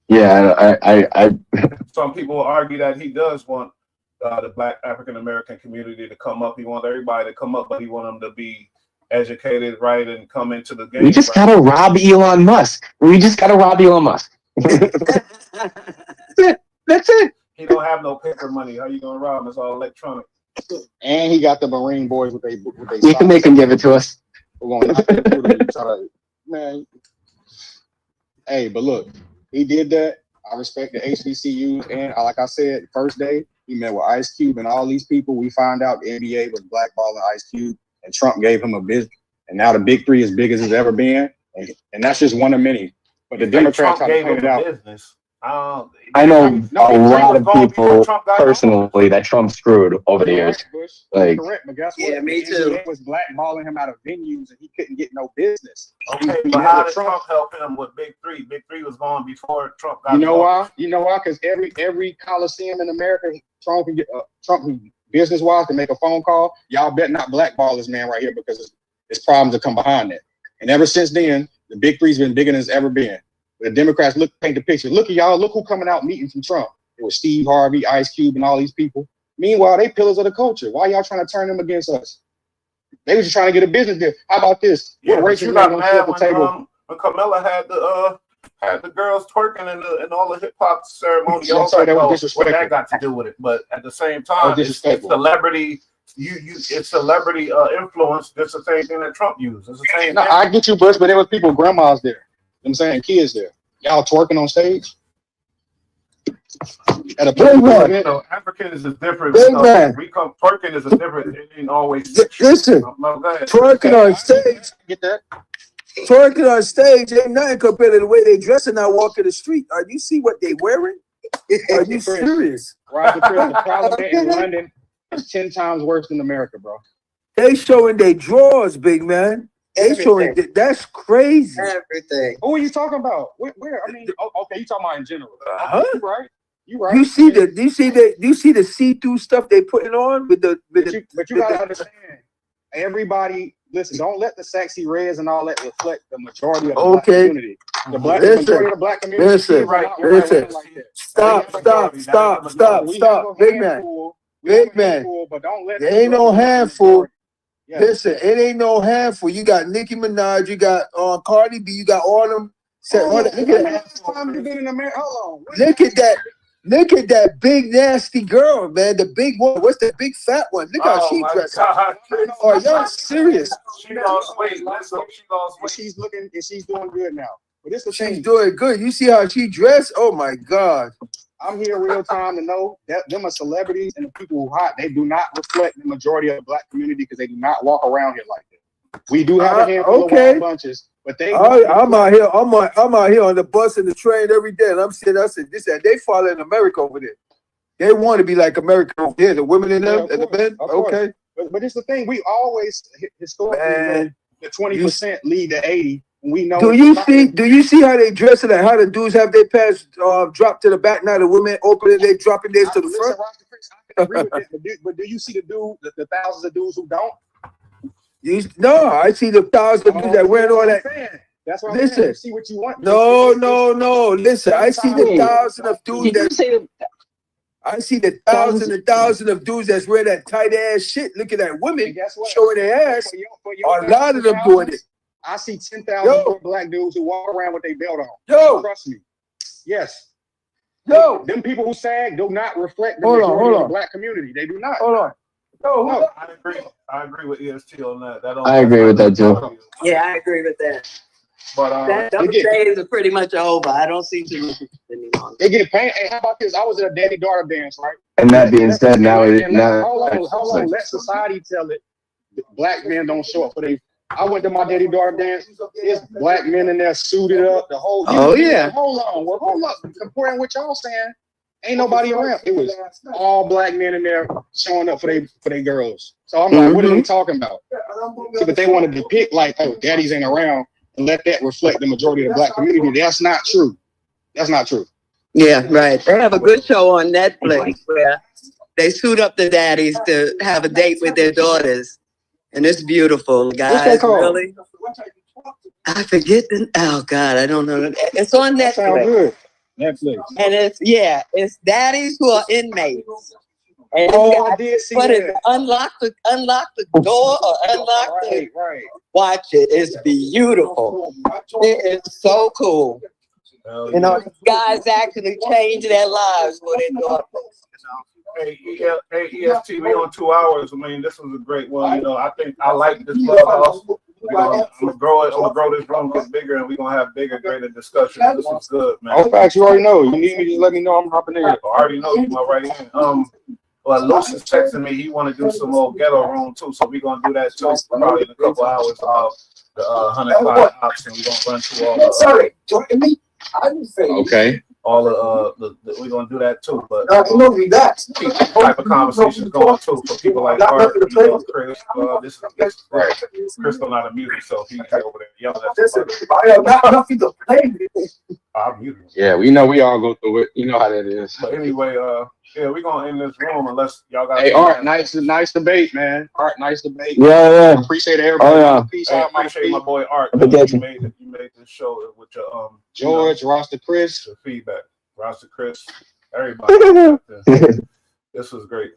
Yeah, I Some people argue that he does want the black African American community to come up. He wants everybody to come up, but he wants them to be educated, right, and come into the game. We just right? gotta rob Elon Musk. That's it. He don't have no paper money. How you gonna rob him? It's all electronic. And he got the Marine boys with they. We can make him give it to us. We're gonna knock the booty and try to, man. Hey, but look, he did that. I respect the HBCUs, and like I said, first day he met with Ice Cube and all these people. We found out the NBA was blackballing Ice Cube, and Trump gave him a business. And now the big three is big as it's ever been, and that's just one of many. But the Democrats try to paint it out. Business. I know a lot of people personally that Trump screwed over the years. Like, correct, but guess what? Yeah, me the too. NBA was blackballing him out of venues, and he couldn't get no business. Okay, but how did Trump help him with Big Three? Big Three was gone before Trump got. You know why? You know why? Because every coliseum in America, Trump can get business wise to make a phone call. Y'all bet not blackball this man right here because there's problems that come behind it. And ever since then, the Big Three's been bigger than it's ever been. The Democrats paint the picture. Look at y'all. Look who coming out meeting from Trump. It was Steve Harvey, Ice Cube, and all these people. Meanwhile, they pillars of the culture. Why y'all trying to turn them against us? They was just trying to get a business deal. How about this? Yeah, what racist man gonna sit at the table? When Camilla had the girls twerking in all the hip hop ceremony. I'm sorry, that was disrespectful. What that got to do with it? But at the same time, it's celebrity. It's celebrity influence. That's the same thing that Trump used. It's the same. No, I get you, Bush, but there was people, grandmas there. I'm saying kids there. Y'all twerking on stage. At a Africans is different. We come twerking is a different. It ain't always. Listen, twerking on stage. Get that? Twerking on stage ain't nothing compared to the way they dress and I walk in the street. Are you see what they wearing? Are you serious? Roger Chris, the problem in London is 10 times worse than America, bro. They showing their drawers, big man. They showing that's crazy. Everything. Who are you talking about? Where? I mean, okay, you talking about in general. You right. You right. You see you see the see-through stuff they putting on with the. But you gotta understand. Everybody, listen. Don't let the sexy reds and all that reflect the majority of the black community. The majority of the black community. Listen. Stop, big man. Big man. But don't let. It ain't no handful. Yeah. Listen, it ain't no handful. You got Nicki Minaj, you got Cardi B, you got all them. Look at that. Look at that big nasty girl, man. The big one. What's the big fat one? Look how she dressed. Oh, y'all serious? She lost weight. She's looking and she's doing good now. But this is she's doing good. You see how she dressed? Oh my God. I'm here real time to know that them are celebrities and the people who hot. They do not reflect the majority of the black community because they do not walk around here like that. We do have a handful of wild bunches, but they. I'm out here. I'm out here on the bus and the train every day, and I'm saying, they follow in America over there. They want to be like America over here. The women in them and the men. Okay. But it's the thing. We always historically the 20% lead to 80. We know. Do you see how they dress it? How the dudes have their pants dropped to the back? Now the women open it, they dropping theirs to the front. I agree with that, but do you see the thousands of dudes who don't? No, I see the thousands of dudes that wearing all that. That's what I'm saying. You see what you want. No. Listen, I see the thousands of dudes I see the thousands and thousands of dudes that's wearing that tight ass shit. Look at that women showing their ass. A lot of them doing it. I see 10,000 black dudes who walk around with their belt on. Trust me. Yes. Them people who sag do not reflect the majority of the black community. They do not. Hold on. I agree with EST on that. I agree with that too. Yeah, I agree with that. But those days are pretty much over. I don't see too much anymore. They get paid. Hey, how about this? I was at a daddy-daughter dance, right? And that being said, how long let society tell it black men don't show up for they. I went to my daddy-daughter dance. There's black men in there suited up. The whole. Hold up. Comparing what y'all saying, ain't nobody around. It was all black men in there showing up for they girls. So I'm like, what are they talking about? See, but they want to depict like, oh, daddies ain't around, and let that reflect the majority of the black community. That's not true. That's not true. Yeah, right. They have a good show on Netflix where they suit up the daddies to have a date with their daughters. And it's beautiful, guys. Really? I forget oh God, I don't know. It's on Netflix. Sounds good. Netflix. And it's daddies who are inmates. And Oh, I did see what is it? that. Unlock the door or unlock the Right. watch it. It's beautiful. It is so cool. Hell You know, yeah. these guys actually change their lives for their daughters. Hey, EST, we on 2 hours. I mean, this was a great one. You know, I think I like this clubhouse. I'm gonna grow it. I'm gonna grow this room, get bigger, and we're gonna have bigger, greater discussions. This was good, man. Oh, facts, you already know. You need me, just let me know. I'm hopping in. I already know you my right hand. Well, Luce is texting me. He want to do some more ghetto room too, so we're gonna do that too. Probably in a couple hours about the 105 ops, and we're gonna run through all the. Okay. All we're gonna do that too, but keep these type of conversations going too for people like Art, you know, Chris. This is right. Chris don't know how to mute himself. He's over there yelling at somebody. I'm muted. Yeah, we know we all go through it. You know how that is. But anyway, yeah, we're gonna end this room unless y'all got. Hey, Art, nice debate, man. Art, nice debate. Yeah. Appreciate everybody. Oh, yeah. Peace Hey, out, appreciate my boy Art. I forget You you. made this show with your George, Roster, Chris. the feedback. Roster Chris, everybody. This was great.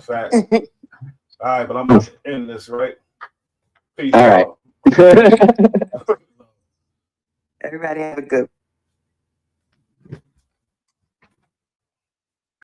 Fact. All right, but I'm gonna end this, right? Peace All right. out. Everybody have a good